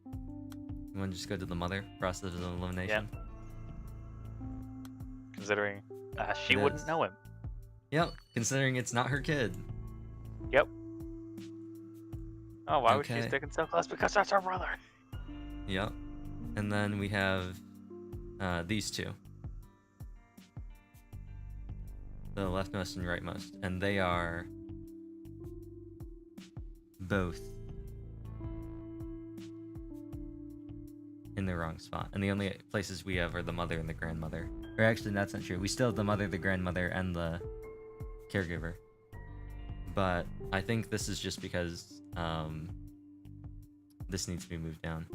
[SPEAKER 1] You want to just go to the mother? Process of elimination?
[SPEAKER 2] Considering she
[SPEAKER 1] It
[SPEAKER 2] wouldn't
[SPEAKER 1] is.
[SPEAKER 2] know him.
[SPEAKER 1] Yep, considering it's not her kid.
[SPEAKER 2] Yep. Oh, why was she
[SPEAKER 1] Okay.
[SPEAKER 2] sticking so close? Because that's her brother.
[SPEAKER 1] Yep. And then we have these 2. The leftmost and rightmost. And they are both in the wrong spot. And the only places we have are the mother and the grandmother. Or actually, that's not true. We still have the mother, the grandmother, and the caregiver. But I think this is just because this needs to be moved down.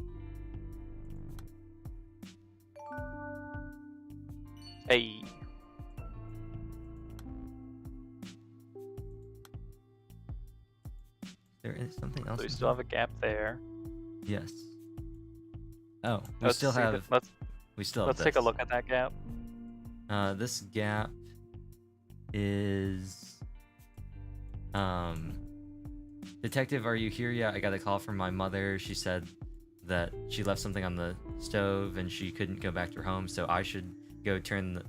[SPEAKER 2] Hey.
[SPEAKER 1] There is something else.
[SPEAKER 2] So we
[SPEAKER 1] in
[SPEAKER 2] still
[SPEAKER 1] here?
[SPEAKER 2] have a gap there.
[SPEAKER 1] Yes. Oh, we
[SPEAKER 2] Let's
[SPEAKER 1] still
[SPEAKER 2] see
[SPEAKER 1] have. We still have
[SPEAKER 2] let's
[SPEAKER 1] this.
[SPEAKER 2] take a look at that gap.
[SPEAKER 1] This gap is. Detective, are you here yet? I got a call from my mother. She said that she left something on the stove and she couldn't go back to her home, so I should go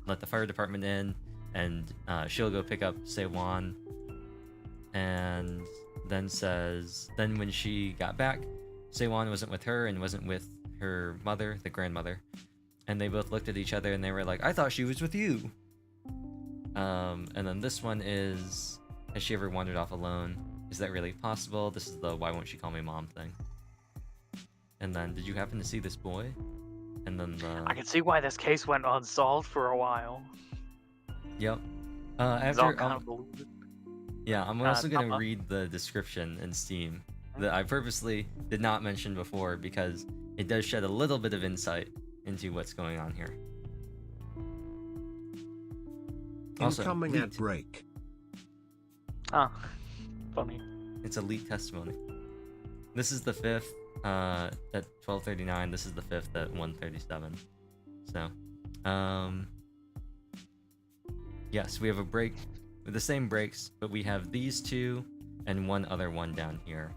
[SPEAKER 1] let the fire department in, and she'll go pick up Seowon. And then then when she got back, Seowon wasn't with her and wasn't with her mother, the grandmother, and they both looked at each other and they were like, I thought she was with you. And then this one is, has she ever wandered off alone? Is that really possible? This is the why won't she call me mom thing. And then, did you happen to see this boy? And then
[SPEAKER 2] I can see why this case went unsolved for a while.
[SPEAKER 1] Yep.
[SPEAKER 2] It's all
[SPEAKER 1] After
[SPEAKER 2] convoluted.
[SPEAKER 1] yeah, I'm also gonna
[SPEAKER 2] Papa.
[SPEAKER 1] read the description in Steam that I purposely did not mention before because it does shed a little bit of insight into what's going on here. Also,
[SPEAKER 3] Incoming ad
[SPEAKER 1] leaked.
[SPEAKER 3] break.
[SPEAKER 2] Ah, funny.
[SPEAKER 1] It's a leaked testimony. This is the 5th at 12:39. This is the 5th at 1:37. So, yes, we have a break with the same breaks, but we have these two and one other one down here,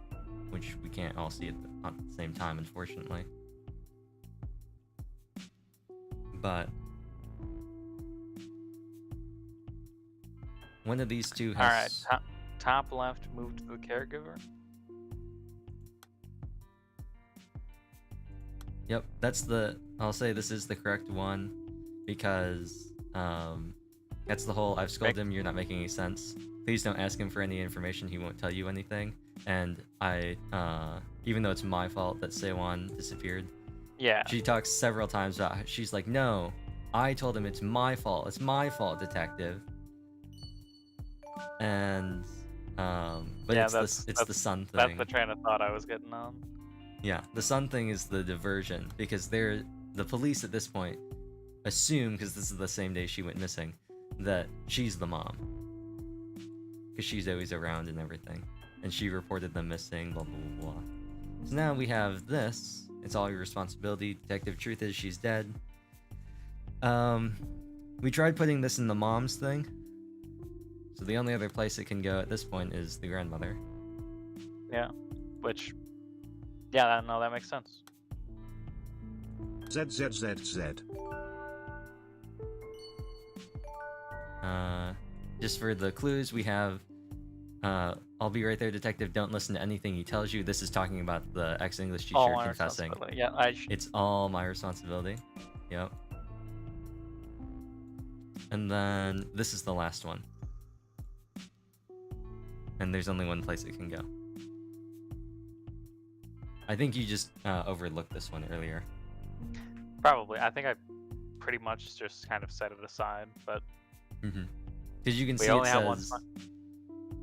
[SPEAKER 1] which we can't all see at the same time, unfortunately. But one of these two has.
[SPEAKER 2] Alright, top left, move to the caregiver.
[SPEAKER 1] Yep, I'll say this is the correct one because that's the whole I've scolded him, you're not making any sense. Please don't ask him for any information, he won't tell you anything. And even though it's my fault that Seowon disappeared,
[SPEAKER 2] Yeah.
[SPEAKER 1] she talks several times about, she's like, no, I told him it's my fault, detective. And but
[SPEAKER 2] Yeah,
[SPEAKER 1] it's the sun thing.
[SPEAKER 2] That's the train of thought I was getting on.
[SPEAKER 1] Yeah, the sun thing is the diversion because the police at this point assume, because this is the same day she went missing, that she's the mom because she's always around and everything, and she reported them missing. Blah blah blah blah. So now we have this. It's all your responsibility, detective. Truth is, she's dead. We tried putting this in the mom's thing, so the only other place it can go at this point is the grandmother.
[SPEAKER 2] Yeah. Which, yeah, no, that makes sense.
[SPEAKER 3] ZZZZ.
[SPEAKER 1] Just for the clues, we have I'll be right there, detective. Don't listen to anything he tells you. This is talking about the ex-English teacher
[SPEAKER 2] All my
[SPEAKER 1] confessing.
[SPEAKER 2] responsibility. Yeah,
[SPEAKER 1] It's all my responsibility. Yep. And then this is the last one. And there's only one place it can go. I think you just overlooked this one earlier.
[SPEAKER 2] probably. I think I pretty much just kind of set it aside, but
[SPEAKER 1] Because you can
[SPEAKER 2] we
[SPEAKER 1] see
[SPEAKER 2] only
[SPEAKER 1] it
[SPEAKER 2] have one.
[SPEAKER 1] says,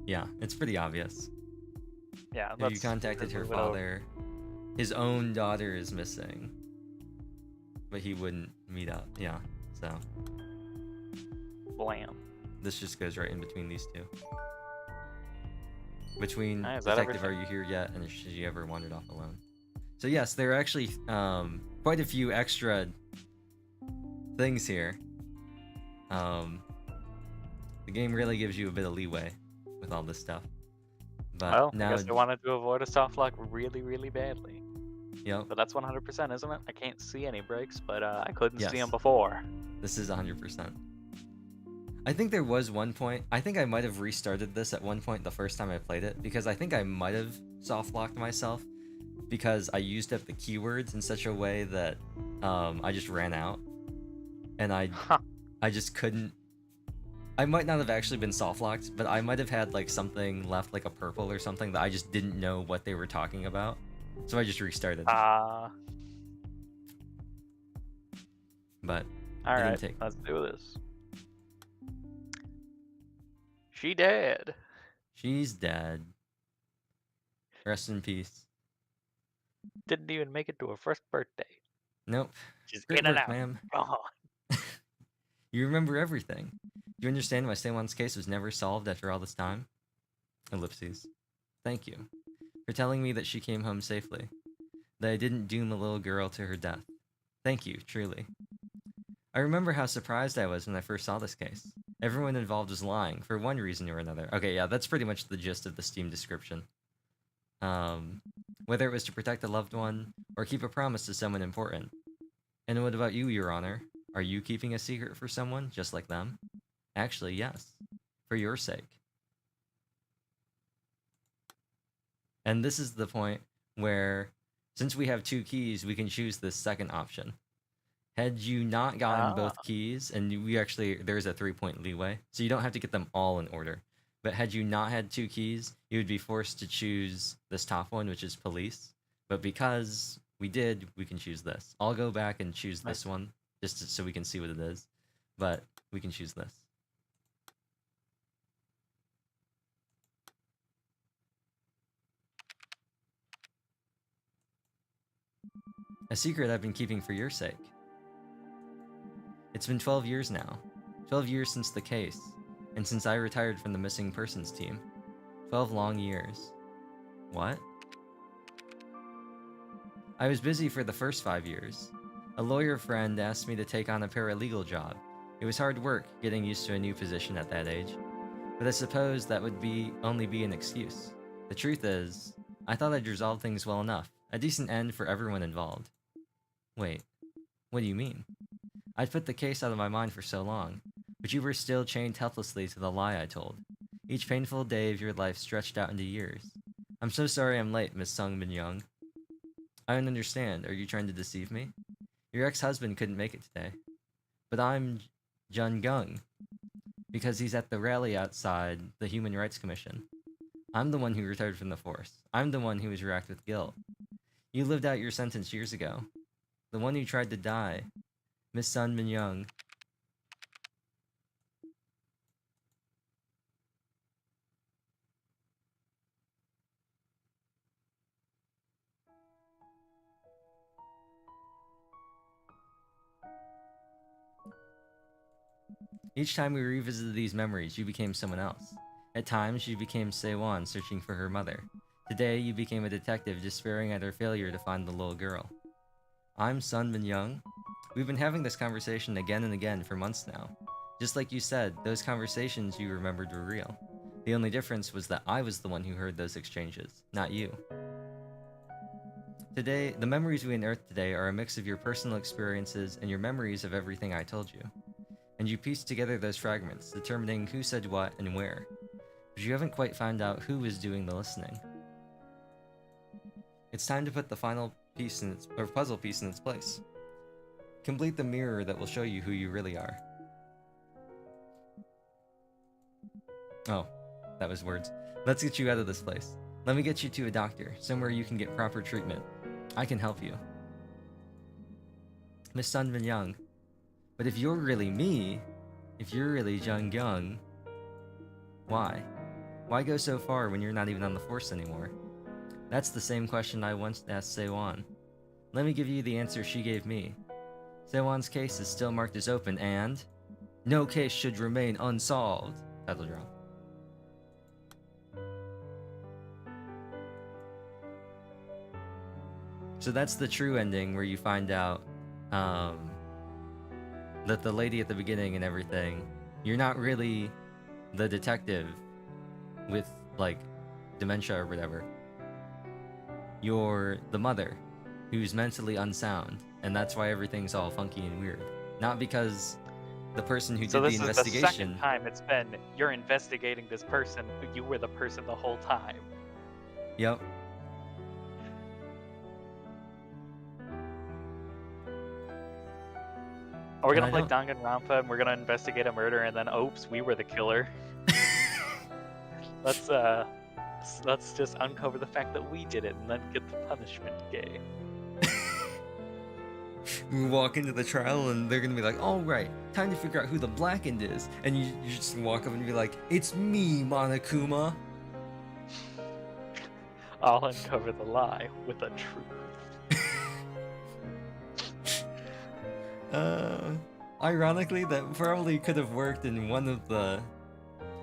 [SPEAKER 1] yeah, it's pretty obvious.
[SPEAKER 2] Yeah,
[SPEAKER 1] Have you
[SPEAKER 2] let's
[SPEAKER 1] contacted
[SPEAKER 2] just
[SPEAKER 1] her
[SPEAKER 2] move it over.
[SPEAKER 1] father? His own daughter is missing, but he wouldn't meet up. Yeah, so
[SPEAKER 2] Blam.
[SPEAKER 1] this just goes right in between these two. Between
[SPEAKER 2] Is that
[SPEAKER 1] Detective,
[SPEAKER 2] everything?
[SPEAKER 1] Are You Here Yet? And Has She Ever Wandered Off Alone? So yes, there are actually quite a few extra things here. The game really gives you a bit of leeway with all this stuff. But
[SPEAKER 2] Well,
[SPEAKER 1] now,
[SPEAKER 2] I guess they wanted to avoid a soft lock really, really badly.
[SPEAKER 1] yep,
[SPEAKER 2] But that's 100%, isn't it? I can't see any breaks, but I couldn't see
[SPEAKER 1] Yes.
[SPEAKER 2] them before.
[SPEAKER 1] this is 100%. I think there was one point, I think I might have restarted this at one point the first time I played it, because I think I might have soft locked myself because I used up the keywords in such a way that I just ran out. And I just couldn't. I might not have actually been soft locked, but I might have had like something left, like a purple or something, that I just didn't know what they were talking about. So I just restarted.
[SPEAKER 2] All
[SPEAKER 1] But
[SPEAKER 2] right,
[SPEAKER 1] take-
[SPEAKER 2] let's do this. She dead.
[SPEAKER 1] she's dead. Rest in peace.
[SPEAKER 2] Didn't even make it to her first birthday.
[SPEAKER 1] Nope.
[SPEAKER 2] She's
[SPEAKER 1] Great
[SPEAKER 2] in and
[SPEAKER 1] work,
[SPEAKER 2] out.
[SPEAKER 1] ma'am.
[SPEAKER 2] Gone.
[SPEAKER 1] You remember everything. Do you understand why Seowon's case was never solved after all this time? Ellipses. Thank you for telling me that she came home safely, that I didn't doom a little girl to her death. Thank you, truly. I remember how surprised I was when I first saw this case. Everyone involved was lying, for one reason or another. Okay, yeah, that's pretty much the gist of the Steam description. Whether it was to protect a loved one, or keep a promise to someone important. And what about you, Your Honor? Are you keeping a secret for someone, just like them? Actually, yes. For your sake. And this is the point where, since we have 2 keys, we can choose this second option. Had you not gotten both keys, and there's a 3-point leeway, so you don't have to get them all in order. But had you not had 2 keys, you would be forced to choose this top one, which is police. But because we did, we can choose this. I'll go back and choose this one, so we can see what it is. But we can choose this. A secret I've been keeping for your sake. It's been 12 years now. 12 years since the case, and since I retired from the missing persons team. 12 long years. What? I was busy for the first 5 years. A lawyer friend asked me to take on a paralegal job. It was hard work getting used to a new position at that age. But I suppose that would only be an excuse. The truth is, I thought I'd resolved things well enough. A decent end for everyone involved. Wait, what do you mean? I'd put the case out of my mind for so long, but you were still chained helplessly to the lie I told. Each painful day of your life stretched out into years. I'm so sorry I'm late, Miss Sung Min Young. I don't understand. Are you trying to deceive me? Your ex-husband couldn't make it today. But I'm Jun Gung, because he's at the rally outside the Human Rights Commission. I'm the one who retired from the force. I'm the one who was racked with guilt. You lived out your sentence years ago. The one who tried to die. Miss Sun Min Young. Each time we revisited these memories, you became someone else. At times, you became Seowon searching for her mother. Today, you became a detective despairing at her failure to find the little girl. I'm Sun Min Young. We've been having this conversation again and again for months now. Just like you said, those conversations you remembered were real. The only difference was that I was the one who heard those exchanges, not you. Today, the memories we unearthed today are a mix of your personal experiences and your memories of everything I told you. And you pieced together those fragments, determining who said what and where. But you haven't quite found out who was doing the listening. It's time to put the final piece puzzle piece in its place. Complete the mirror that will show you who you really are. Oh, that was words. Let's get you out of this place. Let me get you to a doctor, somewhere you can get proper treatment. I can help you. Miss Sun Min Young. But if you're really me, if you're really Jung Young, why? Why go so far when you're not even on the force anymore? That's the same question I once asked Seowon. Let me give you the answer she gave me. Seowon's case is still marked as open and no case should remain unsolved. Title drop. So that's the true ending where you find out that the lady at the beginning and everything, you're not really the detective with, like, dementia or whatever. You're the mother who's mentally unsound, and that's why everything's all funky and weird. Not because the person who did the investigation...
[SPEAKER 2] So this is the second time it's been, you're investigating this person, but you were the person the whole time.
[SPEAKER 1] Yep.
[SPEAKER 2] Are we gonna play Danganronpa and we're gonna investigate a murder and then oops, we were the killer? Let's just uncover the fact that we did it and then get the punishment game.
[SPEAKER 1] We walk into the trial and they're gonna be like, all right, time to figure out who the blackened is. And you just walk up and be like, it's me, Monokuma.
[SPEAKER 2] I'll uncover the lie with the truth.
[SPEAKER 1] Ironically, that probably could have worked in one of the.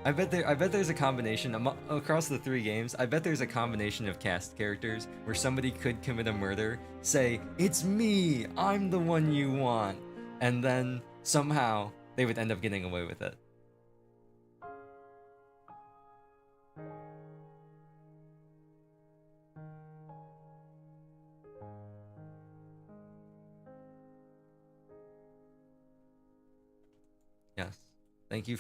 [SPEAKER 1] I bet there's a combination across the 3 games. I bet there's a combination of cast characters where somebody could commit a murder, say, "It's me, I'm the one you want," and then somehow they would end up getting away with it. Yes. Thank you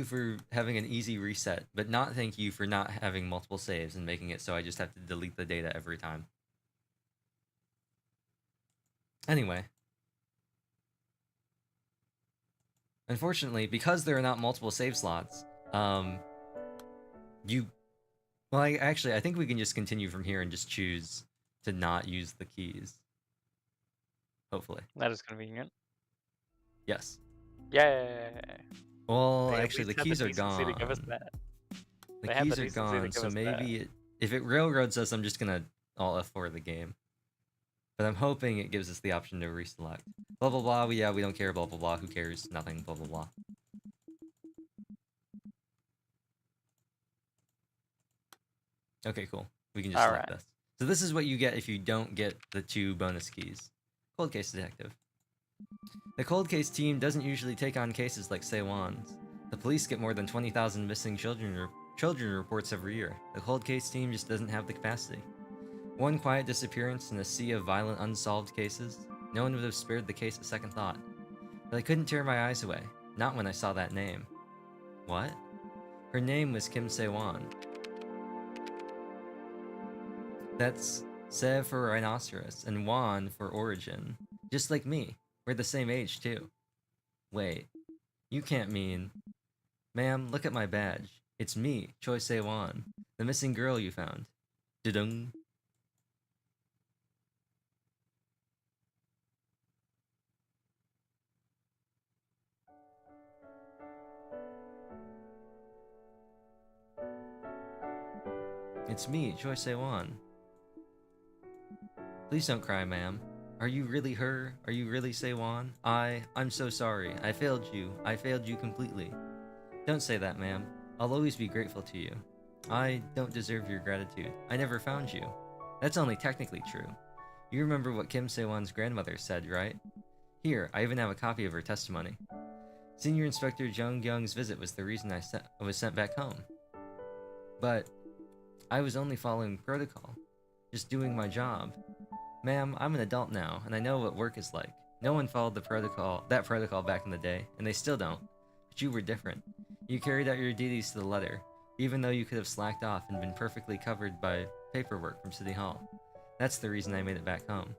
[SPEAKER 1] for having an easy reset, but not thank you for not having multiple saves and making it so I just have to delete the data every time. Anyway. Unfortunately, because there are not multiple save slots, I think we can just continue from here and just choose to not use the keys. Hopefully.
[SPEAKER 2] That is convenient.
[SPEAKER 1] Yes.
[SPEAKER 2] Yay!
[SPEAKER 1] Well,
[SPEAKER 2] They at
[SPEAKER 1] actually, the
[SPEAKER 2] least had
[SPEAKER 1] keys are
[SPEAKER 2] decency to give us
[SPEAKER 1] gone.
[SPEAKER 2] that.
[SPEAKER 1] The
[SPEAKER 2] They had
[SPEAKER 1] keys
[SPEAKER 2] the
[SPEAKER 1] are
[SPEAKER 2] decency to
[SPEAKER 1] gone,
[SPEAKER 2] give
[SPEAKER 1] so
[SPEAKER 2] us that.
[SPEAKER 1] maybe if it railroads us, I'm just gonna alt F4 the game. But I'm hoping it gives us the option to reselect. Blah blah blah. Yeah, we don't care. Blah blah blah. Who cares? Nothing. Blah blah blah. Okay, cool. We can just select this. So this is what you get if you don't get the 2 bonus keys. Cold case detective. The cold case team doesn't usually take on cases like Seowon's. The police get more than 20,000 missing children reports every year. The cold case team just doesn't have the capacity. One quiet disappearance in a sea of violent unsolved cases. No one would have spared the case a second thought. But I couldn't tear my eyes away. Not when I saw that name. What? Her name was Kim Seowon. That's Se for rhinoceros and Won for origin. Just like me. We're the same age, too. Wait. You can't mean... Ma'am, look at my badge. It's me, Choi Se-won, the missing girl you found. Da-dung. It's me, Choi Se-won. Please don't cry, ma'am. Are you really her? Are you really Se-won? I'm so sorry. I failed you. I failed you completely. Don't say that, ma'am. I'll always be grateful to you. I don't deserve your gratitude. I never found you. That's only technically true. You remember what Kim Se-won's grandmother said, right? Here, I even have a copy of her testimony. Senior Inspector Jung Young's visit was the reason I was sent back home. But I was only following protocol. Just doing my job. Ma'am, I'm an adult now, and I know what work is like. No one followed that protocol back in the day, and they still don't. But you were different. You carried out your duties to the letter, even though you could have slacked off and been perfectly covered by paperwork from City Hall. That's the reason I made it back home.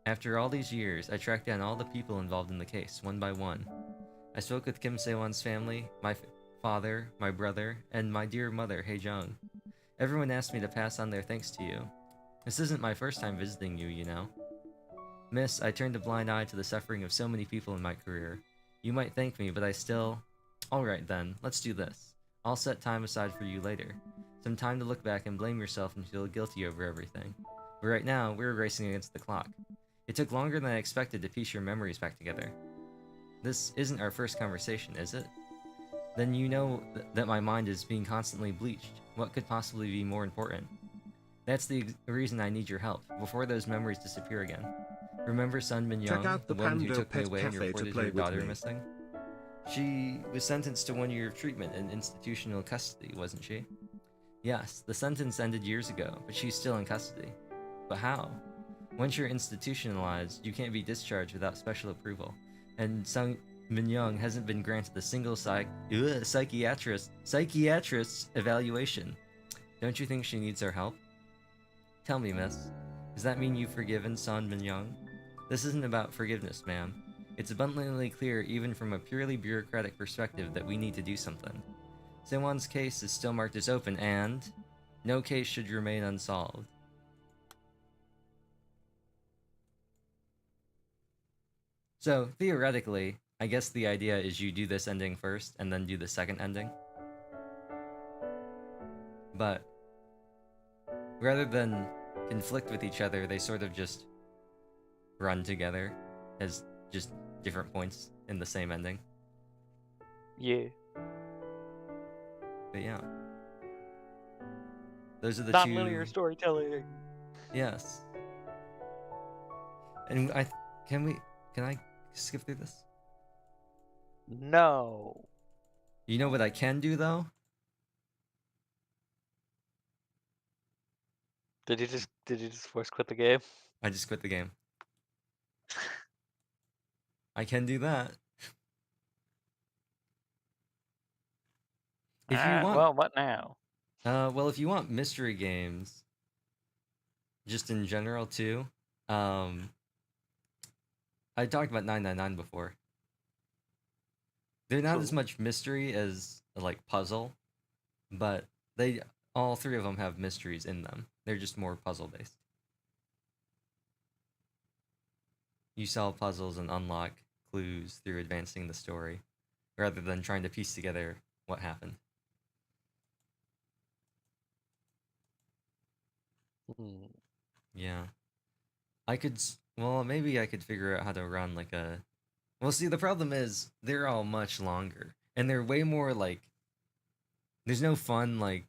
[SPEAKER 1] After all these years, I tracked down all the people involved in the case, one by one. I spoke with Kim Se-won's family, my father, my brother, and my dear mother, Hae-jung. Everyone asked me to pass on their thanks to you. This isn't my first time visiting you, you know. Miss, I turned a blind eye to the suffering of so many people in my career. You might thank me, but I still... Alright then, let's do this. I'll set time aside for you later. Some time to look back and blame yourself and feel guilty over everything. But right now, we're racing against the clock. It took longer than I expected to piece your memories back together. This isn't our first conversation, is it? Then you know that my mind is being constantly bleached. What could possibly be more important? That's the reason I need your help, before those memories disappear again. Remember Sun Min
[SPEAKER 3] Check
[SPEAKER 1] Young,
[SPEAKER 3] out
[SPEAKER 1] the
[SPEAKER 3] the
[SPEAKER 1] one who
[SPEAKER 3] Pando
[SPEAKER 1] took me
[SPEAKER 3] Pet
[SPEAKER 1] away and
[SPEAKER 3] Cafe to
[SPEAKER 1] reported
[SPEAKER 3] play
[SPEAKER 1] your
[SPEAKER 3] with
[SPEAKER 1] daughter
[SPEAKER 3] me.
[SPEAKER 1] missing? She was sentenced to 1 year of treatment in institutional custody, wasn't she? Yes, the sentence ended years ago, but she's still in custody. But how? Once you're institutionalized, you can't be discharged without special approval, and Sun Min Young hasn't been granted a single psychiatrist's evaluation. Don't you think she needs our help? Tell me, miss, does that mean you've forgiven Sun Min Young? This isn't about forgiveness, ma'am. It's abundantly clear even from a purely bureaucratic perspective that we need to do something. Seowon's case is still marked as open and no case should remain unsolved. So, theoretically, I guess the idea is you do this ending first and then do the second ending. But rather than conflict with each other, they sort of just run together. has just different points in the same ending.
[SPEAKER 2] Yeah.
[SPEAKER 1] But yeah, those are the
[SPEAKER 2] Non-linear
[SPEAKER 1] two.
[SPEAKER 2] storytelling.
[SPEAKER 1] Yes. And can I skip through this?
[SPEAKER 2] No.
[SPEAKER 1] You know what I can do though?
[SPEAKER 2] Did you just force quit the game?
[SPEAKER 1] I just quit the game. I can do that. If you
[SPEAKER 2] Alright,
[SPEAKER 1] want,
[SPEAKER 2] well, what now?
[SPEAKER 1] well, if you want mystery games, just in general too, I talked about 999 before. They're not as
[SPEAKER 2] True.
[SPEAKER 1] much mystery as like puzzle, but they all three of them have mysteries in them. They're just more puzzle based. You solve puzzles and unlock clues through advancing the story, rather than trying to piece together what happened.
[SPEAKER 2] Hmm.
[SPEAKER 1] Yeah. Well, maybe I could figure out how to run like a. Well, see, the problem is they're all much longer, and they're way more like. There's no fun like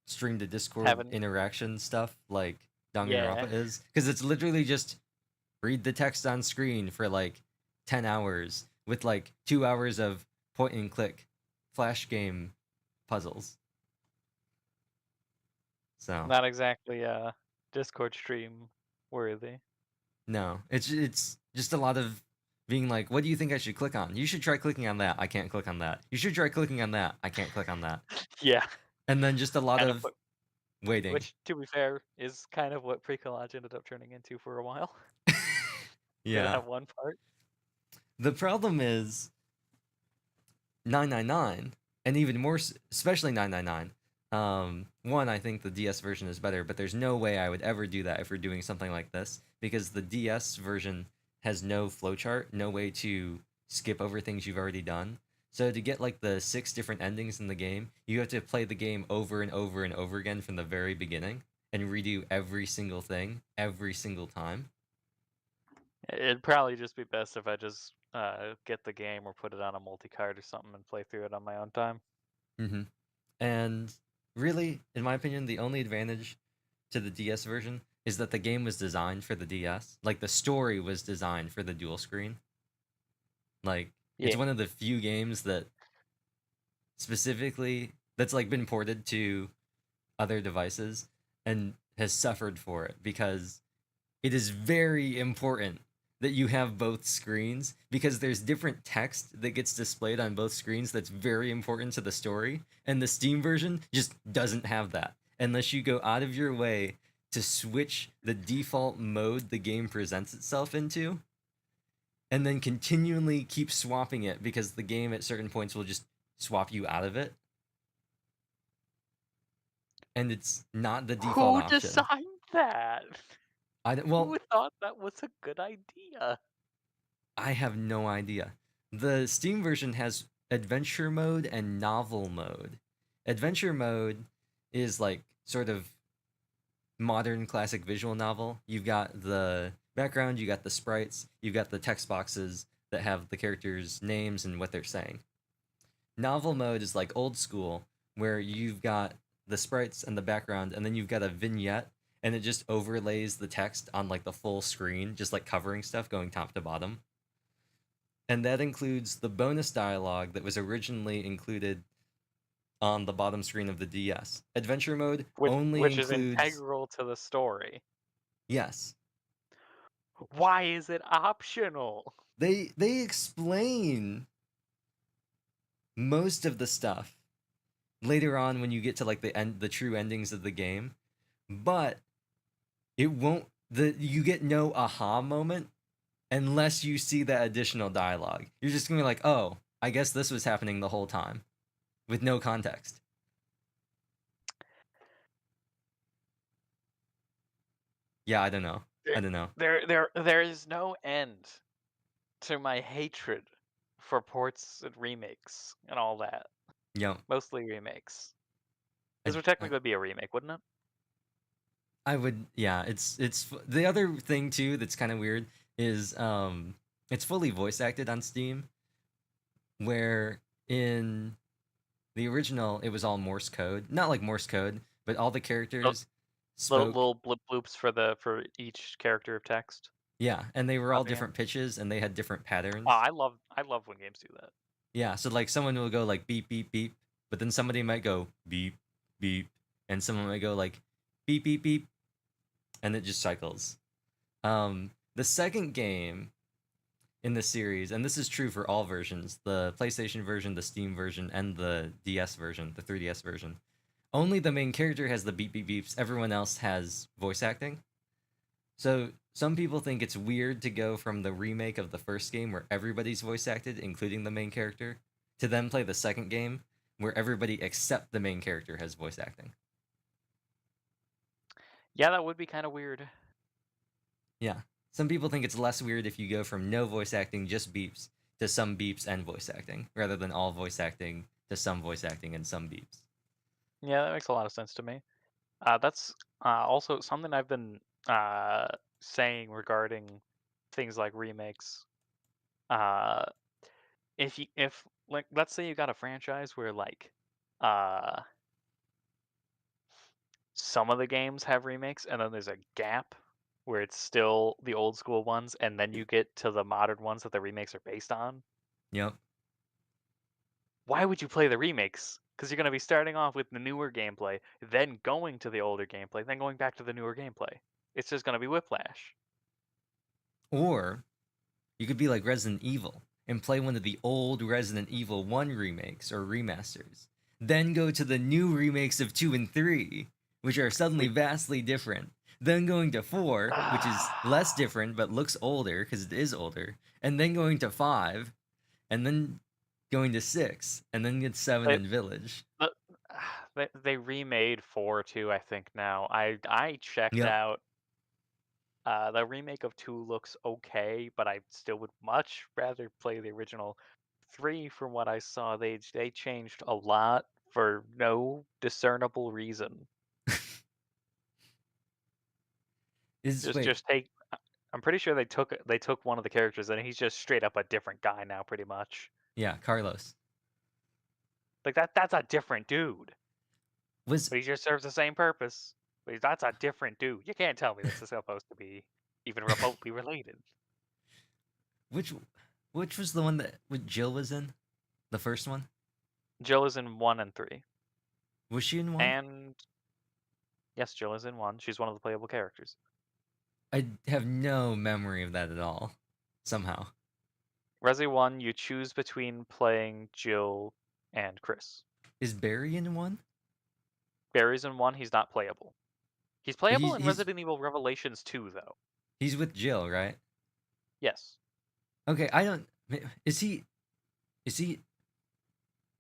[SPEAKER 1] stream to Discord
[SPEAKER 2] Haven't.
[SPEAKER 1] interaction stuff like Danganronpa
[SPEAKER 2] Yeah.
[SPEAKER 1] is, because it's literally just read the text on screen for like 10 hours with like 2 hours of point and click flash game puzzles. So
[SPEAKER 2] Not exactly Discord stream worthy.
[SPEAKER 1] no, it's just a lot of being like, what do you think I should click on? You should try clicking on that. I can't click on that. You should try clicking on that. I can't click on that.
[SPEAKER 2] Yeah.
[SPEAKER 1] And then just a lot
[SPEAKER 2] Kind of
[SPEAKER 1] of
[SPEAKER 2] what,
[SPEAKER 1] waiting.
[SPEAKER 2] which, to be fair, is kind of what pre-collage ended up turning into for a while. For
[SPEAKER 1] Yeah.
[SPEAKER 2] that one part.
[SPEAKER 1] The problem is 999, and even more, especially 999. One, I think the DS version is better, but there's no way I would ever do that if we're doing something like this, because the DS version has no flowchart, no way to skip over things you've already done. So to get like the 6 different endings in the game, you have to play the game over and over and over again from the very beginning and redo every single thing every single time.
[SPEAKER 2] It'd probably just be best if I just get the game or put it on a multi-card or something and play through it on my own time.
[SPEAKER 1] Mm-hmm. And really, in my opinion, the only advantage to the DS version is that the game was designed for the DS. Like the story was designed for the dual screen. Like it's
[SPEAKER 2] Yeah.
[SPEAKER 1] one of the few games that specifically that's like been ported to other devices and has suffered for it, because it is very important that you have both screens, because there's different text that gets displayed on both screens that's very important to the story, and the Steam version just doesn't have that unless you go out of your way to switch the default mode the game presents itself into, and then continually keep swapping it, because the game at certain points will just swap you out of it, and it's not the default
[SPEAKER 2] Who
[SPEAKER 1] option.
[SPEAKER 2] designed that?
[SPEAKER 1] Well,
[SPEAKER 2] Who thought that was a good idea?
[SPEAKER 1] I have no idea. The Steam version has adventure mode and novel mode. Adventure mode is like sort of modern classic visual novel. You've got the background, you got the sprites, you've got the text boxes that have the characters' names and what they're saying. Novel mode is like old school, where you've got the sprites and the background, and then you've got a vignette, and it just overlays the text on like the full screen, just like covering stuff going top to bottom. And that includes the bonus dialogue that was originally included on the bottom screen of the DS. Adventure mode only
[SPEAKER 2] Which is
[SPEAKER 1] includes.
[SPEAKER 2] integral to the story.
[SPEAKER 1] Yes.
[SPEAKER 2] Why is it optional?
[SPEAKER 1] They explain most of the stuff later on when you get to like the true endings of the game, but it won't you get no aha moment unless you see that additional dialogue. You're just gonna be like, oh, I guess this was happening the whole time, with no context. Yeah, I don't know. I don't know.
[SPEAKER 2] There is no end to my hatred for ports and remakes and all that.
[SPEAKER 1] Yeah,
[SPEAKER 2] Mostly remakes.
[SPEAKER 1] I,
[SPEAKER 2] This would technically be a remake, wouldn't it?
[SPEAKER 1] I would, yeah. The other thing too that's kind of weird is it's fully voice acted on Steam, where in the original it was all Morse code, not like Morse code, but all the
[SPEAKER 2] Oh,
[SPEAKER 1] characters
[SPEAKER 2] little
[SPEAKER 1] spoke.
[SPEAKER 2] little blip bloops for each character of text.
[SPEAKER 1] Yeah, and they were all
[SPEAKER 2] Popping in.
[SPEAKER 1] different pitches and they had different
[SPEAKER 2] Oh,
[SPEAKER 1] patterns.
[SPEAKER 2] I love when games do that.
[SPEAKER 1] Yeah, so like someone will go like beep beep beep, but then somebody might go beep beep, and someone might go like beep beep beep, and it just cycles. The second game in the series, and this is true for all versions, the PlayStation version, the Steam version, and the DS version, the 3DS version. Only the main character has the beep beep beeps. Everyone else has voice acting. So some people think it's weird to go from the remake of the first game where everybody's voice acted, including the main character, to then play the second game where everybody except the main character has voice acting.
[SPEAKER 2] Yeah, that would be kind of weird.
[SPEAKER 1] Yeah. Some people think it's less weird if you go from no voice acting, just beeps, to some beeps and voice acting, rather than all voice acting to some voice acting and some beeps.
[SPEAKER 2] Yeah, that makes a lot of sense to me. That's also something I've been uh, saying regarding things like remakes. Uh, if like let's say you got a franchise where like uh, some of the games have remakes and then there's a gap where it's still the old school ones and then you get to the modern ones that the remakes are based on.
[SPEAKER 1] Yep.
[SPEAKER 2] Why would you play the remakes? Because you're going to be starting off with the newer gameplay, then going to the older gameplay, then going back to the newer gameplay. It's just going to be whiplash.
[SPEAKER 1] Or you could be like Resident Evil and play one of the old Resident Evil 1 remakes or remasters. Then go to the new remakes of 2 and 3, which are suddenly
[SPEAKER 2] We
[SPEAKER 1] vastly different. Then going to 4, which is less different but looks older because it is older. And then going to 5, and then going to 6, and then get 7
[SPEAKER 2] they,
[SPEAKER 1] in Village.
[SPEAKER 2] they remade 4 too, I think now. I checked
[SPEAKER 1] Yep.
[SPEAKER 2] out. The remake of 2 looks okay, but I still would much rather play the original. 3, from what I saw, they changed a lot for no discernible reason.
[SPEAKER 1] Is wait,
[SPEAKER 2] Just take. I'm pretty sure they took one of the characters and he's just straight up a different guy now, pretty much.
[SPEAKER 1] yeah, Carlos.
[SPEAKER 2] Like that's a different dude,
[SPEAKER 1] Was
[SPEAKER 2] but he just serves the same purpose. But that's a different dude. You can't tell me this is supposed to be even remotely related.
[SPEAKER 1] which which was the one that Jill was in? The first one?
[SPEAKER 2] Jill is in 1 and 3,
[SPEAKER 1] Was she in 1?
[SPEAKER 2] and yes, Jill is in 1. She's one of the playable characters.
[SPEAKER 1] I have no memory of that at all. Somehow.
[SPEAKER 2] Resi 1, you choose between playing Jill and Chris.
[SPEAKER 1] Is Barry in 1?
[SPEAKER 2] Barry's in 1. He's not playable. He's
[SPEAKER 1] But
[SPEAKER 2] playable in Resident Evil Revelations 2, though.
[SPEAKER 1] he's with Jill, right?
[SPEAKER 2] Yes.
[SPEAKER 1] Okay, I don't is he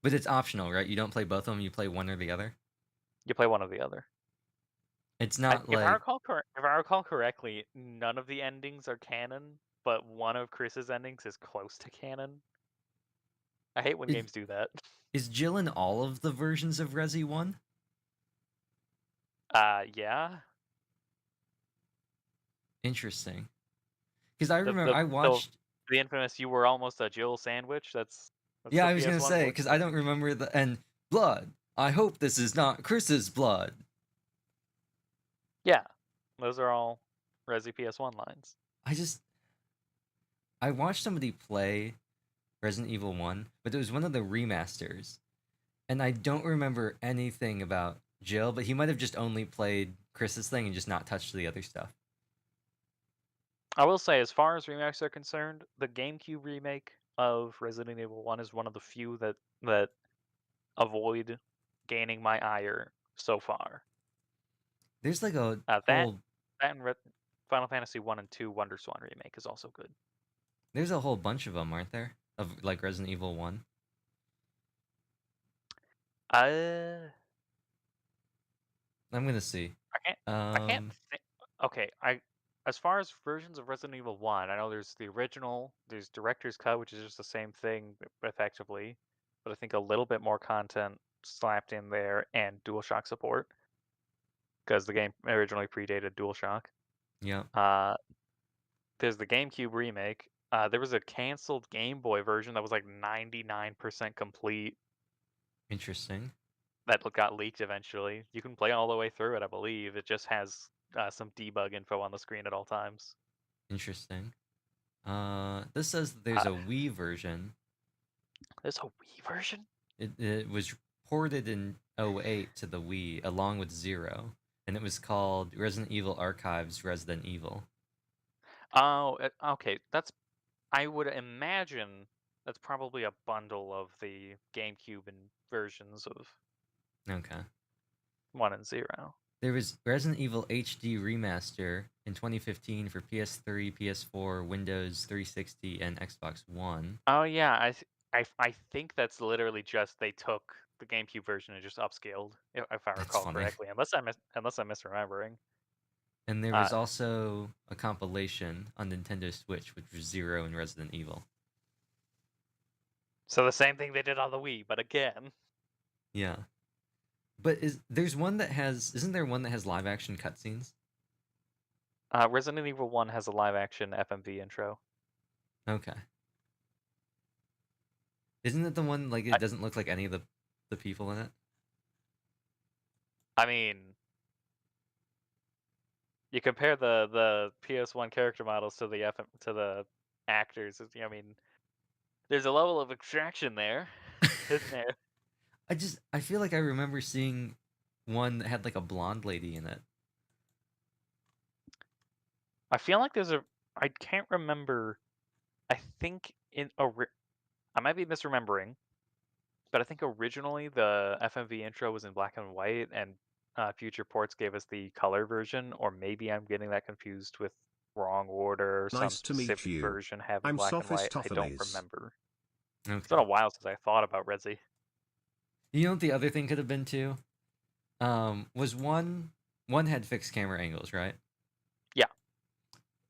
[SPEAKER 1] but it's optional, right? You don't play both of them, you play one or the other.
[SPEAKER 2] You play one or the other.
[SPEAKER 1] It's not
[SPEAKER 2] If I
[SPEAKER 1] like
[SPEAKER 2] recall if I recall correctly, none of the endings are canon, but one of Chris's endings is close to canon. I hate when
[SPEAKER 1] is,
[SPEAKER 2] games do that.
[SPEAKER 1] is Jill in all of the versions of Resi 1?
[SPEAKER 2] Yeah.
[SPEAKER 1] Interesting. Cuz I
[SPEAKER 2] The
[SPEAKER 1] remember
[SPEAKER 2] the
[SPEAKER 1] I
[SPEAKER 2] the,
[SPEAKER 1] watched.
[SPEAKER 2] the infamous "You were almost a Jill sandwich." That's
[SPEAKER 1] Yeah,
[SPEAKER 2] the
[SPEAKER 1] I was going to
[SPEAKER 2] PS1
[SPEAKER 1] say cuz I don't
[SPEAKER 2] voice.
[SPEAKER 1] remember the and blood. I hope this is not Chris's blood.
[SPEAKER 2] Yeah, those are all Resi PS1 lines.
[SPEAKER 1] I just I watched somebody play Resident Evil 1, but it was one of the remasters. And I don't remember anything about Jill, but he might have just only played Chris's thing and just not touched the other stuff.
[SPEAKER 2] I will say, as far as remakes are concerned, the GameCube remake of Resident Evil 1 is one of the few that avoid gaining my ire so far.
[SPEAKER 1] There's like a
[SPEAKER 2] That
[SPEAKER 1] whole
[SPEAKER 2] and Final Fantasy 1 and 2 WonderSwan remake is also good.
[SPEAKER 1] there's a whole bunch of them, aren't there? Of like Resident Evil 1.
[SPEAKER 2] Uh,
[SPEAKER 1] I'm going to see.
[SPEAKER 2] I can't. I can't think. Okay, as far as versions of Resident Evil 1, I know there's the original, there's Director's Cut, which is just the same thing effectively, but I think a little bit more content slapped in there and DualShock support. because the game originally predated DualShock.
[SPEAKER 1] Yeah.
[SPEAKER 2] There's the GameCube remake. There was a canceled Game Boy version that was like 99% complete
[SPEAKER 1] Interesting.
[SPEAKER 2] that got leaked eventually. You can play all the way through it, I believe. It just has some debug info on the screen at all times.
[SPEAKER 1] Interesting. This says that there's a Wii version.
[SPEAKER 2] There's a Wii version?
[SPEAKER 1] It was ported in 08 to the Wii along with Zero, and it was called Resident Evil Archives Resident Evil.
[SPEAKER 2] Oh, okay. I would imagine that's probably a bundle of the GameCube and versions of
[SPEAKER 1] Okay.
[SPEAKER 2] 1 and 0.
[SPEAKER 1] There was Resident Evil HD Remaster in 2015 for PS3, PS4, Windows 360, and Xbox One.
[SPEAKER 2] Oh yeah, I think that's literally just they took the GameCube version and just upscaled, if I
[SPEAKER 1] That's
[SPEAKER 2] recall
[SPEAKER 1] funny.
[SPEAKER 2] correctly, unless I'm misremembering.
[SPEAKER 1] And there was also a compilation on Nintendo Switch, which was Zero and Resident Evil.
[SPEAKER 2] So the same thing they did on the Wii, but again.
[SPEAKER 1] Yeah. But there's one that has... Isn't there one that has live-action cutscenes?
[SPEAKER 2] Resident Evil 1 has a live-action FMV intro.
[SPEAKER 1] Okay. Isn't it the one, like, it doesn't look like any of the people in it?
[SPEAKER 2] I mean, you compare the PS1 character models to the actors. I mean, there's a level of abstraction there, isn't there?
[SPEAKER 1] I feel like I remember seeing one that had like a blonde lady in it.
[SPEAKER 2] I feel like I can't remember. I think I might be misremembering, but I think originally the FMV intro was in black and white, and future ports gave us the color version. Or maybe I'm getting that confused with Wrong Order or some
[SPEAKER 3] Nice to meet
[SPEAKER 2] specific
[SPEAKER 3] you.
[SPEAKER 2] version having
[SPEAKER 3] I'm
[SPEAKER 2] black and white. I don't
[SPEAKER 3] Sophistopheles.
[SPEAKER 2] remember.
[SPEAKER 1] Okay.
[SPEAKER 2] It's been a while since I thought about Resi.
[SPEAKER 1] You know what the other thing could have been too? Was one had fixed camera angles, right?
[SPEAKER 2] Yeah.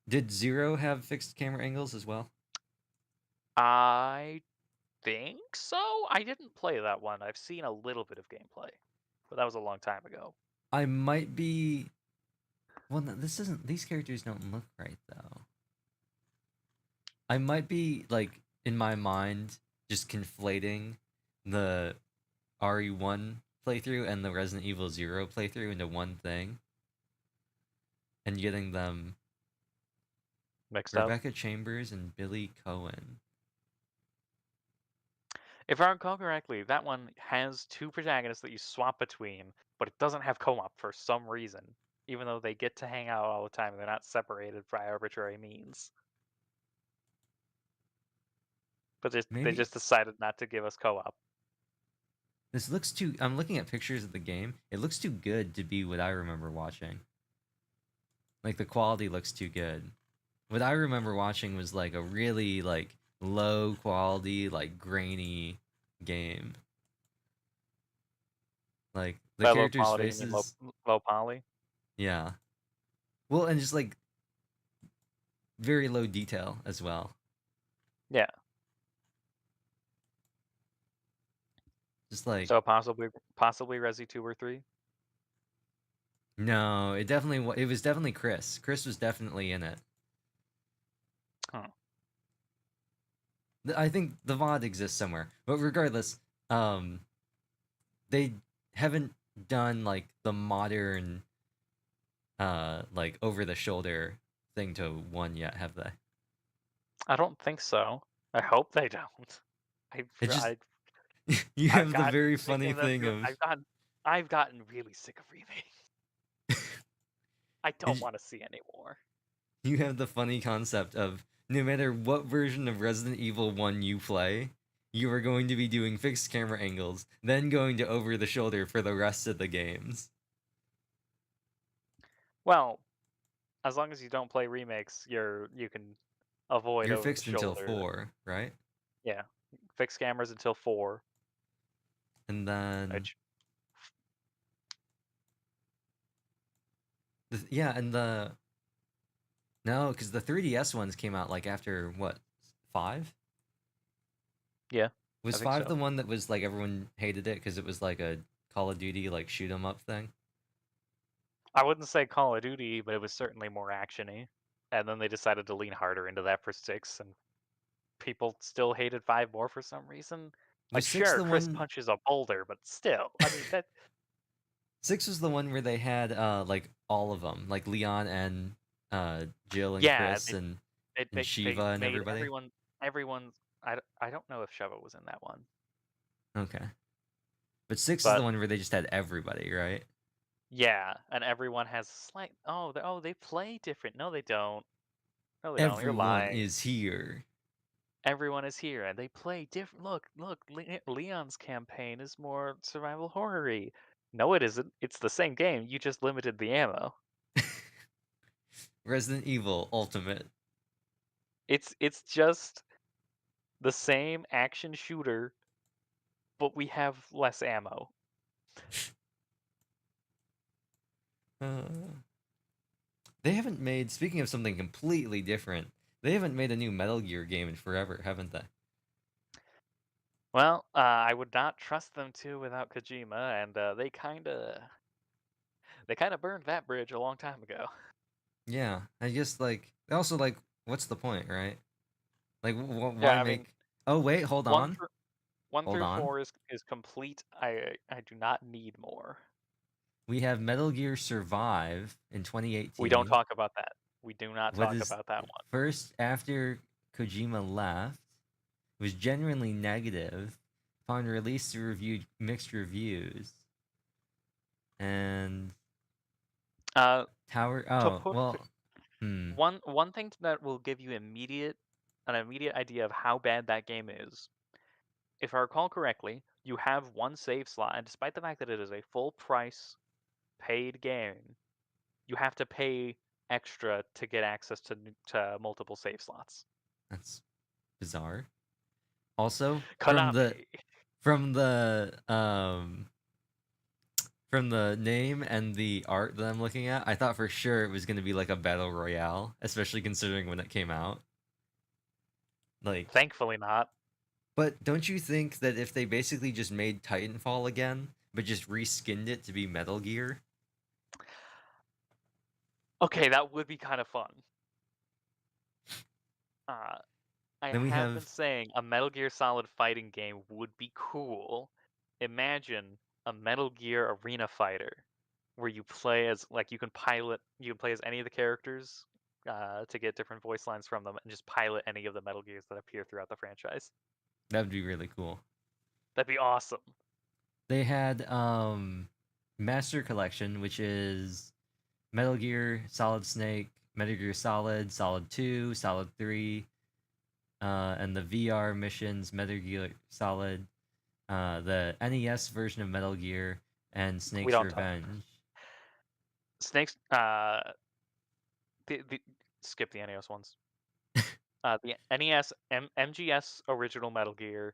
[SPEAKER 1] Did Zero have fixed camera angles as well?
[SPEAKER 2] I think so. I didn't play that one. I've seen a little bit of gameplay, but that was a long time ago.
[SPEAKER 1] I might be... Well, no, this isn't... These characters don't look right, though. I might be, like, in my mind, just conflating the RE1 playthrough and the Resident Evil 0 playthrough into one thing. And getting them...
[SPEAKER 2] Mixed up.
[SPEAKER 1] Rebecca Chambers and Billy Cohen.
[SPEAKER 2] If I recall correctly, that one has two protagonists that you swap between, but it doesn't have co-op for some reason, even though they get to hang out all the time and they're not separated by arbitrary means. But they just decided not to give us co-op.
[SPEAKER 1] This looks too... I'm looking at pictures of the game. It looks too good to be what I remember watching. Like, the quality looks too good. What I remember watching was, like, a really, like, low quality, like, grainy game. Like, the
[SPEAKER 2] By
[SPEAKER 1] characters'
[SPEAKER 2] low quality,
[SPEAKER 1] faces...
[SPEAKER 2] low poly?
[SPEAKER 1] Yeah. Well, and just, like, very low detail as well.
[SPEAKER 2] Yeah.
[SPEAKER 1] Just like...
[SPEAKER 2] So possibly Resi 2 or 3?
[SPEAKER 1] No, it was definitely Chris. Chris was definitely in it.
[SPEAKER 2] Huh.
[SPEAKER 1] I think the VOD exists somewhere. But regardless, they haven't done, like, the modern, like, over-the-shoulder thing to 1 yet, have they?
[SPEAKER 2] I don't think so. I hope they don't.
[SPEAKER 1] You have the very funny thing of...
[SPEAKER 2] I've gotten really sick of remakes. I don't want to see anymore.
[SPEAKER 1] You have the funny concept of no matter what version of Resident Evil 1 you play, you are going to be doing fixed camera angles, then going to over the shoulder for the rest of the games.
[SPEAKER 2] Well, as long as you don't play remakes, you can avoid
[SPEAKER 1] You're
[SPEAKER 2] over
[SPEAKER 1] fixed
[SPEAKER 2] the
[SPEAKER 1] until
[SPEAKER 2] shoulder.
[SPEAKER 1] 4, right?
[SPEAKER 2] Yeah, fixed cameras until 4.
[SPEAKER 1] And then... No, because the 3DS ones came out, like, after, what, 5?
[SPEAKER 2] Yeah.
[SPEAKER 1] Was 5 the one that was, like, everyone hated it because it was, like, a Call of Duty, like, shoot 'em up thing?
[SPEAKER 2] I wouldn't say Call of Duty, but it was certainly more actiony. And then they decided to lean harder into that for 6, and people still hated 5 more for some reason.
[SPEAKER 1] Was
[SPEAKER 2] Like,
[SPEAKER 1] 6
[SPEAKER 2] sure,
[SPEAKER 1] the
[SPEAKER 2] Chris
[SPEAKER 1] one?
[SPEAKER 2] punches a boulder, but still, I mean that.
[SPEAKER 1] 6 was the one where they had like all of them, like Leon and Jill and
[SPEAKER 2] Yeah,
[SPEAKER 1] Chris and
[SPEAKER 2] they
[SPEAKER 1] Shiva and
[SPEAKER 2] made
[SPEAKER 1] everybody.
[SPEAKER 2] everyone's. I don't know if Sheva was in that one,
[SPEAKER 1] Okay, but 6 is the
[SPEAKER 2] but
[SPEAKER 1] one where they just had everybody, right?
[SPEAKER 2] yeah, and everyone has slight. Oh, they play different. No, they don't. No, they don't. You're
[SPEAKER 1] Everyone
[SPEAKER 2] lying.
[SPEAKER 1] is here.
[SPEAKER 2] Everyone is here, and they play different. Look. Leon's campaign is more survival horror-y. No, it isn't. It's the same game. You just limited the ammo.
[SPEAKER 1] Resident Evil Ultimate.
[SPEAKER 2] It's just the same action shooter, but we have less ammo.
[SPEAKER 1] They haven't made. Speaking of something completely different, they haven't made a new Metal Gear game in forever, haven't they?
[SPEAKER 2] Well, I would not trust them to without Kojima, and they kinda burned that bridge a long time ago.
[SPEAKER 1] Yeah, I guess like also like, what's the point, right? Like, why
[SPEAKER 2] Yeah, I mean,
[SPEAKER 1] make? Oh wait, hold
[SPEAKER 2] one
[SPEAKER 1] on,
[SPEAKER 2] through one
[SPEAKER 1] hold
[SPEAKER 2] through
[SPEAKER 1] on.
[SPEAKER 2] 4 is complete. I do not need more.
[SPEAKER 1] We have Metal Gear Survive in
[SPEAKER 2] We don't
[SPEAKER 1] 2018.
[SPEAKER 2] talk about that. We do not
[SPEAKER 1] What
[SPEAKER 2] talk
[SPEAKER 1] is
[SPEAKER 2] about that one.
[SPEAKER 1] first after Kojima left? Was genuinely negative. Upon release, it reviewed mixed reviews. And Tower.
[SPEAKER 2] To
[SPEAKER 1] Oh
[SPEAKER 2] put
[SPEAKER 1] well. Hmm.
[SPEAKER 2] one thing that will give you an immediate idea of how bad that game is. If I recall correctly, you have one save slot, and despite the fact that it is a full price paid game, you have to pay extra to get access to multiple save slots.
[SPEAKER 1] That's bizarre. Also,
[SPEAKER 2] Konami.
[SPEAKER 1] from the from the name and the art that I'm looking at, I thought for sure it was going to be like a battle royale, especially considering when it came out. Like,
[SPEAKER 2] Thankfully not.
[SPEAKER 1] but don't you think that if they basically just made Titanfall again, but just reskinned it to be Metal Gear?
[SPEAKER 2] Okay, that would be kind of fun. I
[SPEAKER 1] Then we
[SPEAKER 2] have been
[SPEAKER 1] have
[SPEAKER 2] saying a Metal Gear Solid fighting game would be cool. Imagine a Metal Gear arena fighter where you play as you can play as any of the characters to get different voice lines from them and just pilot any of the Metal Gears that appear throughout the franchise.
[SPEAKER 1] that would be really cool.
[SPEAKER 2] That'd be awesome.
[SPEAKER 1] They had Master Collection, which is Metal Gear, Solid Snake, Metal Gear Solid, Solid 2, Solid 3, and the VR missions, Metal Gear Solid, the NES version of Metal Gear, and
[SPEAKER 2] We
[SPEAKER 1] Snake's
[SPEAKER 2] don't talk.
[SPEAKER 1] Revenge.
[SPEAKER 2] Snake's skip the NES ones. The NES MGS original Metal Gear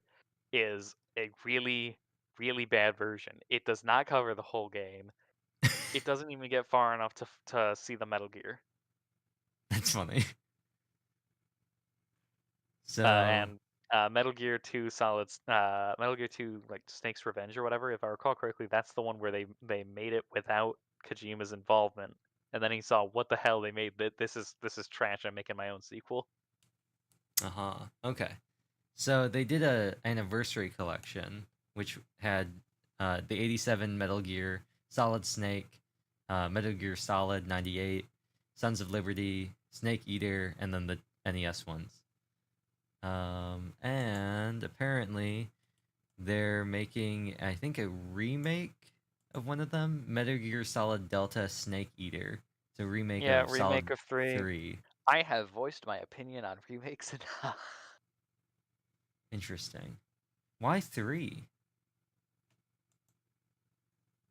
[SPEAKER 2] is a really, really bad version. It does not cover the whole game. It doesn't even get far enough to see the Metal Gear.
[SPEAKER 1] That's funny. So
[SPEAKER 2] And Metal Gear 2 Metal Gear 2 like Snake's Revenge or whatever, if I recall correctly, that's the one where they made it without Kojima's involvement. And then he saw what the hell they made. This is trash. I'm making my own sequel.
[SPEAKER 1] okay. So they did a anniversary collection, which had the '87 Metal Gear, Solid Snake, Metal Gear Solid '98, Sons of Liberty, Snake Eater, and then the NES ones. And apparently they're making, I think, a remake of one of them, Metal Gear Solid Delta Snake Eater. It's a remake
[SPEAKER 2] Yeah,
[SPEAKER 1] of
[SPEAKER 2] remake
[SPEAKER 1] Solid
[SPEAKER 2] of 3.
[SPEAKER 1] 3.
[SPEAKER 2] I have voiced my opinion on remakes enough.
[SPEAKER 1] Interesting. Why 3?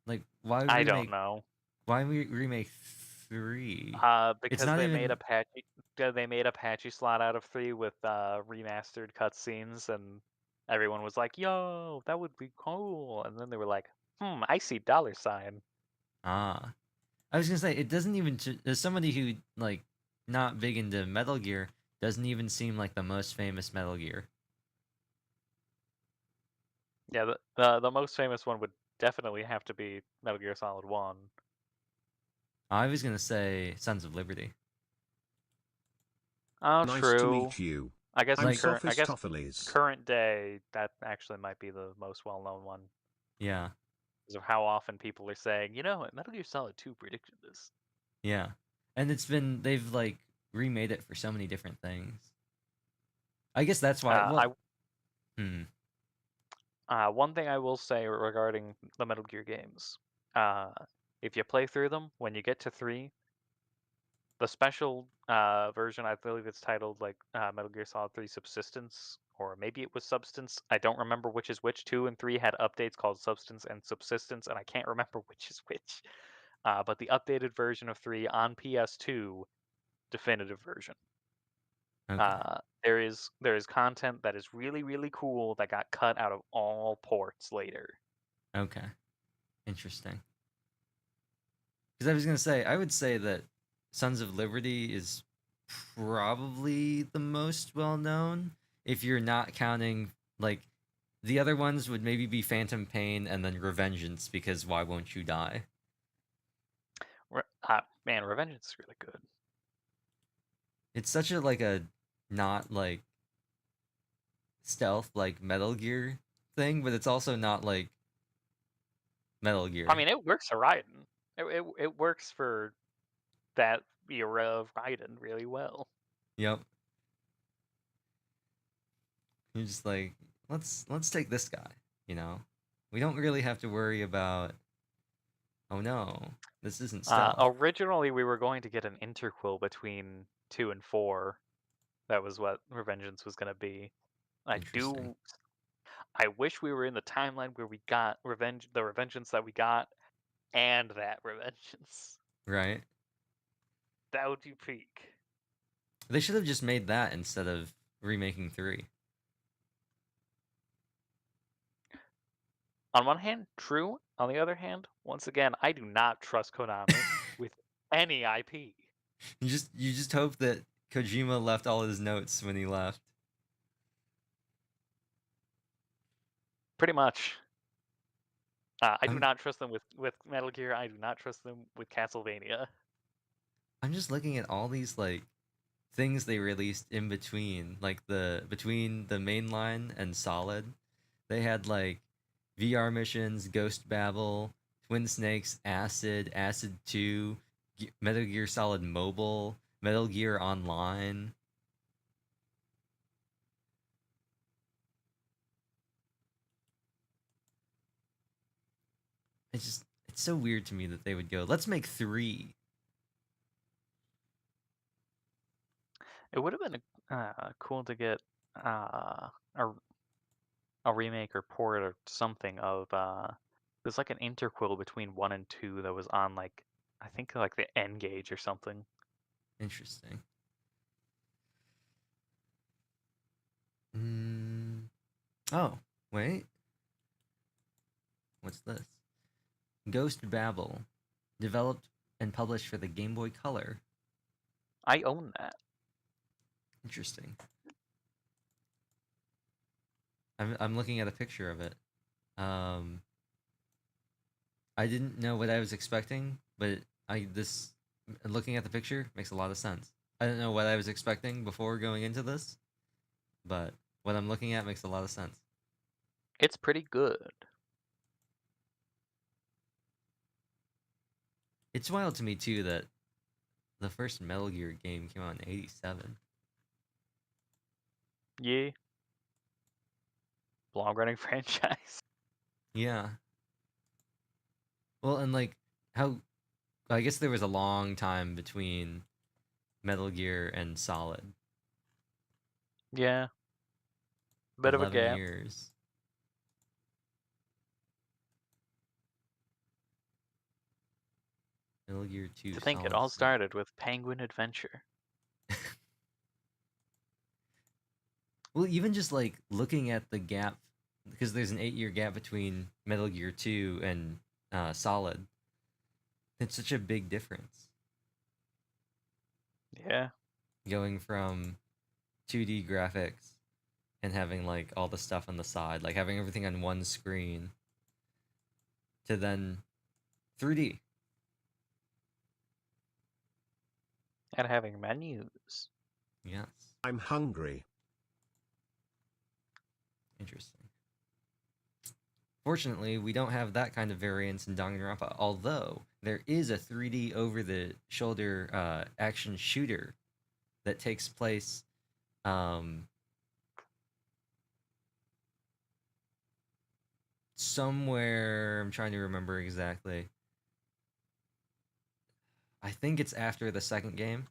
[SPEAKER 1] Like, why
[SPEAKER 2] I don't
[SPEAKER 1] remake?
[SPEAKER 2] know.
[SPEAKER 1] Why remake 3? It's
[SPEAKER 2] Because
[SPEAKER 1] not even.
[SPEAKER 2] they made Apache slot out of 3 with remastered cutscenes, and everyone was like, "Yo, that would be cool." And then they were like, I see dollar sign."
[SPEAKER 1] Ah, I was gonna say it doesn't even. As somebody who like not big into Metal Gear, doesn't even seem like the most famous Metal Gear.
[SPEAKER 2] Yeah, the most famous one would definitely have to be Metal Gear Solid 1.
[SPEAKER 1] I was gonna say Sons of Liberty.
[SPEAKER 2] Oh,
[SPEAKER 3] Nice to
[SPEAKER 2] true.
[SPEAKER 3] meet you.
[SPEAKER 2] I guess
[SPEAKER 3] I'm
[SPEAKER 1] Like-
[SPEAKER 3] Sophistopheles.
[SPEAKER 2] current day, that actually might be the most well-known one
[SPEAKER 1] Yeah,
[SPEAKER 2] because of how often people are saying, you know what, Metal Gear Solid 2 predicted this.
[SPEAKER 1] yeah, and they've like remade it for so many different things. I guess that's why. Well,
[SPEAKER 2] One thing I will say regarding the Metal Gear games, if you play through them, when you get to 3, the special version, I believe it's titled like Metal Gear Solid 3 Subsistence, or maybe it was Substance. I don't remember which is which. 2 and 3 had updates called Substance and Subsistence, and I can't remember which is which. But the updated version of 3 on PS2, definitive version.
[SPEAKER 1] okay,
[SPEAKER 2] There is content that is really, really cool that got cut out of all ports later.
[SPEAKER 1] okay, interesting. Because I was gonna say, I would say that Sons of Liberty is probably the most well known. If you're not counting, like, the other ones would maybe be Phantom Pain and then Revengeance, because why won't you die?
[SPEAKER 2] Man, Revengeance is really good.
[SPEAKER 1] It's such a like a not like stealth like Metal Gear thing, but it's also not like Metal Gear.
[SPEAKER 2] I mean, it works for Raiden. It works for that era of Raiden really well.
[SPEAKER 1] Yep. You're just like, let's take this guy, you know? We don't really have to worry about, oh no, this isn't stealth.
[SPEAKER 2] Originally, we were going to get an interquel between 2 and 4. That was what Revengeance was going to be.
[SPEAKER 1] Interesting.
[SPEAKER 2] I wish we were in the timeline where we got the Revengeance that we got, and that Revengeance.
[SPEAKER 1] Right?
[SPEAKER 2] That would be peak.
[SPEAKER 1] They should have just made that instead of remaking 3.
[SPEAKER 2] On one hand, true. On the other hand, once again, I do not trust Konami with any IP.
[SPEAKER 1] You just hope that Kojima left all his notes when he left.
[SPEAKER 2] Pretty much. I do not trust them with Metal Gear. I do not trust them with Castlevania.
[SPEAKER 1] I'm just looking at all these like things they released in between, like between the mainline and Solid. They had like VR missions, Ghost Babel, Twin Snakes, Acid 2, Metal Gear Solid Mobile, Metal Gear Online. It's so weird to me that they would go, let's make 3.
[SPEAKER 2] It would have been cool to get a remake or port or something of there's like an interquel between 1 and 2 that was on like I think like the N gauge or something.
[SPEAKER 1] Interesting. Oh, wait. What's this? Ghost Babel, developed and published for the Game Boy Color.
[SPEAKER 2] I own that.
[SPEAKER 1] Interesting. I'm looking at a picture of it. I didn't know what I was expecting, but looking at the picture makes a lot of sense. I didn't know what I was expecting before going into this, but what I'm looking at makes a lot of sense.
[SPEAKER 2] It's pretty good.
[SPEAKER 1] It's wild to me too that the first Metal Gear game came out in '87.
[SPEAKER 2] Yeah. Long running franchise.
[SPEAKER 1] Yeah. Well, and like how I guess there was a long time between Metal Gear and Solid.
[SPEAKER 2] Yeah. Bit of a
[SPEAKER 1] 11
[SPEAKER 2] gap.
[SPEAKER 1] years. Metal Gear 2.
[SPEAKER 2] To think it
[SPEAKER 1] Solid
[SPEAKER 2] all
[SPEAKER 1] Snake.
[SPEAKER 2] started with Penguin Adventure.
[SPEAKER 1] Well, even just like looking at the gap, because there's an 8-year gap between Metal Gear 2 and Solid. It's such a big difference.
[SPEAKER 2] Yeah.
[SPEAKER 1] Going from 2D graphics and having like all the stuff on the side, like having everything on one screen, to then 3D.
[SPEAKER 2] And having menus.
[SPEAKER 1] Yes.
[SPEAKER 3] I'm hungry.
[SPEAKER 1] Interesting. Fortunately, we don't have that kind of variance in Danganronpa, although there is a 3D over-the-shoulder action shooter that takes place somewhere. I'm trying to remember exactly. I think it's after the second game.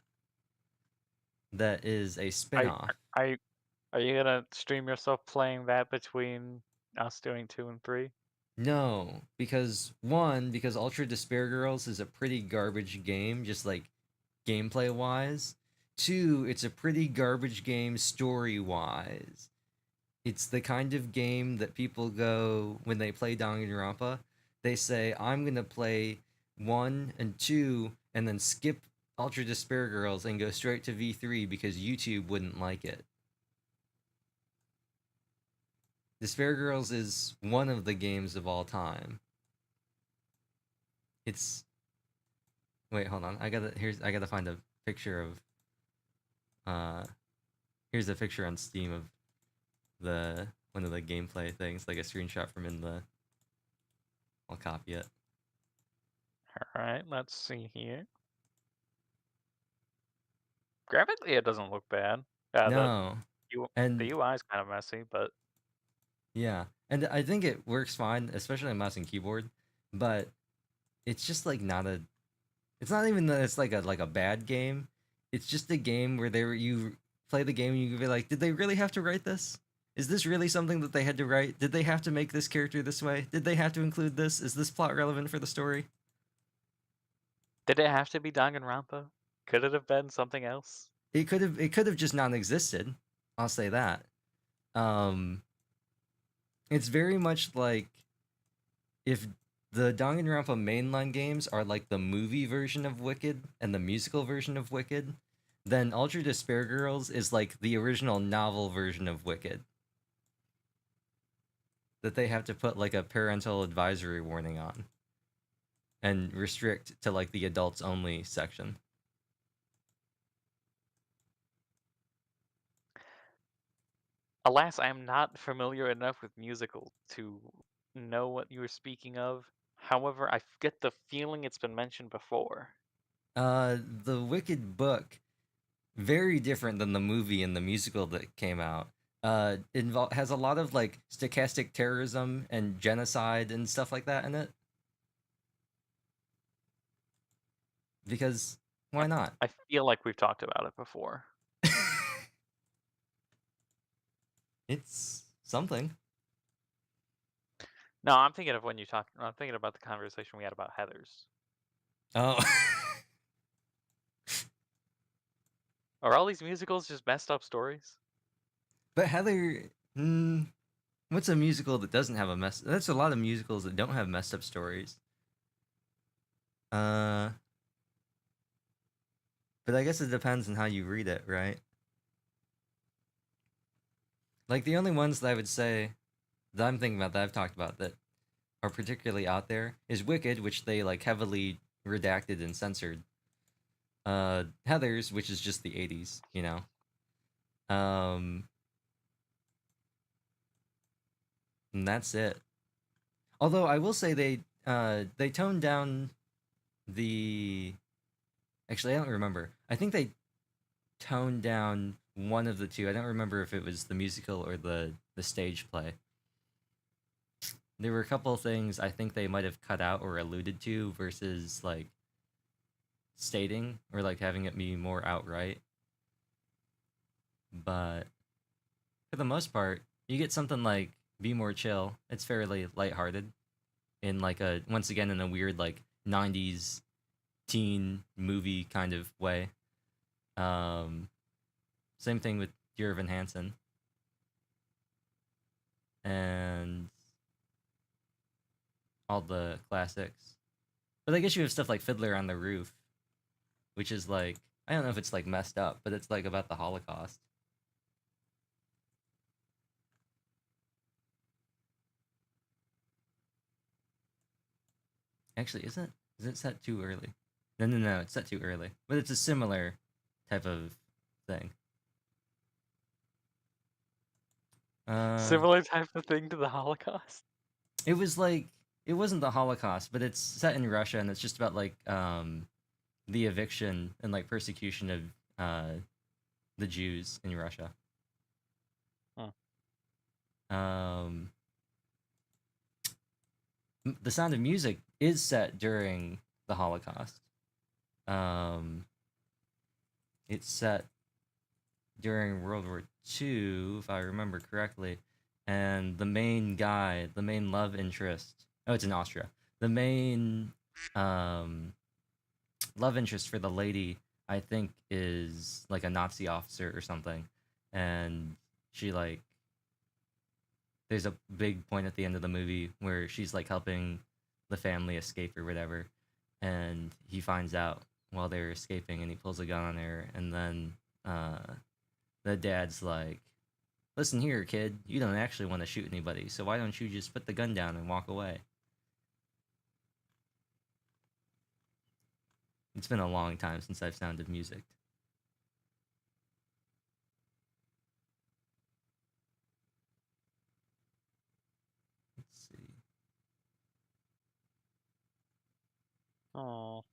[SPEAKER 1] That is a spin-off.
[SPEAKER 2] Are you gonna stream yourself playing that between us doing 2 and 3?
[SPEAKER 1] No, because Ultra Despair Girls is a pretty garbage game, just like gameplay wise. 2, it's a pretty garbage game story wise. It's the kind of game that people go when they play Danganronpa. They say, I'm gonna play 1 and 2 and then skip Ultra Despair Girls and go straight to V3 because YouTube wouldn't like it. Despair Girls is one of the games of all time. It's wait, hold on. I gotta find a picture of here's a picture on Steam of the one of the gameplay things, like a screenshot from in the I'll copy it.
[SPEAKER 2] Alright, let's see here. Graphically, it doesn't look bad.
[SPEAKER 1] No.
[SPEAKER 2] The UI is kind of messy, but
[SPEAKER 1] yeah. And I think it works fine, especially on mouse and keyboard, but it's just like not a it's not even that it's like a bad game. It's just a game where you play the game and you can be like, did they really have to write this? Is this really something that they had to write? Did they have to make this character this way? Did they have to include this? Is this plot relevant for the story?
[SPEAKER 2] did it have to be Danganronpa? Could it have been something else?
[SPEAKER 1] It could have just non-existed. I'll say that. It's very much like if the Danganronpa mainline games are like the movie version of Wicked and the musical version of Wicked, then Ultra Despair Girls is like the original novel version of Wicked. That they have to put like a parental advisory warning on and restrict to like the adults only section.
[SPEAKER 2] Alas, I am not familiar enough with musicals to know what you were speaking of. However, I get the feeling it's been mentioned before.
[SPEAKER 1] The Wicked book, very different than the movie and the musical that came out. Has a lot of like stochastic terrorism and genocide and stuff like that in it. Because why not?
[SPEAKER 2] I feel like we've talked about it before.
[SPEAKER 1] It's something.
[SPEAKER 2] No, I'm thinking of when you talk. I'm thinking about the conversation we had about Heathers.
[SPEAKER 1] Oh.
[SPEAKER 2] Are all these musicals just messed up stories?
[SPEAKER 1] But Heather, what's a musical that doesn't have a mess? That's a lot of musicals that don't have messed up stories. But I guess it depends on how you read it, right? Like the only ones that I would say that I'm thinking about that I've talked about that are particularly out there is Wicked, which they like heavily redacted and censored. Heathers, which is just the 80s, you know. And that's it. Although I will say they toned down the actually I don't remember. I think they toned down one of the two. I don't remember if it was the musical or the stage play. There were a couple of things I think they might have cut out or alluded to versus like stating or like having it be more outright. But for the most part, you get something like Be More Chill. It's fairly lighthearted in like a once again in a weird like 90s teen movie kind of way. Same thing with Dear Evan Hansen. And all the classics. But I guess you have stuff like Fiddler on the Roof, which is like, I don't know if it's like messed up, but it's like about the Holocaust. Actually, is it set too early? No, it's set too early. But it's a similar type of thing.
[SPEAKER 2] Similar type of thing to the Holocaust.
[SPEAKER 1] It was like it wasn't the Holocaust, but it's set in Russia, and it's just about like the eviction and like persecution of the Jews in Russia. The Sound of Music is set during the Holocaust. It's set during World War II, if I remember correctly, and the main guy, the main love interest. Oh, it's in Austria. The main love interest for the lady, I think, is like a Nazi officer or something, and she like. There's a big point at the end of the movie where she's like helping the family escape or whatever, and he finds out while they're escaping, and he pulls a gun on her, and then the dad's like, "Listen here, kid, you don't actually want to shoot anybody, so why don't you just put the gun down and walk away?" It's been a long time since I've sounded music. Let's see.
[SPEAKER 2] Oh.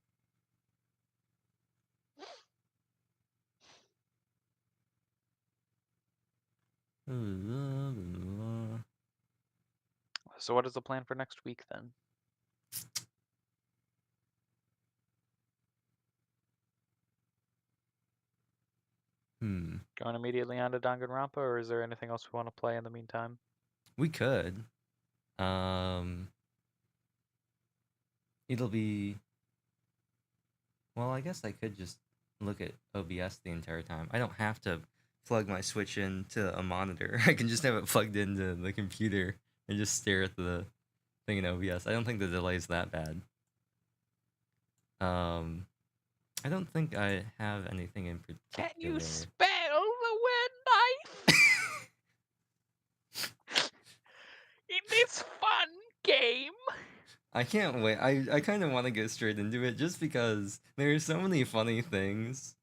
[SPEAKER 2] So what is the plan for next week then? Going immediately on to Danganronpa, or is there anything else we want to play in the meantime?
[SPEAKER 1] We could. It'll be. Well, I guess I could just look at OBS the entire time. I don't have to plug my Switch into a monitor. I can just have it plugged into the computer and just stare at the thing in OBS. I don't think the delay's that bad. I don't think I have anything in particular.
[SPEAKER 2] Can you spell the word knife? In this fun game.
[SPEAKER 1] I can't wait. I kind of want to get straight into it just because there are so many funny things.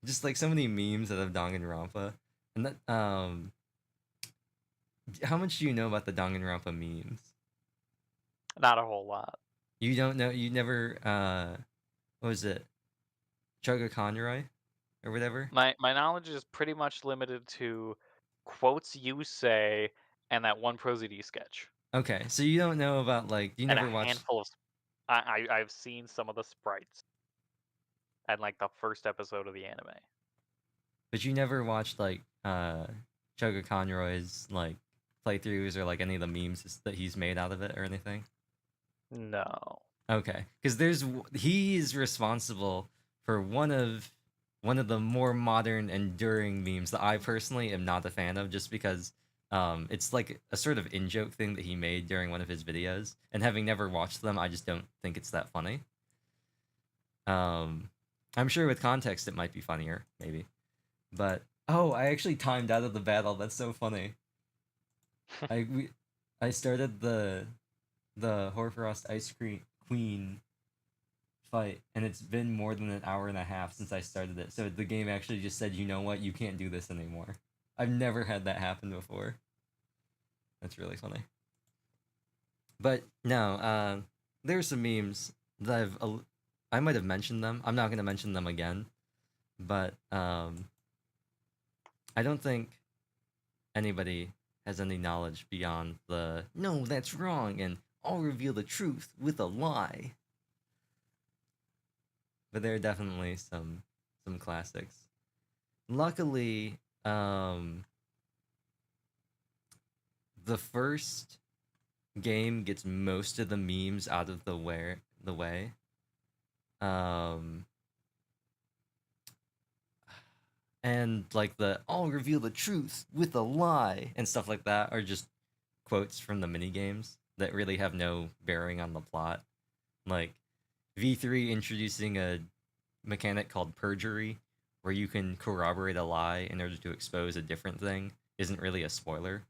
[SPEAKER 1] Just like so many memes out of Danganronpa. And that how much do you know about the Danganronpa memes?
[SPEAKER 2] Not a whole lot.
[SPEAKER 1] You don't know, you never what was it? Choga Conroy or whatever?
[SPEAKER 2] My knowledge is pretty much limited to quotes you say and that one ProZD sketch.
[SPEAKER 1] Okay, so you don't know about like you
[SPEAKER 2] And
[SPEAKER 1] never
[SPEAKER 2] a
[SPEAKER 1] watched.
[SPEAKER 2] handful of I've seen some of the sprites and like the first episode of the anime.
[SPEAKER 1] But you never watched like Choga Conroy's like playthroughs or like any of the memes that he's made out of it or anything?
[SPEAKER 2] No.
[SPEAKER 1] Okay, because he's responsible for one of the more modern, enduring memes that I personally am not a fan of, just because it's like a sort of in-joke thing that he made during one of his videos, and having never watched them, I just don't think it's that funny. I'm sure with context it might be funnier, maybe. But oh, I actually timed out of the battle. That's so funny. I started the Hoarfrost Ice Cream Queen fight, and it's been more than an hour and a half since I started it. So the game actually just said, you know what, you can't do this anymore. I've never had that happen before. That's really funny. But no, there's some memes that I might have mentioned them. I'm not gonna mention them again, but I don't think anybody has any knowledge beyond the "no, that's wrong" and "I'll reveal the truth with a lie." But there are definitely some classics. Luckily, the first game gets most of the memes out of the way. And like the "I'll reveal the truth with a lie" and stuff like that are just quotes from the mini games that really have no bearing on the plot. Like V3 introducing a mechanic called perjury, where you can corroborate a lie in order to expose a different thing, isn't really a spoiler.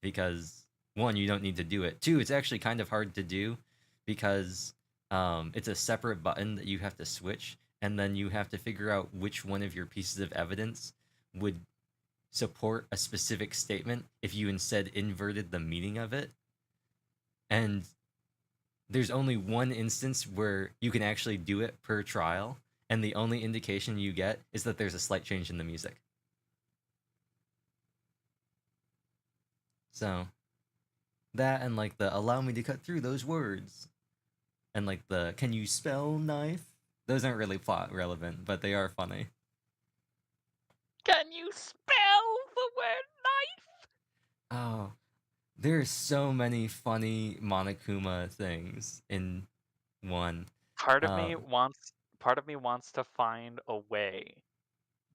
[SPEAKER 1] Because one, you don't need to do it. Two, it's actually kind of hard to do because it's a separate button that you have to switch, and then you have to figure out which one of your pieces of evidence would support a specific statement if you instead inverted the meaning of it. And there's only one instance where you can actually do it per trial, and the only indication you get is that there's a slight change in the music. So that, and like the allow me to cut through those words, and like the can you spell knife, those aren't really plot relevant, but they are funny.
[SPEAKER 2] Can you spell the word knife?
[SPEAKER 1] Oh, there's so many funny Monokuma things in one.
[SPEAKER 2] Part of me wants to find a way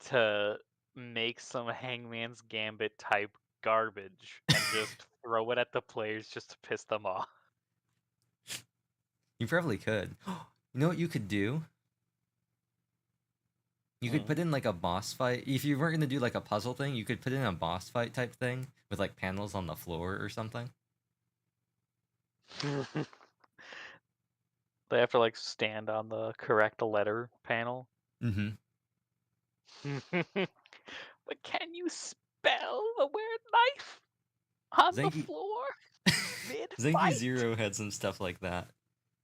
[SPEAKER 2] to make some Hangman's Gambit type garbage and just throw it at the players just to piss them off.
[SPEAKER 1] You probably could. You know what you could do? You could put in like a boss fight. If you weren't gonna do like a puzzle thing, you could put in a boss fight type thing with like panels on the floor or something.
[SPEAKER 2] They have to like stand on the correct letter panel.
[SPEAKER 1] Mm-hmm.
[SPEAKER 2] But can you spell the word knife on the
[SPEAKER 1] Zenki
[SPEAKER 2] floor mid
[SPEAKER 1] Zenki
[SPEAKER 2] fight?
[SPEAKER 1] Zero had some stuff like that.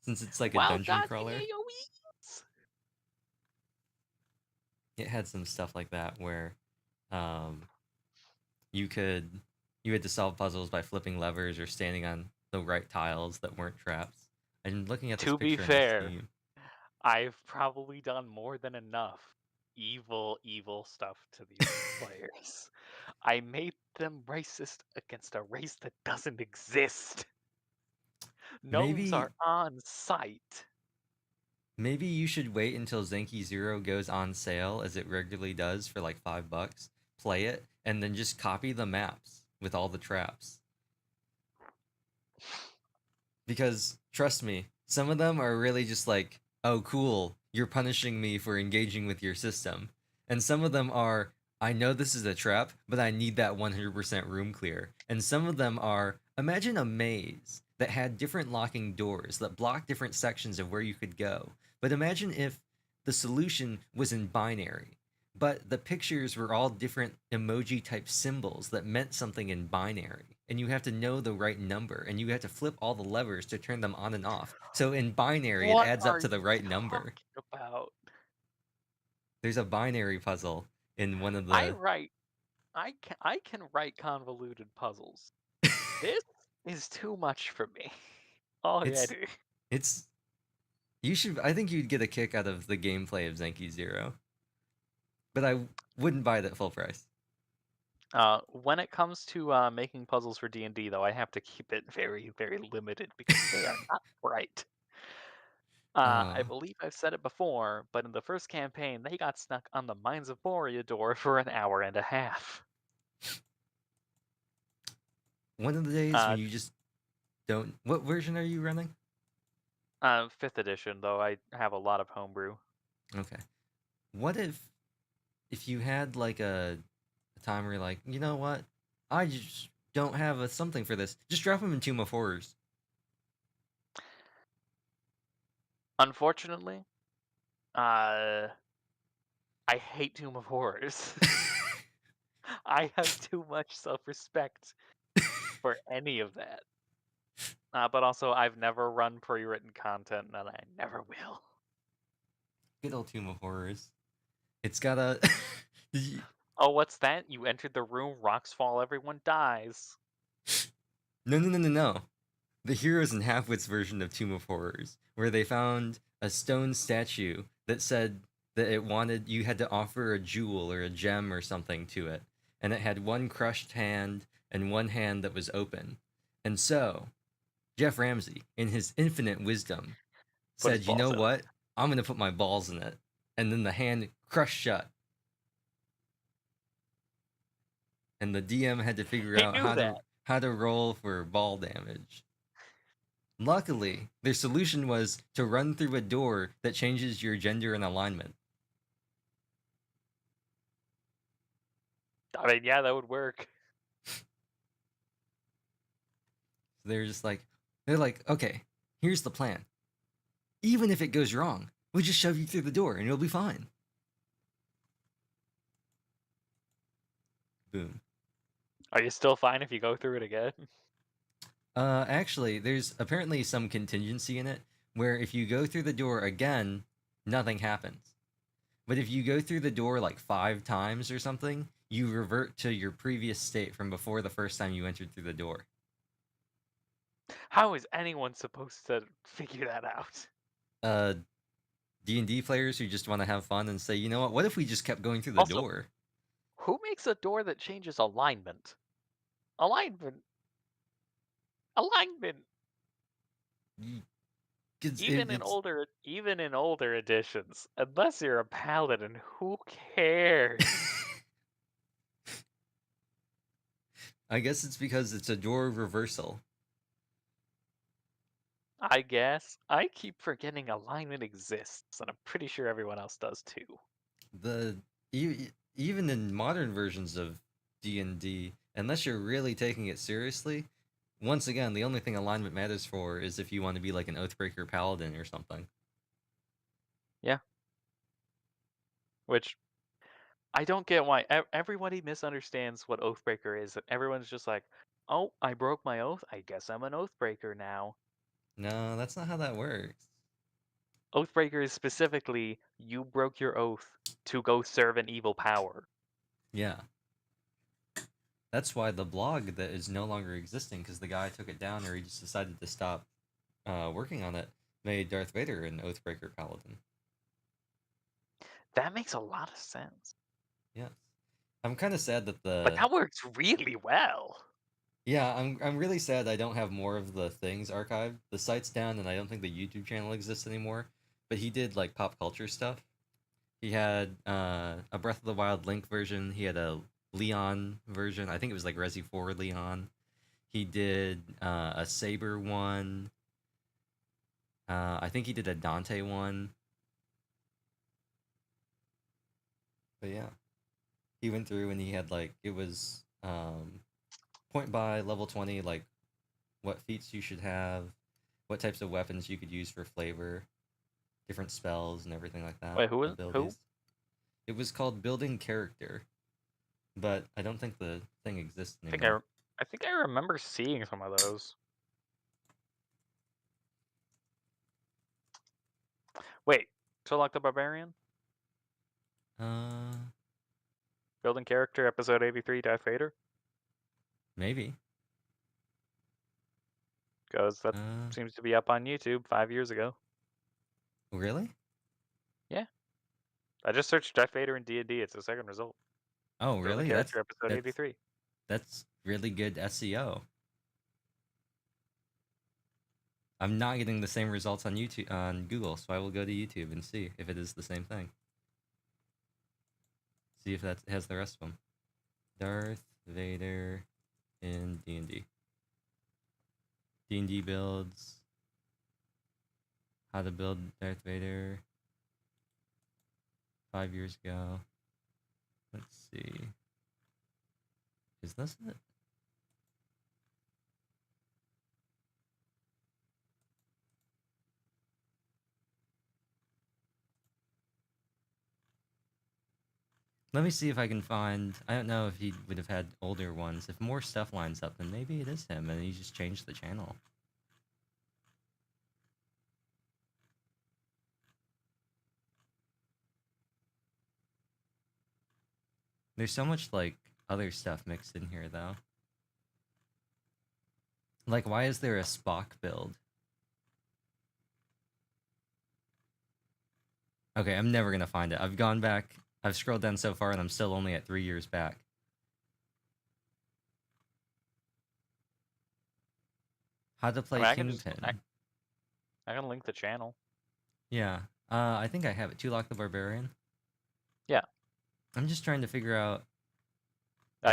[SPEAKER 1] Since it's like a
[SPEAKER 2] While
[SPEAKER 1] dungeon
[SPEAKER 2] dodging
[SPEAKER 1] crawler,
[SPEAKER 2] AoEs.
[SPEAKER 1] it had some stuff like that where you had to solve puzzles by flipping levers or standing on the right tiles that weren't traps. And looking at this
[SPEAKER 2] To be
[SPEAKER 1] picture on
[SPEAKER 2] fair,
[SPEAKER 1] Steam,
[SPEAKER 2] I've probably done more than enough evil stuff to these players. I made them racist against a race that doesn't exist. Gnomes
[SPEAKER 1] maybe
[SPEAKER 2] are on site.
[SPEAKER 1] maybe you should wait until Zenki Zero goes on sale, as it regularly does, for like $5. Play it, and then just copy the maps with all the traps. Because trust me, some of them are really just like, oh cool, you're punishing me for engaging with your system. And some of them are, I know this is a trap, but I need that 100% room clear. And some of them are, imagine a maze that had different locking doors that blocked different sections of where you could go. But imagine if the solution was in binary, but the pictures were all different emoji type symbols that meant something in binary, and you have to know the right number, and you have to flip all the levers to turn them on and off. So in binary, it
[SPEAKER 2] What
[SPEAKER 1] adds
[SPEAKER 2] are
[SPEAKER 1] up to the
[SPEAKER 2] you
[SPEAKER 1] right number.
[SPEAKER 2] talking about?
[SPEAKER 1] There's a binary puzzle in one of
[SPEAKER 2] I
[SPEAKER 1] the.
[SPEAKER 2] can write convoluted puzzles. This is too much for me
[SPEAKER 1] it's
[SPEAKER 2] already.
[SPEAKER 1] it's you should. I think you'd get a kick out of the gameplay of Zenki Zero, but I wouldn't buy it at full price.
[SPEAKER 2] When it comes to making puzzles for D&D, though, I have to keep it very, very limited because they are not right. I
[SPEAKER 1] Oh,
[SPEAKER 2] believe I've said it before, but in the first campaign, they got stuck on the Mines of Moria door for an hour and a half.
[SPEAKER 1] one of the days when you just don't. What version are you running?
[SPEAKER 2] 5th edition, though I have a lot of homebrew.
[SPEAKER 1] Okay. What if you had like a time where you're like, you know what? I just don't have a something for this. Just drop them in Tomb of Horrors.
[SPEAKER 2] Unfortunately, I hate Tomb of Horrors. I have too much self-respect for any of that. But also, I've never run pre-written content, and I never will.
[SPEAKER 1] Good old Tomb of Horrors. It's got a.
[SPEAKER 2] Oh, what's that? You entered the room, rocks fall, everyone dies.
[SPEAKER 1] No. The Heroes and Halfwits version of Tomb of Horrors, where they found a stone statue that said that it wanted you had to offer a jewel or a gem or something to it, and it had one crushed hand and one hand that was open. And so, Jeff Ramsey, in his infinite wisdom,
[SPEAKER 2] Put his
[SPEAKER 1] said, "You know
[SPEAKER 2] balls in it."
[SPEAKER 1] what? I'm gonna put my balls in it." And then the hand crushed shut. And the DM had to figure
[SPEAKER 2] He
[SPEAKER 1] out
[SPEAKER 2] knew that.
[SPEAKER 1] how to roll for ball damage. Luckily, their solution was to run through a door that changes your gender and alignment.
[SPEAKER 2] I mean, yeah, that would work.
[SPEAKER 1] They're like, okay, here's the plan. Even if it goes wrong, We'll just shove you through the door and you'll be fine. Boom.
[SPEAKER 2] Are you still fine if you go through it again?
[SPEAKER 1] Actually, there's apparently some contingency in it where if you go through the door again, nothing happens. But if you go through the door like 5 times or something, you revert to your previous state from before the first time you entered through the door.
[SPEAKER 2] How is anyone supposed to figure that out?
[SPEAKER 1] D&D players who just want to have fun and say, you know what if we just kept going through the
[SPEAKER 2] Also,
[SPEAKER 1] door?
[SPEAKER 2] who makes a door that changes alignment? Alignment. Alignment. Even in older editions, unless you're a paladin, who cares?
[SPEAKER 1] I guess it's because it's a door reversal.
[SPEAKER 2] I guess. I keep forgetting alignment exists, and I'm pretty sure everyone else does too.
[SPEAKER 1] Even in modern versions of D&D, unless you're really taking it seriously, once again, the only thing alignment matters for is if you want to be like an Oathbreaker paladin or something.
[SPEAKER 2] Yeah. Which I don't get why everybody misunderstands what Oathbreaker is. Everyone's just like, oh, I broke my oath. I guess I'm an Oathbreaker now.
[SPEAKER 1] No, that's not how that works.
[SPEAKER 2] Oathbreaker is specifically, you broke your oath to go serve an evil power.
[SPEAKER 1] Yeah. That's why the blog that is no longer existing, because the guy took it down or he just decided to stop working on it, made Darth Vader an Oathbreaker paladin.
[SPEAKER 2] That makes a lot of sense.
[SPEAKER 1] Yes. I'm kind of sad that
[SPEAKER 2] But that works really well.
[SPEAKER 1] Yeah, I'm really sad I don't have more of the things archived. The site's down and I don't think the YouTube channel exists anymore. But he did like pop culture stuff. He had a Breath of the Wild Link version. He had a Leon version. I think it was like Resi 4 Leon. He did a Saber one. I think he did a Dante one. But yeah. He went through and he had like it was point by level 20 like what feats you should have, what types of weapons you could use for flavor, different spells and everything like that.
[SPEAKER 2] Wait, who?
[SPEAKER 1] Abilities. It was called Building Character, but I don't think the thing exists anymore.
[SPEAKER 2] I think I remember seeing some of those. Wait, Tolok the Barbarian? Building Character, Episode 83, Darth Vader?
[SPEAKER 1] Maybe.
[SPEAKER 2] Because that seems to be up on YouTube 5 years ago.
[SPEAKER 1] Really?
[SPEAKER 2] Yeah. I just searched Darth Vader in D&D. It's the second result.
[SPEAKER 1] Oh, really?
[SPEAKER 2] Building Character, Episode 83.
[SPEAKER 1] That's really good SEO. I'm not getting the same results on YouTube on Google, so I will go to YouTube and see if it is the same thing. See if that has the rest of them. Darth Vader in D&D. D&D builds. How to build Darth Vader 5 years ago. Let's see. Is this it? Let me see if I can find... I don't know if he would have had older ones. If more stuff lines up, then maybe it is him, and he just changed the channel. There's so much, like, other stuff mixed in here, though. Like, why is there a Spock build? Okay, I'm never gonna find it. I've gone back... I've scrolled down so far, and I'm still only at 3 years back. How to play Kingpin.
[SPEAKER 2] I can link the channel.
[SPEAKER 1] Yeah. I think I have it. Tulok the Barbarian?
[SPEAKER 2] Yeah.
[SPEAKER 1] I'm just trying to figure out...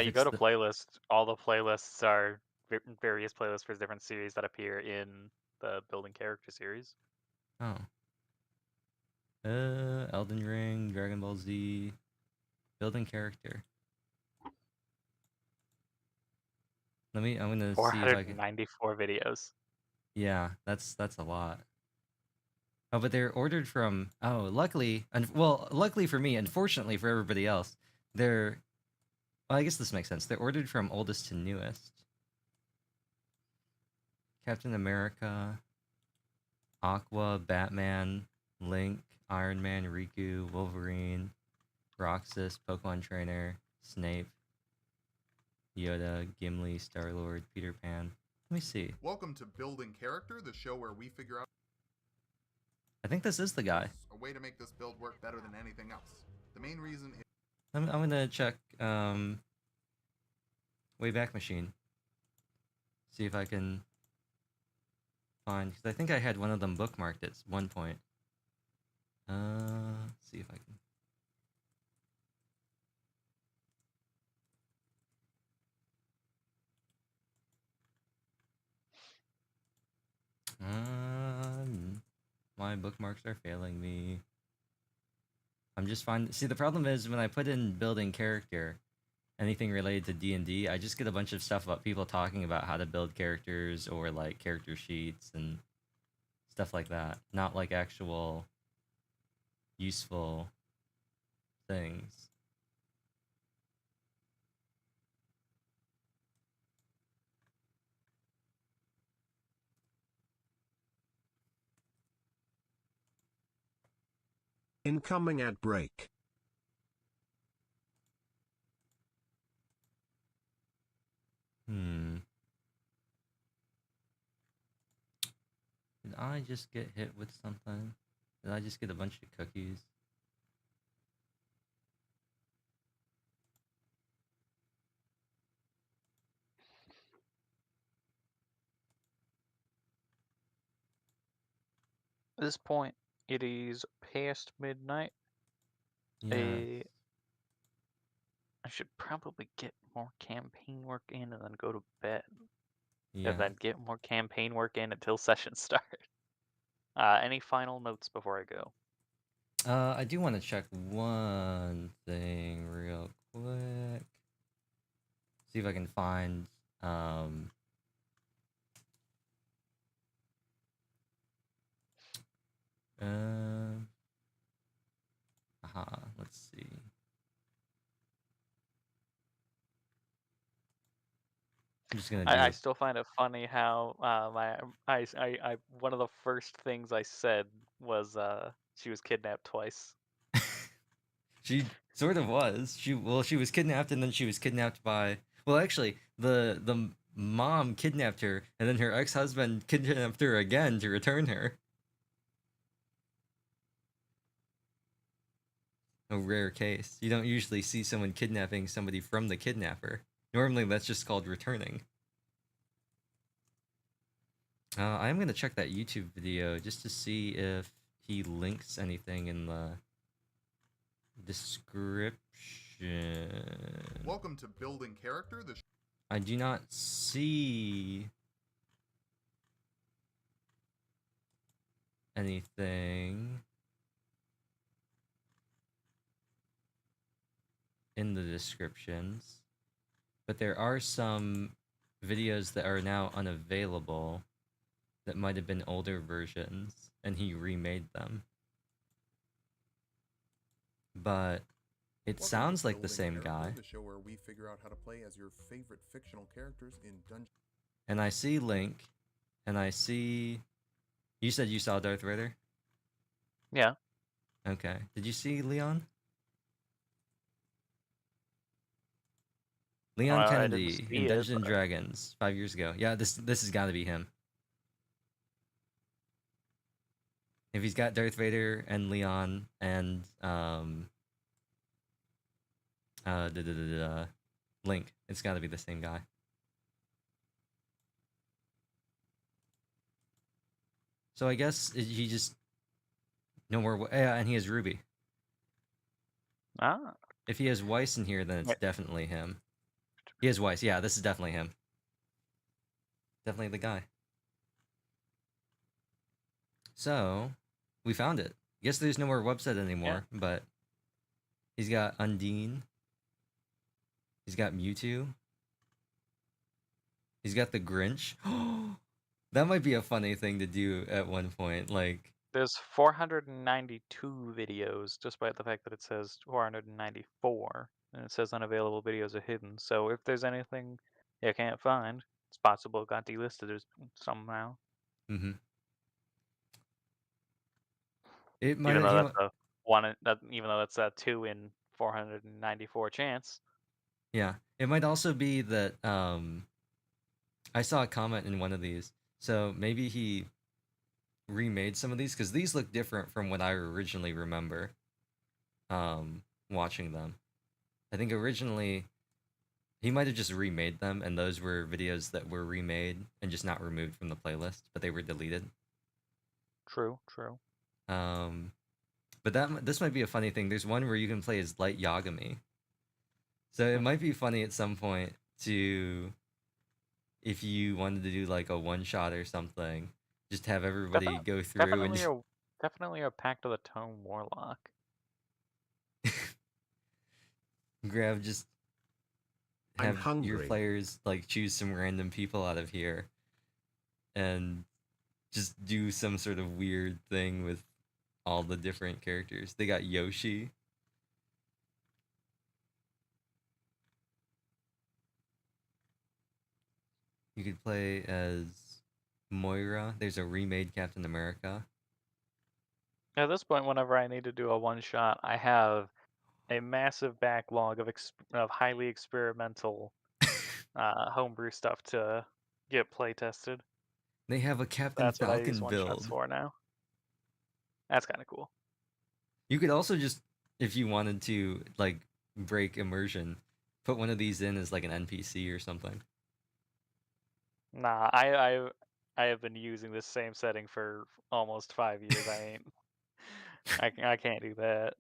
[SPEAKER 2] You go to playlist. All the playlists are various playlists for different series that appear in the Building Character series.
[SPEAKER 1] Oh. Elden Ring, Dragon Ball Z, Building Character. I'm gonna see if I can...
[SPEAKER 2] 494 videos.
[SPEAKER 1] Yeah, that's a lot. Oh, but they're ordered from. Oh, luckily, luckily for me, unfortunately for everybody else, they're. Well, I guess this makes sense. They're ordered from oldest to newest. Captain America, Aqua, Batman, Link, Iron Man, Riku, Wolverine, Roxas, Pokemon Trainer, Snape, Yoda, Gimli, Star-Lord, Peter Pan. Let me see.
[SPEAKER 4] Welcome to Building Character, the show where we figure out
[SPEAKER 1] I think this is the guy.
[SPEAKER 4] a way to make this build work better than anything else. The main reason is
[SPEAKER 1] I'm gonna check Wayback Machine. See if I can find, because I think I had one of them bookmarked at one point. See if I can. My bookmarks are failing me. I'm just finding. See, the problem is when I put in building character, anything related to D&D, I just get a bunch of stuff about people talking about how to build characters or like character sheets and stuff like that. Not like actual useful things.
[SPEAKER 3] Incoming ad break.
[SPEAKER 1] Did I just get hit with something? Did I just get a bunch of cookies?
[SPEAKER 2] At this point, it is past midnight.
[SPEAKER 1] Yeah.
[SPEAKER 2] I should probably get more campaign work in and then go to bed.
[SPEAKER 1] Yeah.
[SPEAKER 2] And then get more campaign work in until sessions start. Any final notes before I go?
[SPEAKER 1] I do want to check one thing real quick. See if I can find let's see. I'm just gonna do
[SPEAKER 2] I still find it funny how I one of the first things I said was she was kidnapped twice.
[SPEAKER 1] She sort of was. She was kidnapped and then she was kidnapped by. Well, actually, the mom kidnapped her and then her ex-husband kidnapped her again to return her. A rare case. You don't usually see someone kidnapping somebody from the kidnapper. Normally, that's just called returning. I am gonna check that YouTube video just to see if he links anything in the description.
[SPEAKER 4] welcome to Building Character, the
[SPEAKER 1] I do not see anything in the descriptions, but there are some videos that are now unavailable that might have been older versions and he remade them. But it sounds like the same guy.
[SPEAKER 4] The show where we figure out how to play as your favorite fictional characters in Dungeon.
[SPEAKER 1] And I see Link, and I see. You said you saw Darth Vader?
[SPEAKER 2] Yeah.
[SPEAKER 1] Okay. Did you see Leon? Leon
[SPEAKER 2] I didn't
[SPEAKER 1] Kennedy
[SPEAKER 2] see
[SPEAKER 1] in
[SPEAKER 2] it,
[SPEAKER 1] Dungeons and
[SPEAKER 2] but-
[SPEAKER 1] Dragons 5 years ago. Yeah, this has got to be him. If he's got Darth Vader and Leon and Link, it's got to be the same guy. So I guess he just no more. Yeah, and he has Ruby.
[SPEAKER 2] Ah.
[SPEAKER 1] If he has Weiss in here, then it's
[SPEAKER 2] Wait.
[SPEAKER 1] definitely him. He has Weiss. Yeah, this is definitely him. Definitely the guy. So, we found it. Guess there's no more website anymore, but he's got Undine. He's got Mewtwo. He's got the Grinch. That might be a funny thing to do at one point. Like,
[SPEAKER 2] There's 492 videos, despite the fact that it says 494, and it says unavailable videos are hidden. So if there's anything you can't find, it's possible it got delisted somehow.
[SPEAKER 1] Mm-hmm. It might.
[SPEAKER 2] Even though that's a one, even though that's a 2 in 494 chance.
[SPEAKER 1] Yeah. It might also be that I saw a comment in one of these, so maybe he remade some of these because these look different from what I originally remember. Watching them, I think originally he might have just remade them, and those were videos that were remade and just not removed from the playlist, but they were deleted.
[SPEAKER 2] True.
[SPEAKER 1] But this might be a funny thing. There's one where you can play as Light Yagami, so it might be funny at some point to, if you wanted to do like a one shot or something, just have everybody go through and
[SPEAKER 2] Definitely a Pact of the Tome Warlock.
[SPEAKER 1] grab just
[SPEAKER 3] I'm
[SPEAKER 1] have your
[SPEAKER 3] hungry.
[SPEAKER 1] players like choose some random people out of here and just do some sort of weird thing with all the different characters. They got Yoshi. You could play as Moira. There's a remade Captain America.
[SPEAKER 2] At this point, whenever I need to do a one shot, I have a massive backlog of highly experimental homebrew stuff to get play tested.
[SPEAKER 1] They have a Captain
[SPEAKER 2] That's what I use
[SPEAKER 1] Falcon
[SPEAKER 2] one shots
[SPEAKER 1] build.
[SPEAKER 2] for now. That's kind of cool.
[SPEAKER 1] You could also just, if you wanted to, like, break immersion, put one of these in as like an NPC or something.
[SPEAKER 2] Nah, I have been using this same setting for almost 5 years. I ain't. I can't do that.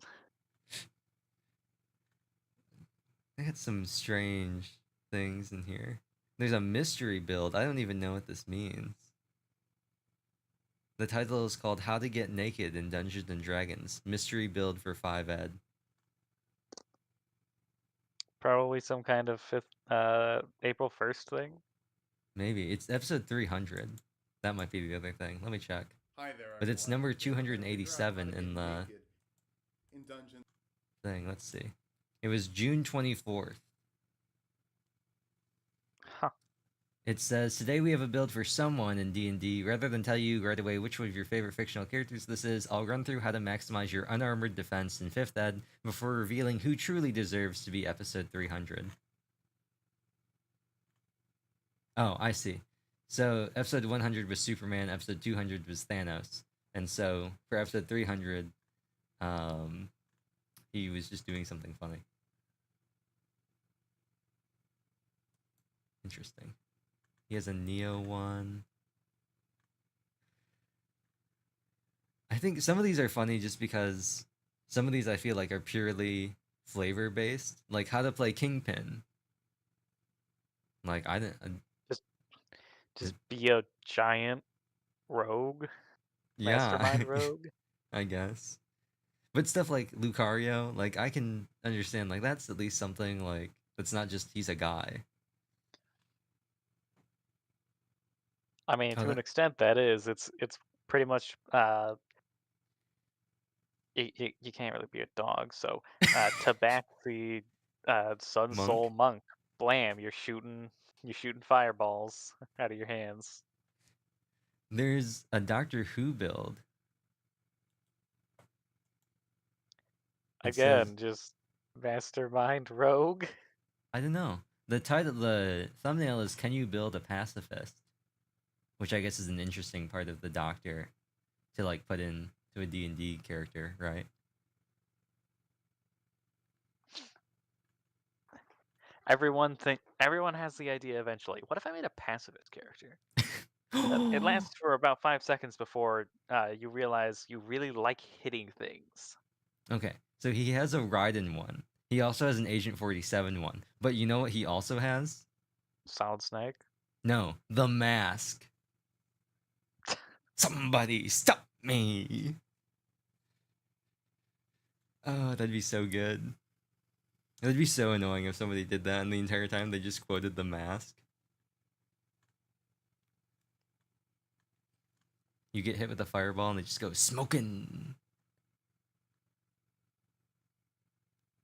[SPEAKER 1] They had some strange things in here. There's a mystery build. I don't even know what this means. The title is called How to Get Naked in Dungeons and Dragons. Mystery build for 5ed.
[SPEAKER 2] Probably some kind of April 1st thing.
[SPEAKER 1] Maybe. It's episode 300. That might be the other thing. Let me check.
[SPEAKER 4] Hi there,
[SPEAKER 1] But it's
[SPEAKER 4] everyone.
[SPEAKER 1] number
[SPEAKER 4] Today we're gonna figure out how
[SPEAKER 1] 287
[SPEAKER 4] to
[SPEAKER 1] in
[SPEAKER 4] get
[SPEAKER 1] the
[SPEAKER 4] naked in Dungeons.
[SPEAKER 1] thing. Let's see. It was June 24th.
[SPEAKER 2] Huh.
[SPEAKER 1] It says, today we have a build for someone in D&D. Rather than tell you right away which one of your favorite fictional characters this is, I'll run through how to maximize your unarmored defense in 5th Ed before revealing who truly deserves to be episode 300. Oh, I see. So episode 100 was Superman, episode 200 was Thanos. And so for episode 300, he was just doing something funny. Interesting. He has a Neo one. I think some of these are funny just because some of these I feel like are purely flavor based, like how to play Kingpin. Like I didn't.
[SPEAKER 2] Just be a giant rogue,
[SPEAKER 1] Yeah,
[SPEAKER 2] mastermind rogue.
[SPEAKER 1] I guess. But stuff like Lucario, like I can understand. Like that's at least something like that's not just he's a guy.
[SPEAKER 2] I mean,
[SPEAKER 1] Oh,
[SPEAKER 2] to an
[SPEAKER 1] that
[SPEAKER 2] extent, that is. It's pretty much. You can't really be a dog. So, Tabaxi, Sun
[SPEAKER 1] Monk.
[SPEAKER 2] Soul Monk, blam! You're shooting fireballs out of your hands.
[SPEAKER 1] There's a Doctor Who build. It says,
[SPEAKER 2] Again, just mastermind rogue.
[SPEAKER 1] I don't know. The thumbnail is "Can you build a pacifist?" Which I guess is an interesting part of the Doctor to like put in to a D&D character, right?
[SPEAKER 2] Everyone has the idea eventually. What if I made a pacifist character? It lasts for about 5 seconds before you realize you really like hitting things.
[SPEAKER 1] Okay, so he has a Raiden one. He also has an Agent 47 one. But you know what he also has?
[SPEAKER 2] Solid Snake.
[SPEAKER 1] No, the mask. Somebody stop me. Oh, that'd be so good. It'd be so annoying if somebody did that and the entire time they just quoted the mask. You get hit with a fireball and they just go smoking.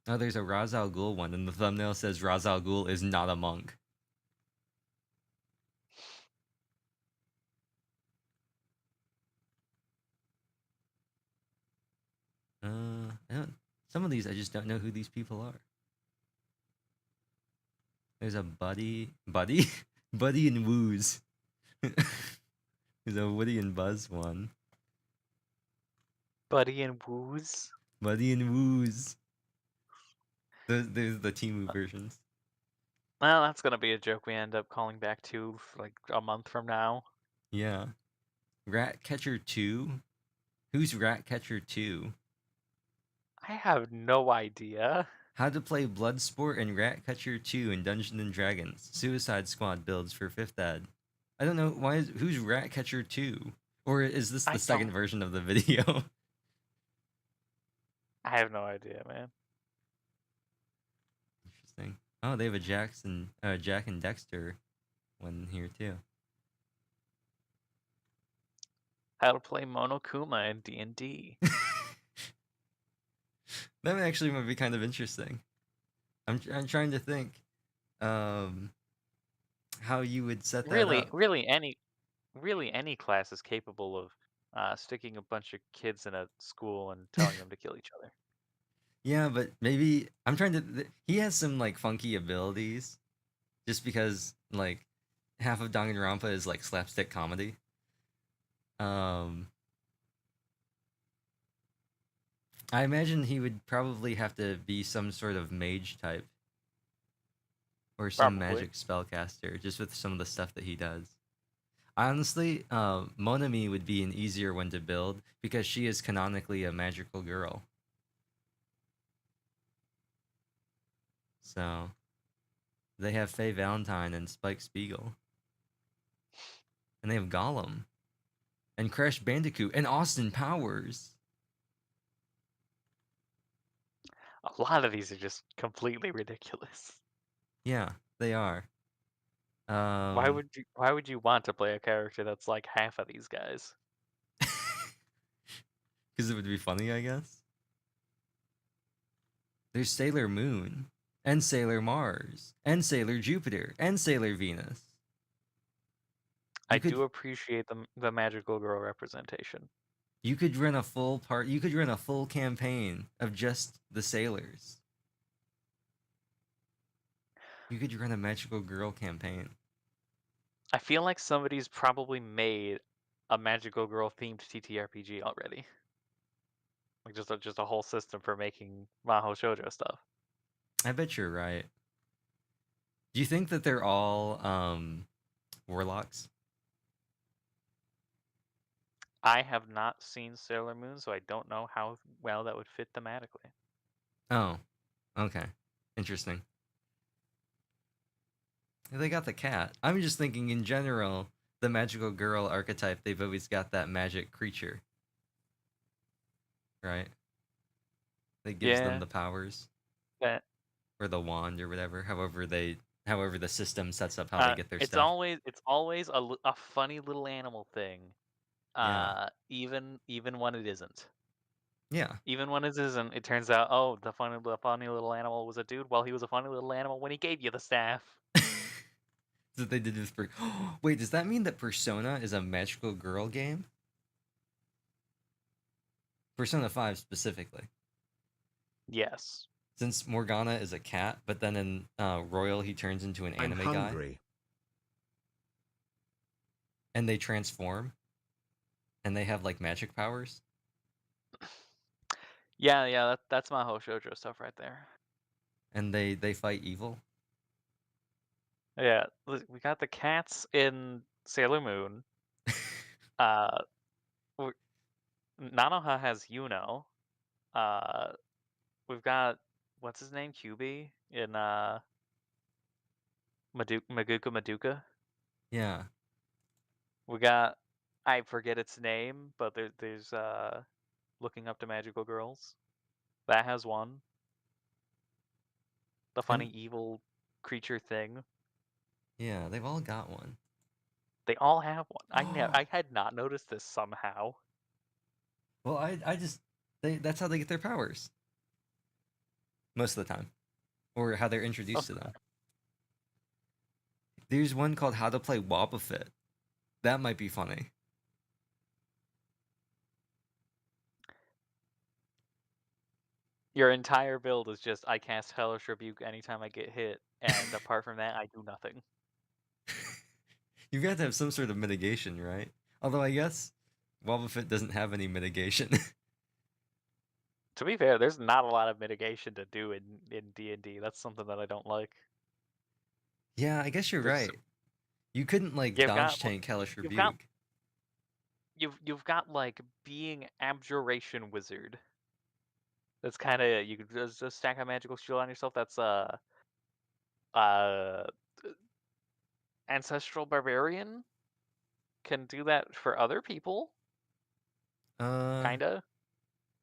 [SPEAKER 1] Oh, there's a Ra's al Ghul one, and the thumbnail says Ra's al Ghul is not a monk. Some of these I just don't know who these people are. There's a Buddy, Buddy and Wooz. There's a Woody and Buzz one.
[SPEAKER 2] Buddy and Woos.
[SPEAKER 1] Buddy and Wooz. There's the Temu versions.
[SPEAKER 2] Well, that's gonna be a joke we end up calling back to for like a month from now.
[SPEAKER 1] Yeah. Ratcatcher 2? Who's Ratcatcher 2?
[SPEAKER 2] I have no idea.
[SPEAKER 1] How to play Bloodsport and Ratcatcher 2 in Dungeons and Dragons. Suicide Squad builds for 5th ed. I don't know who's Ratcatcher 2? Or is this the second version of the video?
[SPEAKER 2] I have no idea, man.
[SPEAKER 1] Interesting. Oh, they have a Jack and Dexter one here too.
[SPEAKER 2] How to play Monokuma in D&D.
[SPEAKER 1] That actually might be kind of interesting. I'm trying to think how you would set that up.
[SPEAKER 2] Really any class is capable of sticking a bunch of kids in a school and telling them to kill each other.
[SPEAKER 1] Yeah, but maybe I'm trying to. He has some like funky abilities, just because like half of Danganronpa is like slapstick comedy. I imagine he would probably have to be some sort of mage type, or some magic spellcaster, just with some of the stuff that he does. Honestly, Monami would be an easier one to build because she is canonically a magical girl. So, they have Faye Valentine and Spike Spiegel. And they have Gollum. And Crash Bandicoot. And Austin Powers.
[SPEAKER 2] A lot of these are just completely ridiculous.
[SPEAKER 1] Yeah, they are.
[SPEAKER 2] Why would you want to play a character that's like half of these guys?
[SPEAKER 1] Because it would be funny, I guess. There's Sailor Moon. And Sailor Mars. And Sailor Jupiter. And Sailor Venus.
[SPEAKER 2] I do appreciate the magical girl representation.
[SPEAKER 1] You could run a full You could run a full campaign of just the sailors. You could run a magical girl campaign.
[SPEAKER 2] I feel like somebody's probably made a magical girl themed TTRPG already. Like just a whole system for making Mahou Shoujo stuff.
[SPEAKER 1] I bet you're right. Do you think that they're all warlocks?
[SPEAKER 2] I have not seen Sailor Moon, so I don't know how well that would fit thematically.
[SPEAKER 1] Oh, okay. Interesting. They got the cat. I'm just thinking in general, the magical girl archetype, they've always got that magic creature. Right? That gives them the powers.
[SPEAKER 2] Yeah.
[SPEAKER 1] Or the wand or whatever. However the system sets up how they get their
[SPEAKER 2] it's
[SPEAKER 1] stuff.
[SPEAKER 2] It's always a funny little animal thing.
[SPEAKER 1] Yeah.
[SPEAKER 2] Even when it isn't.
[SPEAKER 1] Yeah.
[SPEAKER 2] Even when it isn't, it turns out, oh, the funny little animal was a dude. Well, he was a funny little animal when he gave you the staff.
[SPEAKER 1] That they did with Wait, does that mean that Persona is a magical girl game? Persona 5 specifically.
[SPEAKER 2] Yes.
[SPEAKER 1] Since Morgana is a cat, but then in Royal he turns into an anime guy. And they transform. And they have like magic powers.
[SPEAKER 2] Yeah, that's Mahou Shoujo stuff right there.
[SPEAKER 1] And they fight evil.
[SPEAKER 2] Yeah, we got the cats in Sailor Moon. Nanoha has Yuno. We've got what's his name, QB in Madoka.
[SPEAKER 1] Yeah.
[SPEAKER 2] We got I forget its name, but there's looking up to magical girls. That has one. The funny evil creature thing.
[SPEAKER 1] Yeah, they've all got one.
[SPEAKER 2] They all have one. I had not noticed this somehow.
[SPEAKER 1] Well, I just that's how they get their powers most of the time, or how they're introduced to them. There's one called How to Play Wobbuffet. That might be funny.
[SPEAKER 2] Your entire build is just I cast Hellish Rebuke anytime I get hit, and apart from that, I do nothing.
[SPEAKER 1] You've got to have some sort of mitigation, right? Although I guess Wobbuffet doesn't have any mitigation.
[SPEAKER 2] To be fair, there's not a lot of mitigation to do in D&D. That's something that I don't like.
[SPEAKER 1] Yeah, I guess you're
[SPEAKER 2] There's-
[SPEAKER 1] right. You couldn't like
[SPEAKER 2] You've
[SPEAKER 1] dodge
[SPEAKER 2] got-
[SPEAKER 1] tank Hellish
[SPEAKER 2] you've got-
[SPEAKER 1] Rebuke.
[SPEAKER 2] You've got like being Abjuration Wizard. That's kind of you could just stack a magical shield on yourself. That's Ancestral Barbarian can do that for other people. Kinda.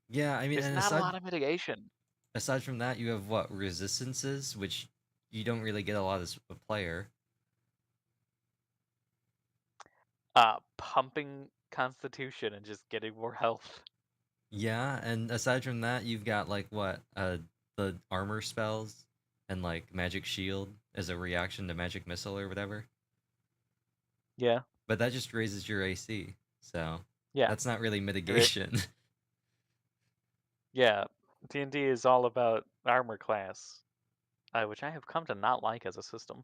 [SPEAKER 1] Yeah, I mean,
[SPEAKER 2] There's
[SPEAKER 1] and
[SPEAKER 2] not a lot of mitigation.
[SPEAKER 1] aside from that, you have what resistances, which you don't really get a lot as a player.
[SPEAKER 2] Pumping Constitution and just getting more health.
[SPEAKER 1] Yeah, and aside from that, you've got like what the armor spells and like magic shield as a reaction to magic missile or whatever.
[SPEAKER 2] Yeah.
[SPEAKER 1] But that just raises your AC, so
[SPEAKER 2] Yeah.
[SPEAKER 1] that's not really mitigation.
[SPEAKER 2] Yeah. D&D is all about armor class, which I have come to not like as a system.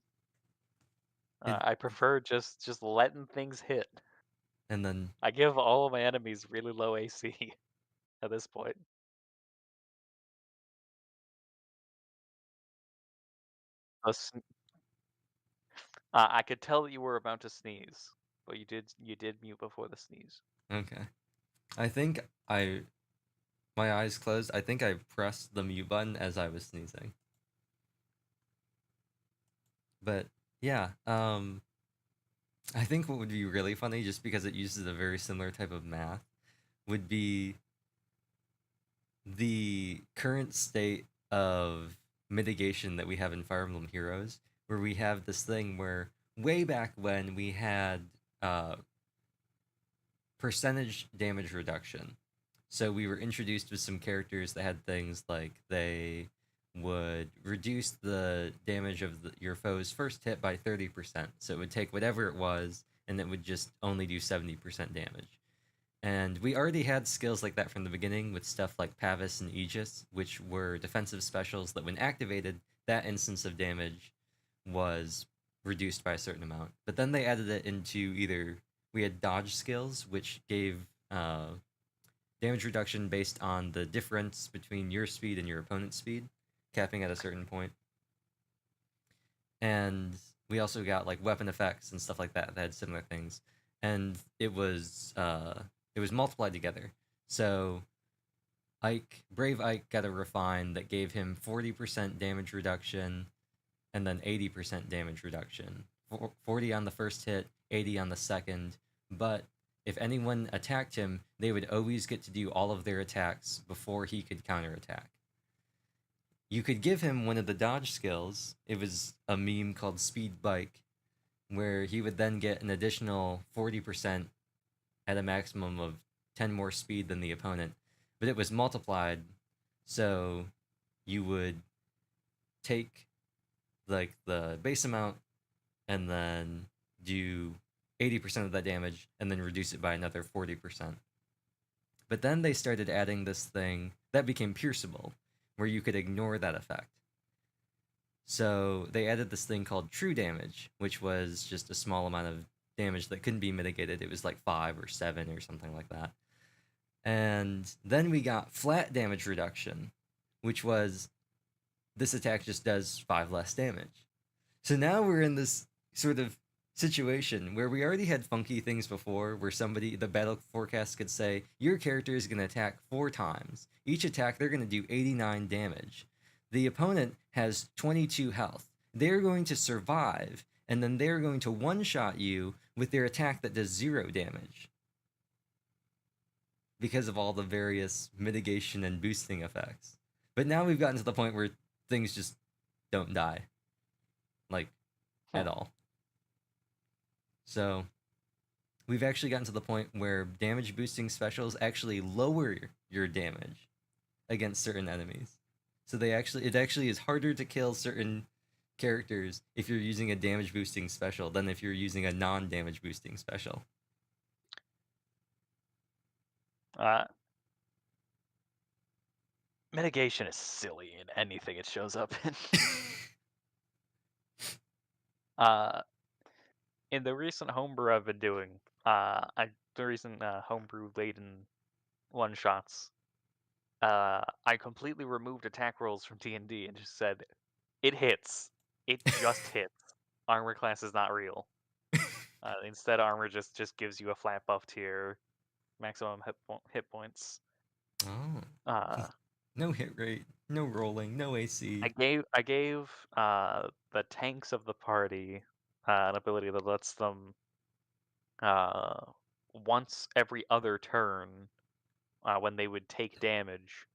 [SPEAKER 2] I prefer just letting things hit.
[SPEAKER 1] And then
[SPEAKER 2] I give all of my enemies really low AC at this point. I could tell that you were about to sneeze, but you did mute before the sneeze.
[SPEAKER 1] okay, I think my eyes closed. I think I pressed the mute button as I was sneezing. But yeah, I think what would be really funny, just because it uses a very similar type of math, would be the current state of mitigation that we have in Fire Emblem Heroes, where we have this thing where way back when we had percentage damage reduction. So we were introduced with some characters that had things like they would reduce the damage of your foe's first hit by 30%. So it would take whatever it was, and it would just only do 70% damage. And we already had skills like that from the beginning with stuff like Pavis and Aegis, which were defensive specials that when activated, that instance of damage was reduced by a certain amount. But then they added it into we had dodge skills, which gave damage reduction based on the difference between your speed and your opponent's speed, capping at a certain point. And we also got like weapon effects and stuff like that that had similar things. And it was multiplied together. So Brave Ike got a refine that gave him 40% damage reduction and then 80% damage reduction. 40 on the first hit, 80 on the second. But if anyone attacked him, they would always get to do all of their attacks before he could counterattack. You could give him one of the dodge skills. It was a meme called Speed Bike, where he would then get an additional 40% at a maximum of 10 more speed than the opponent. But it was multiplied, so you would take like the base amount and then do 80% of that damage and then reduce it by another 40%. But then they started adding this thing that became pierceable, where you could ignore that effect. So they added this thing called true damage, which was just a small amount of damage that couldn't be mitigated. It was like 5 or 7 or something like that. And then we got flat damage reduction, which was this attack just does 5 less damage. So now we're in this sort of situation where we already had funky things before, where the battle forecast could say, your character is going to attack 4 times. Each attack, they're going to do 89 damage. The opponent has 22 health. They're going to survive, and then they're going to one-shot you with their attack that does 0 damage. Because of all the various mitigation and boosting effects. But now we've gotten to the point where things just don't die. Like, at all. So, we've actually gotten to the point where damage boosting specials actually lower your damage against certain enemies. So it actually is harder to kill certain characters if you're using a damage boosting special than if you're using a non-damage boosting special.
[SPEAKER 2] Mitigation is silly in anything it shows up in. In the recent homebrew I've been doing, the recent homebrew laden one shots, I completely removed attack rolls from D&D and just said, it hits. It just hits. Armor class is not real. Instead, armor just gives you a flat buff tier, maximum hit points.
[SPEAKER 1] Oh. No hit rate, no rolling, no AC.
[SPEAKER 2] I gave the tanks of the party an ability that lets them once every other turn, when they would take damage,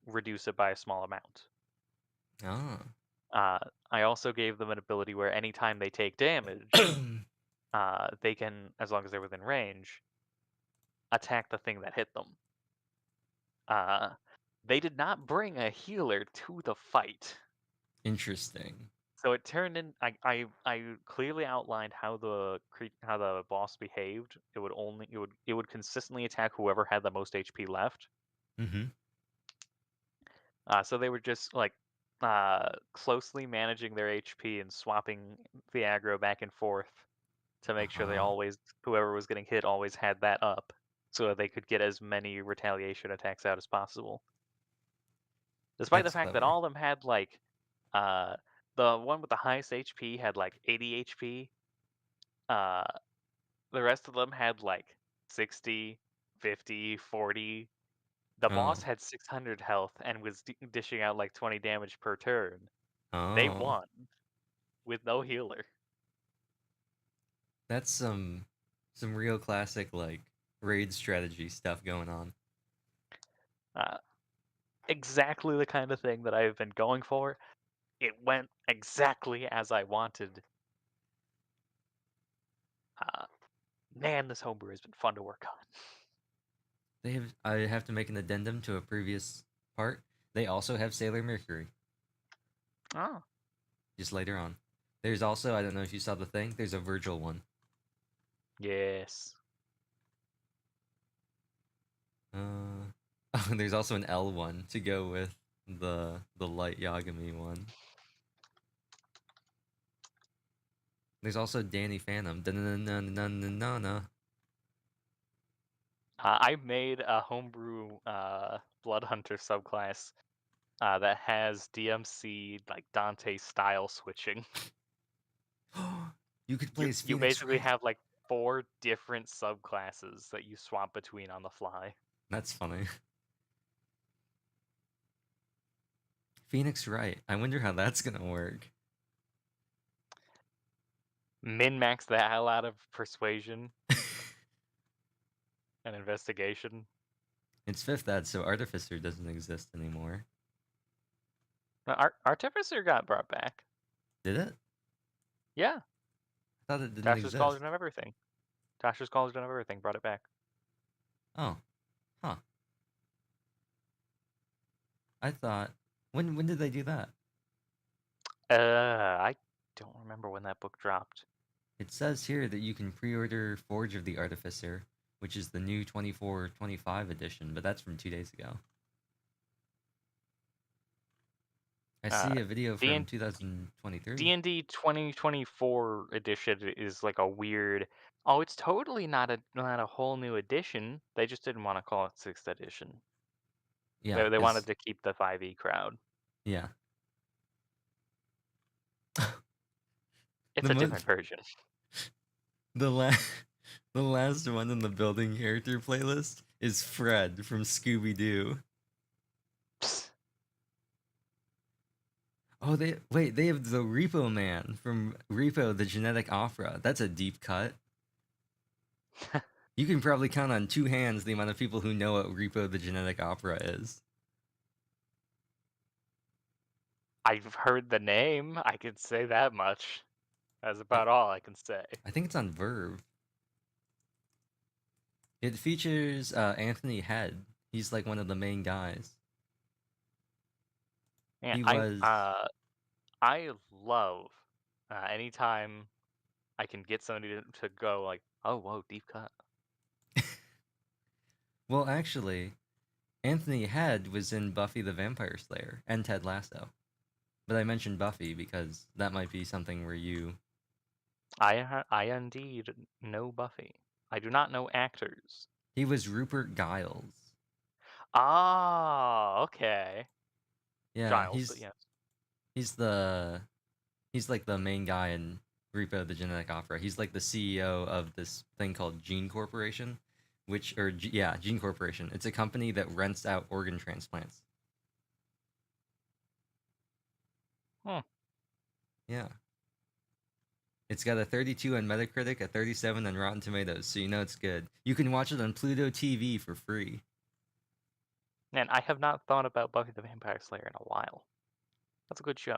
[SPEAKER 2] reduce it by a small amount.
[SPEAKER 1] Oh.
[SPEAKER 2] I also gave them an ability where anytime they take damage, they can, as long as they're within range, attack the thing that hit them. They did not bring a healer to the fight.
[SPEAKER 1] Interesting.
[SPEAKER 2] So it turned in. I clearly outlined how the boss behaved. It would consistently attack whoever had the most HP left.
[SPEAKER 1] Mm-hmm.
[SPEAKER 2] So they were just like closely managing their HP and swapping the aggro back and forth to make sure they whoever was getting hit always had that up, so that they could get as many retaliation attacks out as possible. Despite
[SPEAKER 1] That's
[SPEAKER 2] the fact that
[SPEAKER 1] clever.
[SPEAKER 2] all of them had like, the one with the highest HP had like 80 HP. The rest of them had like 60, 50, 40. The boss
[SPEAKER 1] Oh.
[SPEAKER 2] had 600 health and was dishing out like 20 damage per turn. They
[SPEAKER 1] Oh.
[SPEAKER 2] won with no healer.
[SPEAKER 1] That's some real classic like raid strategy stuff going on.
[SPEAKER 2] Exactly the kind of thing that I've been going for. It went exactly as I wanted. Man, this homebrew has been fun to work on.
[SPEAKER 1] I have to make an addendum to a previous part. They also have Sailor Mercury.
[SPEAKER 2] Oh.
[SPEAKER 1] Just later on. There's also, I don't know if you saw the thing, there's a Virgil one.
[SPEAKER 2] Yes.
[SPEAKER 1] There's also an L one to go with the light Yagami one. There's also Danny Phantom.
[SPEAKER 2] I made a homebrew Blood Hunter subclass that has DMC like Dante style switching.
[SPEAKER 1] You could play as
[SPEAKER 2] You
[SPEAKER 1] Phoenix
[SPEAKER 2] basically
[SPEAKER 1] Wright.
[SPEAKER 2] have like 4 different subclasses that you swap between on the fly.
[SPEAKER 1] That's funny. Phoenix Wright. I wonder how that's gonna work.
[SPEAKER 2] Min-max the hell out of persuasion and investigation.
[SPEAKER 1] It's 5th ed, so Artificer doesn't exist anymore.
[SPEAKER 2] Artificer got brought back.
[SPEAKER 1] Did it?
[SPEAKER 2] Yeah.
[SPEAKER 1] I thought it didn't
[SPEAKER 2] Tasha's
[SPEAKER 1] exist.
[SPEAKER 2] Cauldron of Everything. Tasha's Cauldron of Everything brought it back.
[SPEAKER 1] Oh. Huh. I thought... When did they do that?
[SPEAKER 2] I don't remember when that book dropped.
[SPEAKER 1] It says here that you can pre-order Forge of the Artificer, which is the new 24-25 edition, but that's from 2 days ago. I see a video from 2023.
[SPEAKER 2] D&D 2024 edition is like a weird... Oh, it's totally not a whole new edition. They just didn't want to call it 6th edition.
[SPEAKER 1] Yeah,
[SPEAKER 2] They wanted to keep the 5e crowd.
[SPEAKER 1] Yeah.
[SPEAKER 2] It's a different version.
[SPEAKER 1] The last one in the building character playlist is Fred from Scooby-Doo. Oh, they have the Repo Man from Repo the Genetic Opera. That's a deep cut. You can probably count on 2 hands the amount of people who know what Repo the Genetic Opera is.
[SPEAKER 2] I've heard the name. I can say that much. That's about all I can say.
[SPEAKER 1] I think it's on Verve. It features Anthony Head. He's like one of the main guys.
[SPEAKER 2] Yeah,
[SPEAKER 1] He was.
[SPEAKER 2] I love anytime I can get somebody to go like, oh, whoa, deep cut.
[SPEAKER 1] Well, actually, Anthony Head was in Buffy the Vampire Slayer and Ted Lasso. But I mentioned Buffy because that might be something where you.
[SPEAKER 2] I indeed know Buffy. I do not know actors.
[SPEAKER 1] He was Rupert Giles.
[SPEAKER 2] Ah, okay.
[SPEAKER 1] Yeah,
[SPEAKER 2] Giles, but yes.
[SPEAKER 1] he's the he's like the main guy in Repo the Genetic Opera. He's like the CEO of this thing called Gene Corporation, Gene Corporation. It's a company that rents out organ transplants.
[SPEAKER 2] Hmm.
[SPEAKER 1] Yeah. It's got a 32 on Metacritic, a 37 on Rotten Tomatoes, so you know it's good. You can watch it on Pluto TV for free.
[SPEAKER 2] Man, I have not thought about Buffy the Vampire Slayer in a while. That's a good show.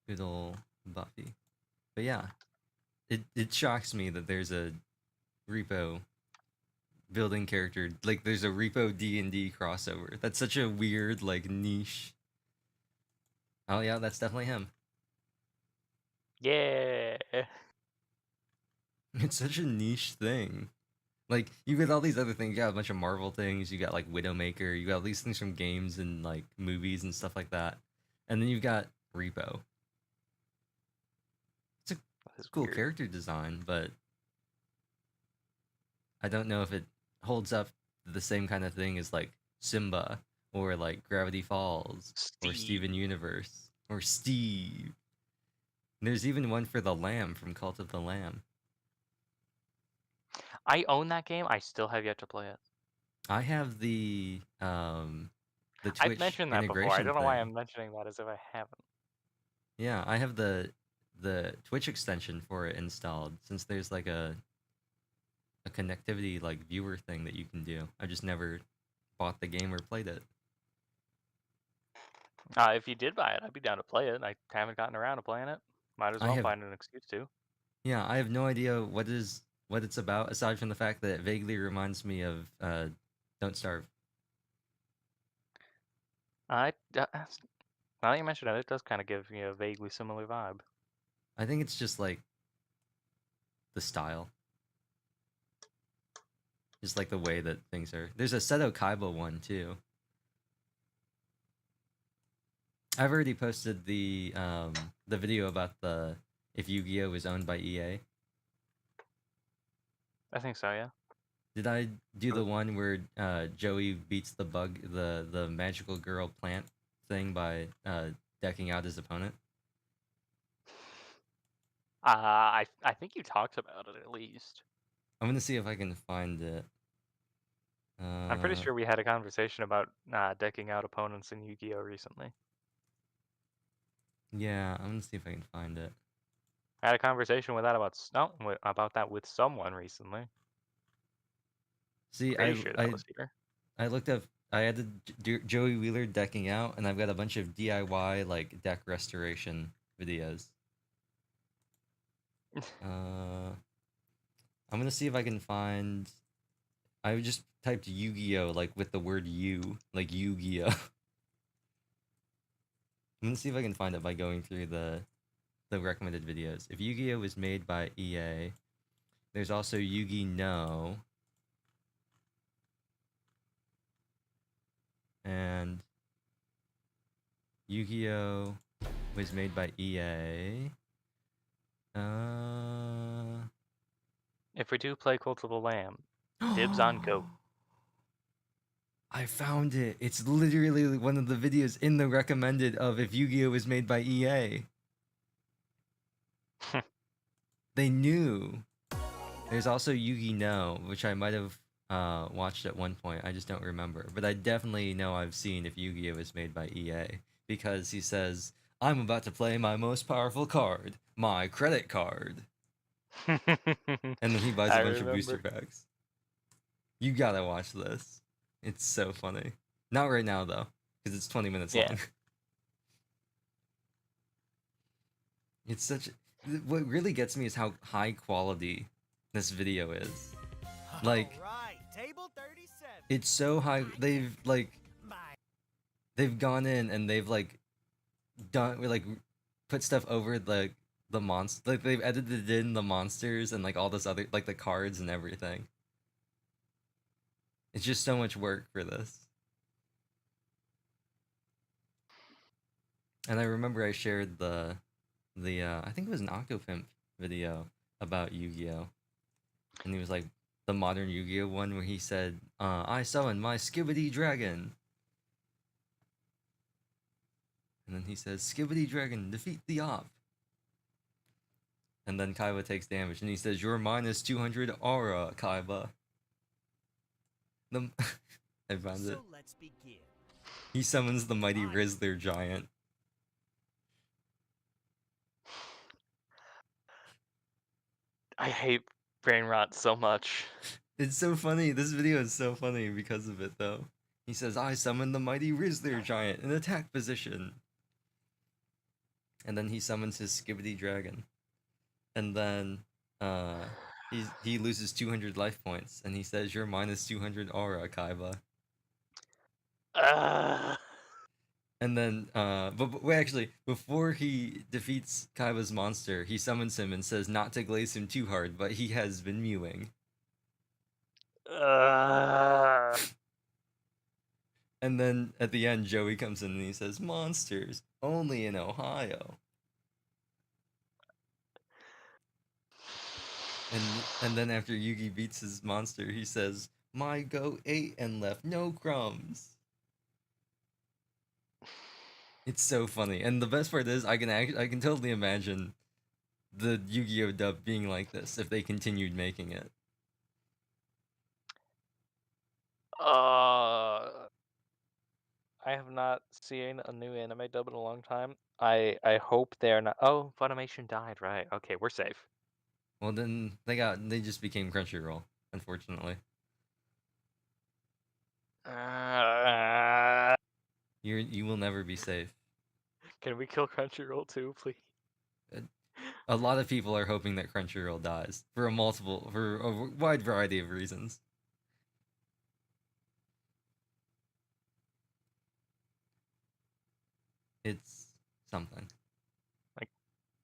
[SPEAKER 1] Good old Buffy. But yeah, it shocks me that there's a Repo building character, like there's a Repo D&D crossover. That's such a weird, like, niche. Oh yeah, that's definitely him.
[SPEAKER 2] Yeah.
[SPEAKER 1] It's such a niche thing. Like, you got all these other things. You got a bunch of Marvel things. You got, like, Widowmaker. You got all these things from games and, like, movies and stuff like that. And then you've got Repo. It's a
[SPEAKER 2] That is
[SPEAKER 1] cool
[SPEAKER 2] weird.
[SPEAKER 1] character design, but I don't know if it holds up to the same kind of thing as, like, Simba or, like, Gravity Falls or
[SPEAKER 2] Steve.
[SPEAKER 1] Steven Universe or Steve. There's even one for the Lamb from Cult of the Lamb.
[SPEAKER 2] I own that game. I still have yet to play it.
[SPEAKER 1] I have the
[SPEAKER 2] I've
[SPEAKER 1] Twitch
[SPEAKER 2] mentioned that before. I
[SPEAKER 1] integration
[SPEAKER 2] don't know why
[SPEAKER 1] thing.
[SPEAKER 2] I'm mentioning that as if I haven't.
[SPEAKER 1] Yeah, I have the Twitch extension for it installed since there's like a connectivity like viewer thing that you can do. I just never bought the game or played it.
[SPEAKER 2] If you did buy it, I'd be down to play it. I haven't gotten around to playing it. Might as
[SPEAKER 1] I
[SPEAKER 2] well
[SPEAKER 1] have
[SPEAKER 2] find an excuse to.
[SPEAKER 1] Yeah, I have no idea what it's about aside from the fact that it vaguely reminds me of Don't Starve.
[SPEAKER 2] Now that you mention it, it does kind of give you a vaguely similar vibe.
[SPEAKER 1] I think it's just like the style. Just like the way that things are. There's a Seto Kaiba one too. I've already posted the video about the if Yu-Gi-Oh was owned by EA.
[SPEAKER 2] I think so, yeah.
[SPEAKER 1] Did I do the one where Joey beats the magical girl plant thing by decking out his opponent?
[SPEAKER 2] I think you talked about it at least.
[SPEAKER 1] I'm gonna see if I can find it.
[SPEAKER 2] I'm pretty sure we had a conversation about decking out opponents in Yu-Gi-Oh recently.
[SPEAKER 1] Yeah, I'm gonna see if I can find it.
[SPEAKER 2] I had a conversation with that about that with someone recently.
[SPEAKER 1] See,
[SPEAKER 2] Pretty sure that was here.
[SPEAKER 1] I looked up. I added Joey Wheeler decking out, and I've got a bunch of DIY like deck restoration videos. I'm gonna see if I can find. I just typed Yu-Gi-Oh like with the word "you," like Yu-Gi-Oh. I'm gonna see if I can find it by going through the recommended videos. If Yu-Gi-Oh was made by EA, there's also Yu-Gi-No. And Yu-Gi-Oh was made by EA.
[SPEAKER 2] If we do play Cult of the Lamb, dibs on Goat.
[SPEAKER 1] I found it. It's literally one of the videos in the recommended of if Yu-Gi-Oh was made by EA. They knew. There's also Yu-Gi-No, which I might have watched at one point. I just don't remember. But I definitely know I've seen if Yu-Gi-Oh is made by EA. Because he says, I'm about to play my most powerful card. My credit card. And then he buys a bunch of booster packs. You gotta watch this. It's so funny. Not right now, though. Because it's 20 minutes long. It's such... What really gets me is how high quality this video is. Like,
[SPEAKER 5] Alright, table 37.
[SPEAKER 1] it's so high. They've gone in and they've like done like put stuff over the monster. Like they've edited in the monsters and like all this other like the cards and everything. It's just so much work for this. And I remember I shared the I think it was an Octopimp video about Yu-Gi-Oh! And he was like the modern Yu-Gi-Oh! One where he said, I summon my Skibidi Dragon. And then he says, Skibidi Dragon, defeat the op. And then Kaiba takes damage and he says, you're minus 200 aura, Kaiba. I found it.
[SPEAKER 5] So let's begin.
[SPEAKER 1] He summons the mighty Rizzler giant.
[SPEAKER 2] I hate brain rot so much.
[SPEAKER 1] It's so funny. This video is so funny because of it, though. He says, I summon the mighty Rizzler giant in attack position. And then he summons his Skibidi Dragon. And then he loses 200 life points. And he says, you're minus 200 aura, Kaiba. And then, but wait, actually, before he defeats Kaiba's monster, he summons him and says not to glaze him too hard, but he has been mewing. And then at the end, Joey comes in and he says, monsters, only in Ohio. And then after Yugi beats his monster, he says, my goat ate and left no crumbs. It's so funny. And the best part is I can totally imagine the Yu-Gi-Oh! Dub being like this if they continued making it.
[SPEAKER 2] I have not seen a new anime dub in a long time. I hope they're not. Oh, Funimation died, right? Okay, we're safe.
[SPEAKER 1] Well, then they just became Crunchyroll, unfortunately. You will never be safe.
[SPEAKER 2] Can we kill Crunchyroll too, please?
[SPEAKER 1] A lot of people are hoping that Crunchyroll dies for a wide variety of reasons. It's something.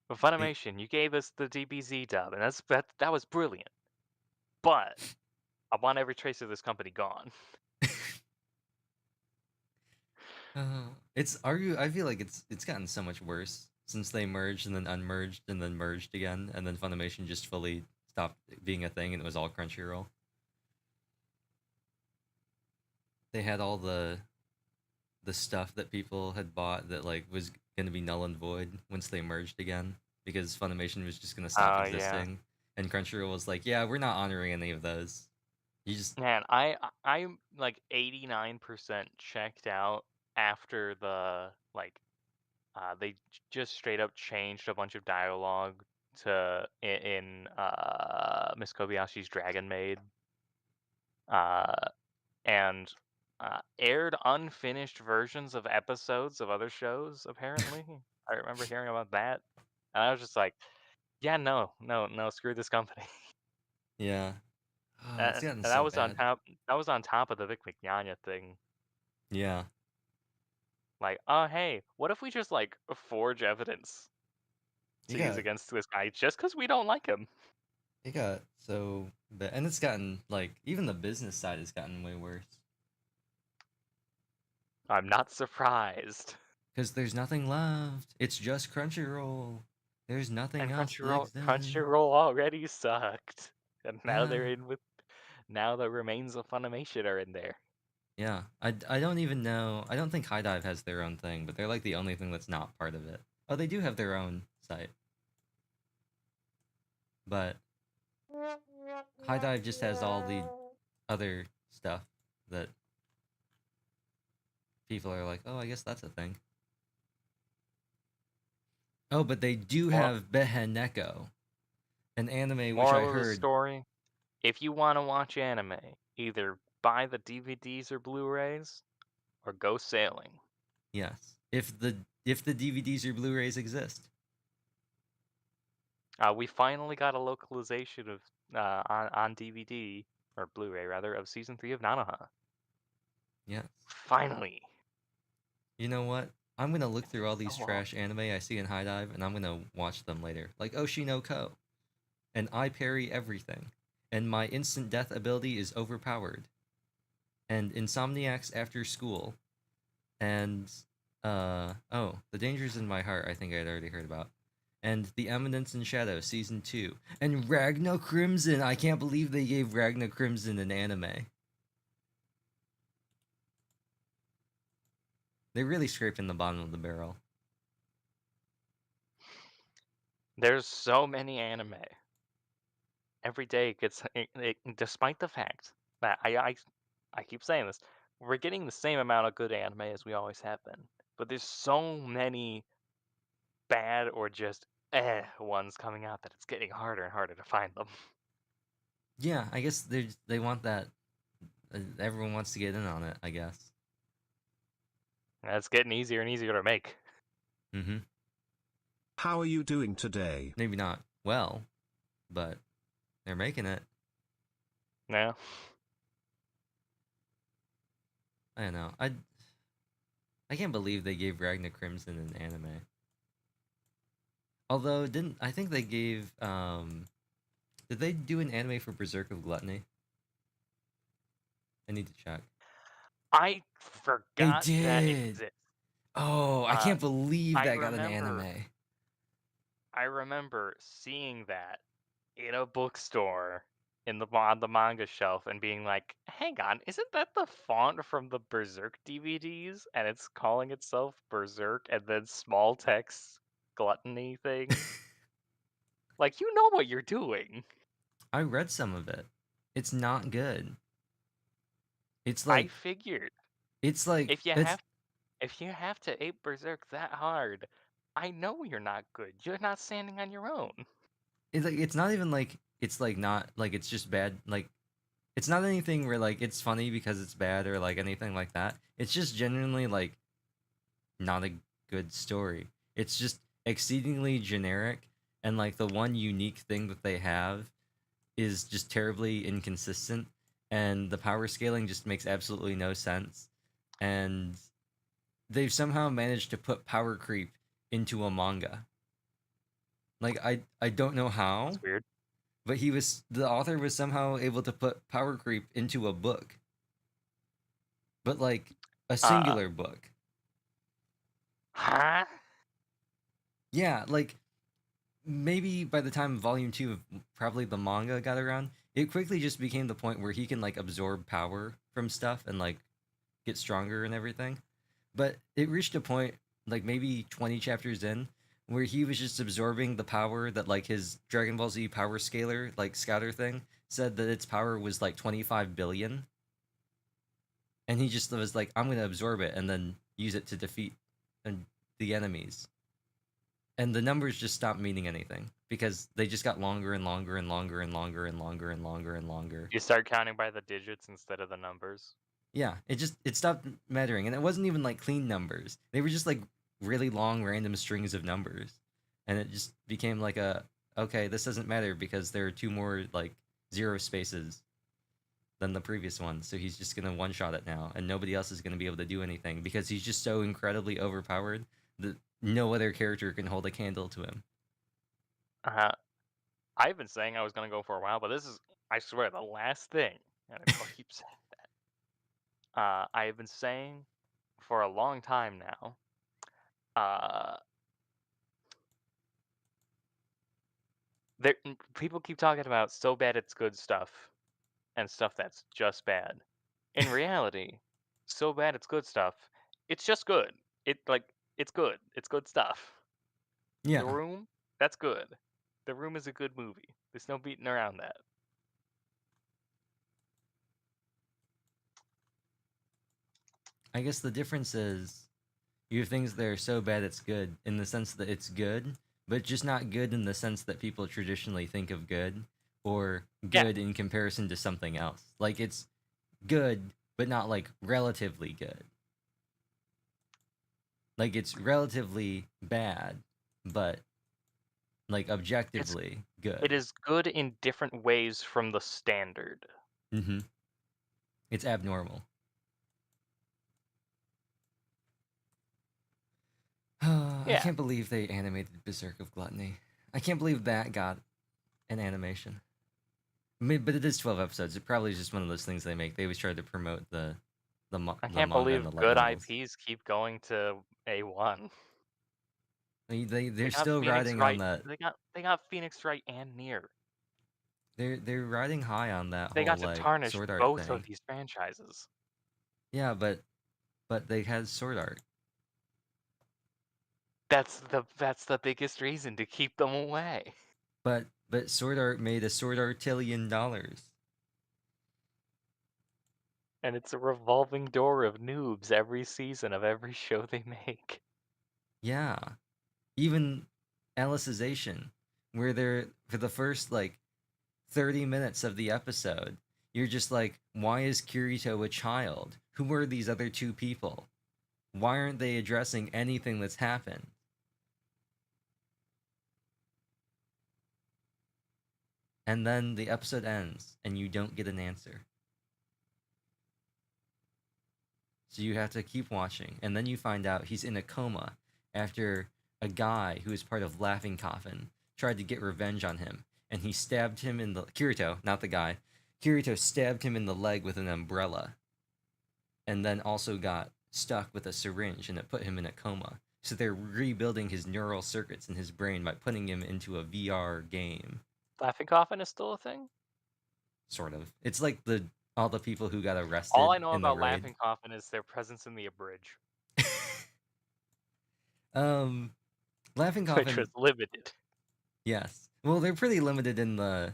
[SPEAKER 2] But Funimation, you gave us the DBZ dub, and that was brilliant. But I want every trace of this company gone.
[SPEAKER 1] I feel like it's gotten so much worse since they merged and then unmerged and then merged again, and then Funimation just fully stopped being a thing and it was all Crunchyroll. They had all the stuff that people had bought that like was gonna be null and void once they merged again because Funimation was just gonna stop existing, and Crunchyroll was like, yeah, we're not honoring any of those. You just
[SPEAKER 2] Man, I'm like 89% checked out after the they just straight up changed a bunch of dialogue to in Miss Kobayashi's Dragon Maid, and aired unfinished versions of episodes of other shows. Apparently, I remember hearing about that, and I was just like, yeah, no, screw this company.
[SPEAKER 1] yeah. It's gotten
[SPEAKER 2] And
[SPEAKER 1] so
[SPEAKER 2] that was
[SPEAKER 1] bad.
[SPEAKER 2] that was on top of the Vic Mignogna thing.
[SPEAKER 1] Yeah.
[SPEAKER 2] Like, oh hey, what if we just like forge evidence to use against this guy just because we don't like him?
[SPEAKER 1] It got so bad, and it's gotten like even the business side has gotten way worse.
[SPEAKER 2] I'm not surprised.
[SPEAKER 1] Because there's nothing left. It's just Crunchyroll. There's nothing
[SPEAKER 2] And
[SPEAKER 1] else that exists.
[SPEAKER 2] Crunchyroll already sucked, and now
[SPEAKER 1] Yeah.
[SPEAKER 2] they're in with. Now the remains of Funimation are in there.
[SPEAKER 1] Yeah, I don't even know. I don't think High Dive has their own thing, but they're like the only thing that's not part of it. Oh, they do have their own site. But High Dive just has all the other stuff that people are like, oh, I guess that's a thing. Oh, but they do have Beheneko, an anime which I
[SPEAKER 2] Moral of the
[SPEAKER 1] heard.
[SPEAKER 2] story: if you want to watch anime, either buy the DVDs or Blu-rays, or go sailing.
[SPEAKER 1] Yes, if the DVDs or Blu-rays exist.
[SPEAKER 2] We finally got a localization of on DVD or Blu-ray rather of season 3 of Nanoha.
[SPEAKER 1] Yes.
[SPEAKER 2] Finally.
[SPEAKER 1] You know what? I'm gonna look through all these
[SPEAKER 2] So long.
[SPEAKER 1] trash anime I see in High Dive, and I'm gonna watch them later. Like Oshino Ko, and I parry everything, and my instant death ability is overpowered, and Insomniacs After School, and The Dangers in My Heart. I think I'd already heard about, and The Eminence in Shadow Season 2, and Ragna Crimson. I can't believe they gave Ragna Crimson an anime. They're really scraping the bottom of the barrel.
[SPEAKER 2] There's so many anime. Every day gets, despite the fact that I keep saying this, we're getting the same amount of good anime as we always have been, but there's so many bad or just ones coming out that it's getting harder and harder to find them.
[SPEAKER 1] Yeah, I guess they want that. Everyone wants to get in on it, I guess.
[SPEAKER 2] And it's getting easier and easier to make.
[SPEAKER 1] Mm-hmm.
[SPEAKER 3] How are you doing today?
[SPEAKER 1] Maybe not well, but they're making it.
[SPEAKER 2] Yeah.
[SPEAKER 1] I don't know. I can't believe they gave Ragna Crimson an anime. Although didn't I think they gave did they do an anime for Berserk of Gluttony? I need to check.
[SPEAKER 2] I forgot that
[SPEAKER 1] did.
[SPEAKER 2] exists.
[SPEAKER 1] Oh, I can't believe
[SPEAKER 2] I
[SPEAKER 1] that got an
[SPEAKER 2] remember-
[SPEAKER 1] anime.
[SPEAKER 2] I remember seeing that in a bookstore on the manga shelf and being like, hang on, isn't that the font from the Berserk DVDs? And it's calling itself Berserk and then small text gluttony thing. Like, you know what you're doing.
[SPEAKER 1] I read some of it. It's not good. It's
[SPEAKER 2] I
[SPEAKER 1] like
[SPEAKER 2] figured.
[SPEAKER 1] it's like
[SPEAKER 2] If you
[SPEAKER 1] it's
[SPEAKER 2] have to ape Berserk that hard, I know you're not good. You're not standing on your own.
[SPEAKER 1] it's like it's not even like it's like not like it's just bad like it's not anything where like it's funny because it's bad or like anything like that. It's just genuinely like not a good story. It's just exceedingly generic and like the one unique thing that they have is just terribly inconsistent and the power scaling just makes absolutely no sense. And they've somehow managed to put power creep into a manga. Like I don't know how.
[SPEAKER 2] It's weird.
[SPEAKER 1] But the author was somehow able to put power creep into a book. But like a singular book.
[SPEAKER 2] Huh?
[SPEAKER 1] Yeah, like maybe by the time volume 2 of probably the manga got around, it quickly just became the point where he can like absorb power from stuff and like get stronger and everything. But it reached a point like maybe 20 chapters in where he was just absorbing the power that like his Dragon Ball Z power scaler like scouter thing said that its power was like 25 billion. And he just was like, I'm going to absorb it and then use it to defeat the enemies. And the numbers just stopped meaning anything because they just got longer and longer and longer and longer and longer and longer and longer.
[SPEAKER 2] You start counting by the digits instead of the numbers.
[SPEAKER 1] Yeah, it stopped mattering, and it wasn't even like clean numbers. They were just like really long random strings of numbers, and it just became like okay, this doesn't matter because there are two more like zero spaces than the previous one, so he's just gonna one shot it now, and nobody else is gonna be able to do anything because he's just so incredibly overpowered that no other character can hold a candle to him.
[SPEAKER 2] I've been saying I was gonna go for a while, but this is, I swear, the last thing, and I keep saying that. I have been saying for a long time now. People keep talking about so bad it's good stuff, and stuff that's just bad. In reality, so bad it's good stuff. It's just good. It's good. It's good stuff.
[SPEAKER 1] Yeah,
[SPEAKER 2] The Room, that's good. The Room is a good movie. There's no beating around that.
[SPEAKER 1] I guess the difference is you have things that are so bad it's good in the sense that it's good, but just not good in the sense that people traditionally think of good, or good in comparison to something else. Like it's good, but not like relatively good. Like it's relatively bad, but like objectively good.
[SPEAKER 2] It is good in different ways from the standard.
[SPEAKER 1] Mm-hmm. It's abnormal. I
[SPEAKER 2] Yeah.
[SPEAKER 1] can't believe they animated Berserk of Gluttony. I can't believe that got an animation. I mean, but it is 12 episodes. It probably is just one of those things they make. They always try to promote the
[SPEAKER 2] I
[SPEAKER 1] the
[SPEAKER 2] can't
[SPEAKER 1] manga and the
[SPEAKER 2] believe
[SPEAKER 1] light
[SPEAKER 2] good
[SPEAKER 1] novels.
[SPEAKER 2] IPs keep going to A1.
[SPEAKER 1] They're
[SPEAKER 2] They got
[SPEAKER 1] still
[SPEAKER 2] Phoenix
[SPEAKER 1] riding on
[SPEAKER 2] Wright.
[SPEAKER 1] that.
[SPEAKER 2] They got Phoenix Wright and Nier.
[SPEAKER 1] They're riding high on that
[SPEAKER 2] They
[SPEAKER 1] whole
[SPEAKER 2] got to
[SPEAKER 1] like
[SPEAKER 2] tarnish
[SPEAKER 1] sword art
[SPEAKER 2] both
[SPEAKER 1] thing.
[SPEAKER 2] of these franchises.
[SPEAKER 1] Yeah, but they had sword art.
[SPEAKER 2] That's the biggest reason to keep them away.
[SPEAKER 1] But sword art made a sword artillion dollars.
[SPEAKER 2] And it's a revolving door of noobs every season of every show they make.
[SPEAKER 1] Yeah. Even Alicization, where they're for the first like 30 minutes of the episode, you're just like, why is Kirito a child? Who are these other two people? Why aren't they addressing anything that's happened? And then the episode ends and you don't get an answer. So you have to keep watching, and then you find out he's in a coma after a guy who is part of Laughing Coffin tried to get revenge on him, and he stabbed him in the Kirito, not the guy. Kirito stabbed him in the leg with an umbrella, and then also got stuck with a syringe, and it put him in a coma. So they're rebuilding his neural circuits in his brain by putting him into a VR game,
[SPEAKER 2] Laughing Coffin is still a thing?
[SPEAKER 1] sort of. It's like all the people who got arrested
[SPEAKER 2] All I know
[SPEAKER 1] in the
[SPEAKER 2] about
[SPEAKER 1] raid.
[SPEAKER 2] Laughing Coffin is their presence in the abridge,
[SPEAKER 1] Laughing
[SPEAKER 2] which
[SPEAKER 1] Coffin.
[SPEAKER 2] was limited.
[SPEAKER 1] Yes. Well, they're pretty limited in the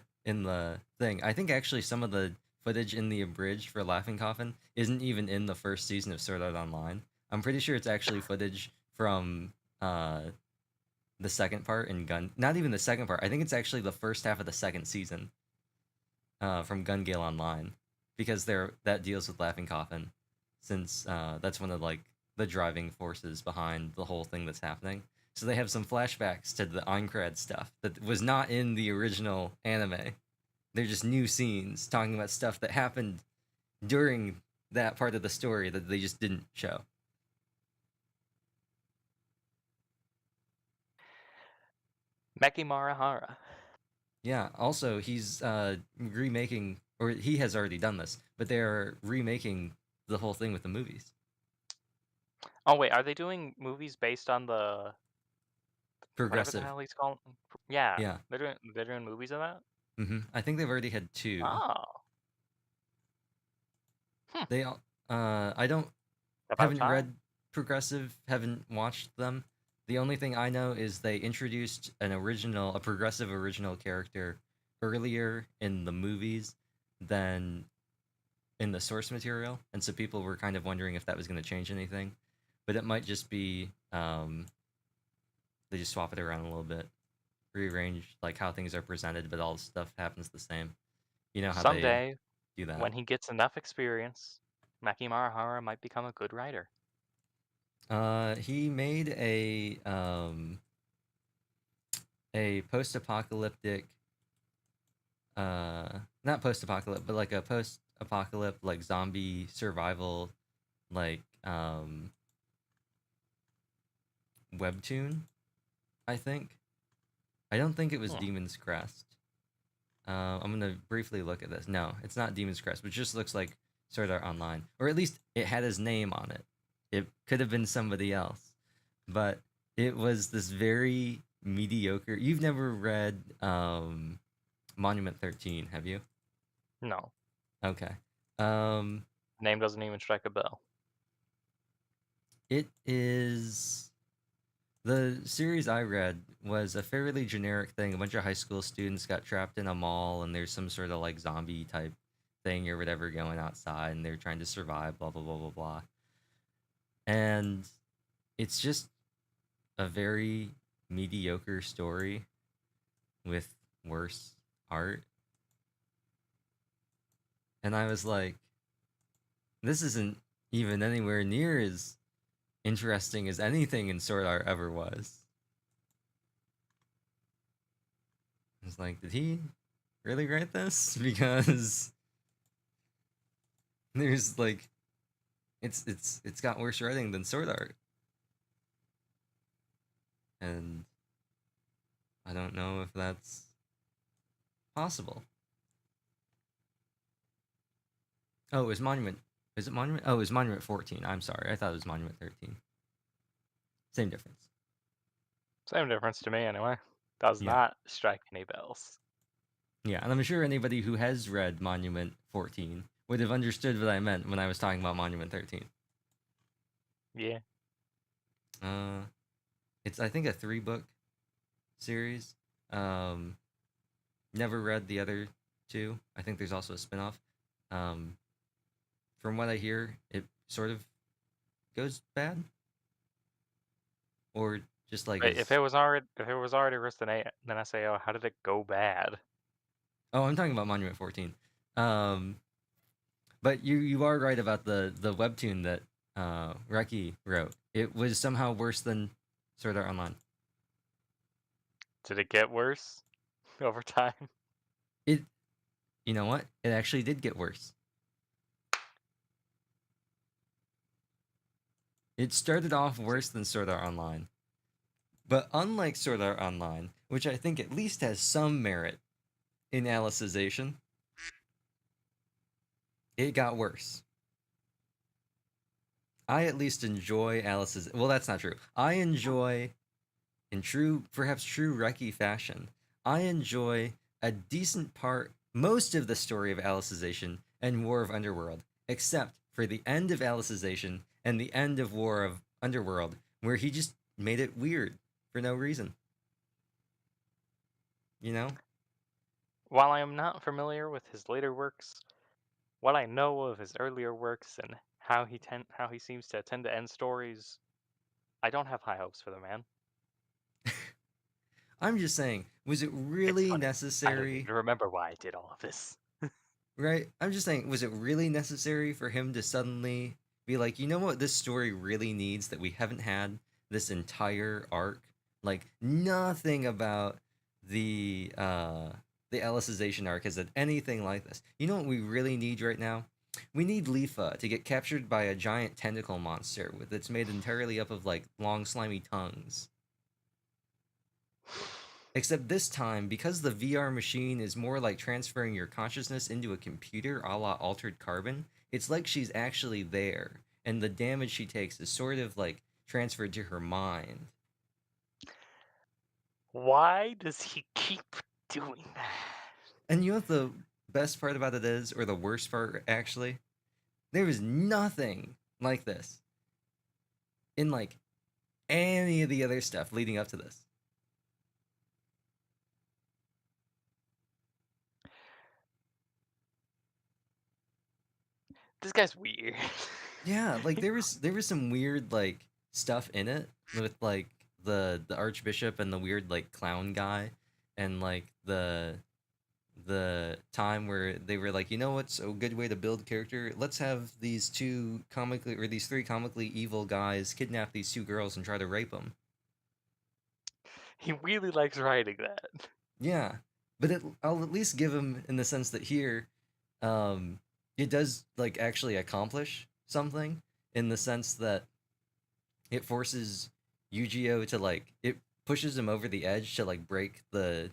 [SPEAKER 1] thing. I think actually some of the footage in the abridged for Laughing Coffin isn't even in the first season of Sword Art Online. I'm pretty sure it's actually footage from the second part in Gun. Not even the second part. I think it's actually the first half of the second season from Gun Gale Online, because that deals with Laughing Coffin, since that's one of like the driving forces behind the whole thing that's happening. So they have some flashbacks to the Aincrad stuff that was not in the original anime. They're just new scenes talking about stuff that happened during that part of the story that they just didn't show.
[SPEAKER 2] Meki Marahara.
[SPEAKER 1] Yeah, also he's remaking, or he has already done this, but they're remaking the whole thing with the movies.
[SPEAKER 2] Oh wait, are they doing movies based on the whatever the
[SPEAKER 1] Progressive.
[SPEAKER 2] hell he's called? Yeah,
[SPEAKER 1] Yeah.
[SPEAKER 2] they're doing movies of that.
[SPEAKER 1] I think they've already had two.
[SPEAKER 2] Oh,
[SPEAKER 1] They all I don't
[SPEAKER 2] about
[SPEAKER 1] haven't
[SPEAKER 2] time.
[SPEAKER 1] read Progressive, haven't watched them. The only thing I know is they introduced a Progressive original character earlier in the movies than in the source material, and so people were kind of wondering if that was going to change anything. But it might just be they just swap it around a little bit, rearrange like how things are presented, but all the stuff happens the same. You know how
[SPEAKER 2] Someday,
[SPEAKER 1] they do that.
[SPEAKER 2] when he gets enough experience, Meki Marahara might become a good writer.
[SPEAKER 1] He made a post-apocalyptic, not post-apocalyptic, but like a post-apocalyptic like zombie survival like webtoon, I think. I don't think it was Demon's Crest. I'm gonna briefly look at this. No, it's not Demon's Crest, but it just looks like Sword Art Online, or at least it had his name on it. It could have been somebody else, but it was this very mediocre. You've never read Monument 13, have you?
[SPEAKER 2] No,
[SPEAKER 1] Okay.
[SPEAKER 2] name doesn't even strike a bell.
[SPEAKER 1] It is the series I read was a fairly generic thing. A bunch of high school students got trapped in a mall, and there's some sort of like zombie type thing or whatever going outside, and they're trying to survive. Blah blah blah blah blah. And it's just a very mediocre story with worse art. And I was like, this isn't even anywhere near as interesting as anything in Sword Art ever was. It's like, did he really write this? Because there's like, it's got worse writing than Sword Art, and I don't know if that's possible. Oh, it was Monument. Is it Monument? Oh, it was Monument 14. I'm sorry. I thought it was Monument 13. Same difference.
[SPEAKER 2] Same difference to me, anyway. Does
[SPEAKER 1] Yeah.
[SPEAKER 2] not strike any bells.
[SPEAKER 1] Yeah, and I'm sure anybody who has read Monument 14 would have understood what I meant when I was talking about Monument 13.
[SPEAKER 2] Yeah.
[SPEAKER 1] It's I think a 3-book series. Um, never read the other 2. I think there's also a spin-off. From what I hear, it sort of goes bad, or just like
[SPEAKER 2] Wait,
[SPEAKER 1] is.
[SPEAKER 2] if it was already written then I say, oh, how did it go bad?
[SPEAKER 1] Oh, I'm talking about Monument 14. But you are right about the webtoon that Reki wrote. It was somehow worse than Sword Art Online.
[SPEAKER 2] Did it get worse over time?
[SPEAKER 1] It, you know what? It actually did get worse. It started off worse than Sword Art Online. But unlike Sword Art Online, which I think at least has some merit in Alicization, it got worse. I at least enjoy Alice's. Well, that's not true. I enjoy, in true, perhaps true Reki fashion, I enjoy a decent part, most of the story of Alicization and War of Underworld, except for the end of Alicization and the end of War of Underworld, where he just made it weird for no reason. You know?
[SPEAKER 2] While I am not familiar with his later works, what I know of his earlier works and how he seems to tend to end stories, I don't have high hopes for the man.
[SPEAKER 1] I'm just saying, was it
[SPEAKER 2] It's
[SPEAKER 1] really
[SPEAKER 2] funny. I don't
[SPEAKER 1] necessary?
[SPEAKER 2] even remember why I did all of this.
[SPEAKER 1] Right? I'm just saying, was it really necessary for him to suddenly be like, you know what this story really needs that we haven't had this entire arc? Like nothing about the Alicization arc has had anything like this. You know what we really need right now? We need Lifa to get captured by a giant tentacle monster that's made entirely up of like long slimy tongues. Except this time, because the VR machine is more like transferring your consciousness into a computer a la Altered Carbon, it's like she's actually there, and the damage she takes is sort of like transferred to her mind.
[SPEAKER 2] Why does he keep doing that?
[SPEAKER 1] And you know what the best part about it is, or the worst part actually? There was nothing like this in like any of the other stuff leading up to this.
[SPEAKER 2] This guy's weird.
[SPEAKER 1] Yeah, like there was some weird like stuff in it with like the archbishop and the weird like clown guy, and like the time where they were like, you know what's a good way to build character? Let's have these these 3 comically evil guys kidnap these 2 girls and try to rape them.
[SPEAKER 2] He really likes writing that.
[SPEAKER 1] Yeah, but I'll at least give him in the sense that here, um, it does like actually accomplish something in the sense that it forces Yu-Gi-Oh to like it pushes him over the edge to like break the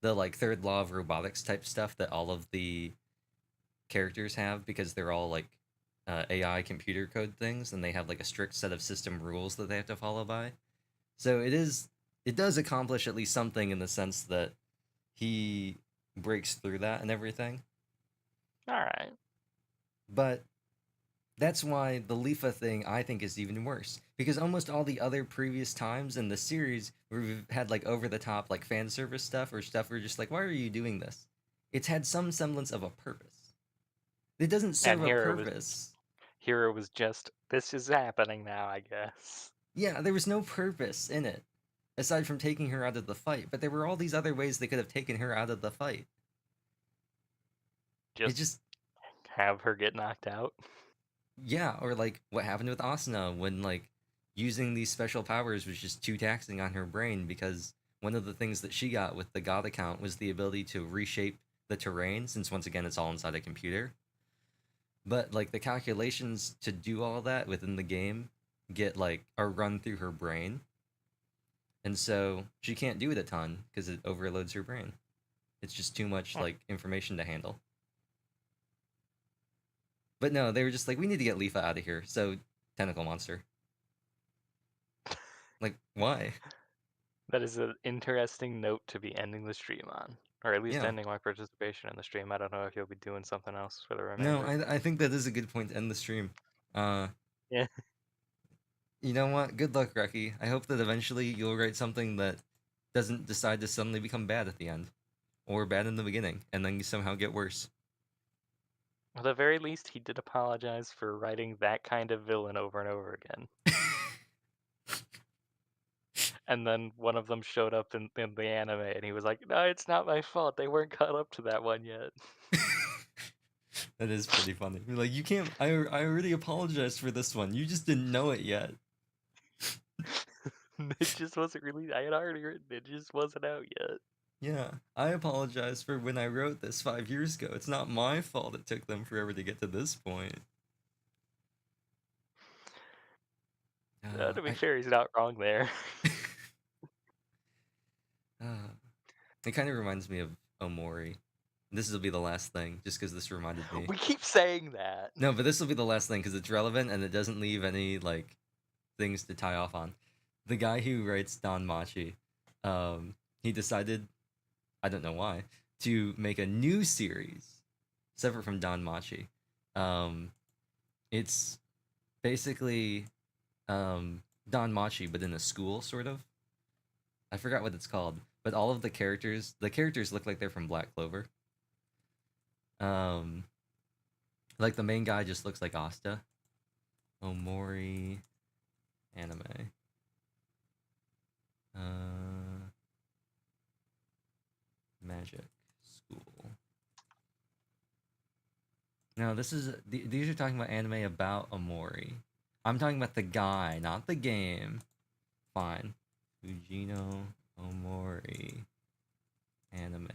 [SPEAKER 1] like third law of robotics type stuff that all of the characters have, because they're all like AI computer code things, and they have like a strict set of system rules that they have to follow by. So it does accomplish at least something in the sense that he breaks through that and everything.
[SPEAKER 2] All right.
[SPEAKER 1] But that's why the Lifa thing I think is even worse, because almost all the other previous times in the series where we've had like over the top like fan service stuff or stuff we're just like, why are you doing this? It's had some semblance of a purpose. It doesn't serve
[SPEAKER 2] And
[SPEAKER 1] a
[SPEAKER 2] here
[SPEAKER 1] purpose.
[SPEAKER 2] it was just, this is happening now, I guess.
[SPEAKER 1] Yeah, there was no purpose in it aside from taking her out of the fight, but there were all these other ways they could have taken her out of the fight. It just
[SPEAKER 2] have her get knocked out.
[SPEAKER 1] yeah, or like what happened with Asuna when like using these special powers was just too taxing on her brain because one of the things that she got with the God account was the ability to reshape the terrain, since once again it's all inside a computer. But like the calculations to do all that within the game are run through her brain. And so she can't do it a ton because it overloads her brain. It's just too much like information to handle. But no, they were just like, we need to get Leafa out of here. So tentacle monster. Like, why?
[SPEAKER 2] That is an interesting note to be ending the stream on. Or at least
[SPEAKER 1] Yeah.
[SPEAKER 2] ending my participation in the stream. I don't know if you'll be doing something else for the
[SPEAKER 1] No,
[SPEAKER 2] remainder.
[SPEAKER 1] I think that is a good point to end the stream.
[SPEAKER 2] Yeah.
[SPEAKER 1] You know what? Good luck, Reki. I hope that eventually you'll write something that doesn't decide to suddenly become bad at the end. Or bad in the beginning, and then you somehow get worse.
[SPEAKER 2] At the very least, he did apologize for writing that kind of villain over and over again. And then one of them showed up in the anime, and he was like, "No, it's not my fault. They weren't caught up to that one yet."
[SPEAKER 1] That is pretty funny. You're like, you can't. I already apologized for this one. You just didn't know it yet.
[SPEAKER 2] It just wasn't released. I had already written it. It just wasn't out yet.
[SPEAKER 1] Yeah, I apologize for when I wrote this 5 years ago. It's not my fault it took them forever to get to this point.
[SPEAKER 2] To be fair, he's not wrong there.
[SPEAKER 1] It kind of reminds me of Omori. This will be the last thing, just because this reminded me.
[SPEAKER 2] We keep saying that.
[SPEAKER 1] No, but this will be the last thing because it's relevant and it doesn't leave any like things to tie off on. The guy who writes Don Machi, he decided, I don't know why, to make a new series separate from Don Machi. It's basically Don Machi, but in a school, sort of. I forgot what it's called, but all of the characters look like they're from Black Clover. Like the main guy just looks like Asta. Omori anime. Magic School. No, these are talking about anime about Omori. I'm talking about the guy, not the game. Fine. Fujino Omori anime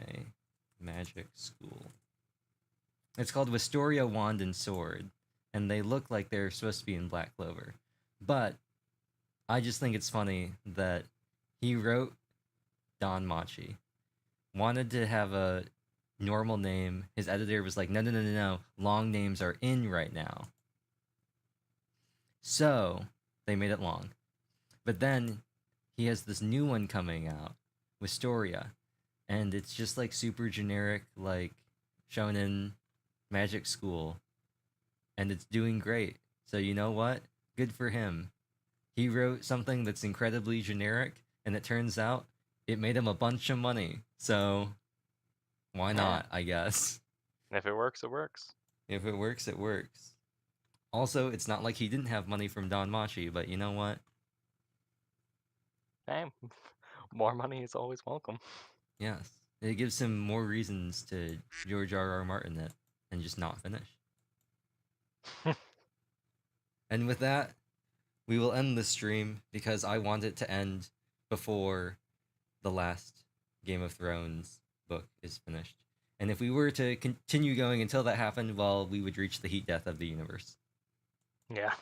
[SPEAKER 1] Magic School. It's called Wisteria Wand and Sword, and they look like they're supposed to be in Black Clover. But I just think it's funny that he wrote Don Machi, wanted to have a normal name. His editor was like, no, long names are in right now. So they made it long. But then he has this new one coming out, Wisteria, and it's just like super generic, like shonen Magic School, and it's doing great. So you know what? Good for him. He wrote something that's incredibly generic, and it turns out it made him a bunch of money. So why not, I guess.
[SPEAKER 2] If it works, it works.
[SPEAKER 1] If it works, it works. Also, it's not like he didn't have money from Don Machi, but you know what?
[SPEAKER 2] Hey, more money is always welcome.
[SPEAKER 1] Yes. It gives him more reasons to George R.R. Martin it and just not finish. And with that, we will end the stream because I want it to end before the last Game of Thrones book is finished. And if we were to continue going until that happened, well, we would reach the heat death of the universe.
[SPEAKER 2] Yeah.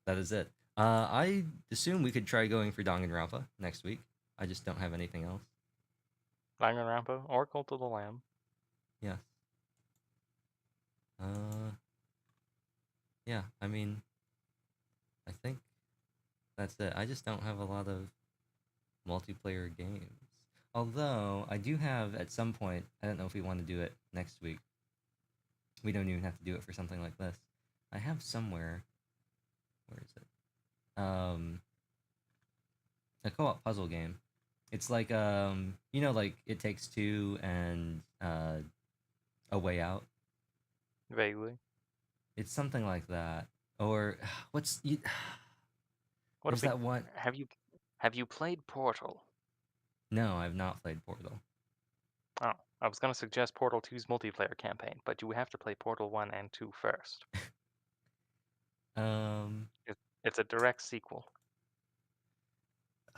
[SPEAKER 1] That is it. I assume we could try going for Danganronpa next week. I just don't have anything else.
[SPEAKER 2] Danganronpa or Cult of the Lamb.
[SPEAKER 1] Yes. Yeah, I mean, I think that's it. I just don't have a lot of multiplayer games. Although, I do have, at some point, I don't know if we want to do it next week. We don't even have to do it for something like this. I have somewhere, where is it? A co-op puzzle game. It's like, like It Takes Two and A Way Out.
[SPEAKER 2] Vaguely.
[SPEAKER 1] It's something like that. Or, what's...
[SPEAKER 2] What
[SPEAKER 1] There's
[SPEAKER 2] if
[SPEAKER 1] that one...
[SPEAKER 2] Have you played Portal?
[SPEAKER 1] No, I've not played Portal.
[SPEAKER 2] Oh, I was gonna suggest Portal 2's multiplayer campaign, but you have to play Portal 1 and 2 first.
[SPEAKER 1] Um...
[SPEAKER 2] It's a direct sequel.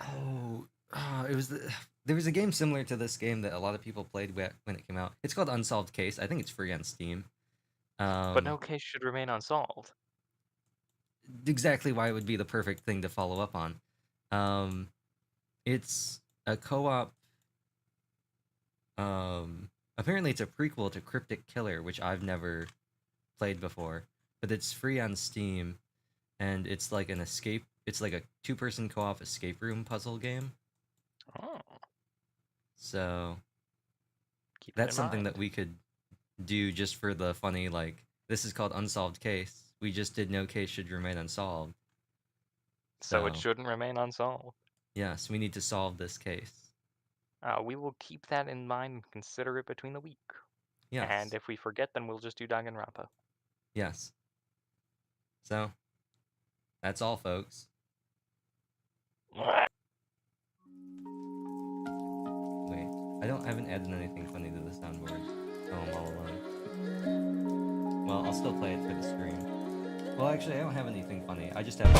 [SPEAKER 1] Oh, it was there was a game similar to this game that a lot of people played when it came out. It's called Unsolved Case. I think it's free on Steam.
[SPEAKER 2] But no case should remain unsolved.
[SPEAKER 1] Exactly why it would be the perfect thing to follow up on. It's a co-op. Apparently it's a prequel to Cryptic Killer, which I've never played before, but it's free on Steam, and it's like an escape. It's like a 2-person co-op escape room puzzle game.
[SPEAKER 2] Oh,
[SPEAKER 1] So
[SPEAKER 2] keep that in
[SPEAKER 1] that's something
[SPEAKER 2] mind.
[SPEAKER 1] that we could do just for the funny, like, this is called Unsolved Case. We just did no case should remain unsolved.
[SPEAKER 2] So it
[SPEAKER 1] So
[SPEAKER 2] shouldn't remain unsolved.
[SPEAKER 1] yes, we need to solve this case.
[SPEAKER 2] We will keep that in mind and consider it between the week.
[SPEAKER 1] Yes.
[SPEAKER 2] And if we forget, then we'll just do Danganronpa.
[SPEAKER 1] Yes. So that's all, folks. Wait, I haven't added anything funny to the soundboard. Oh, I'm all alone. Well, I'll still play it for the stream. Well, actually, I don't have anything funny. I just have...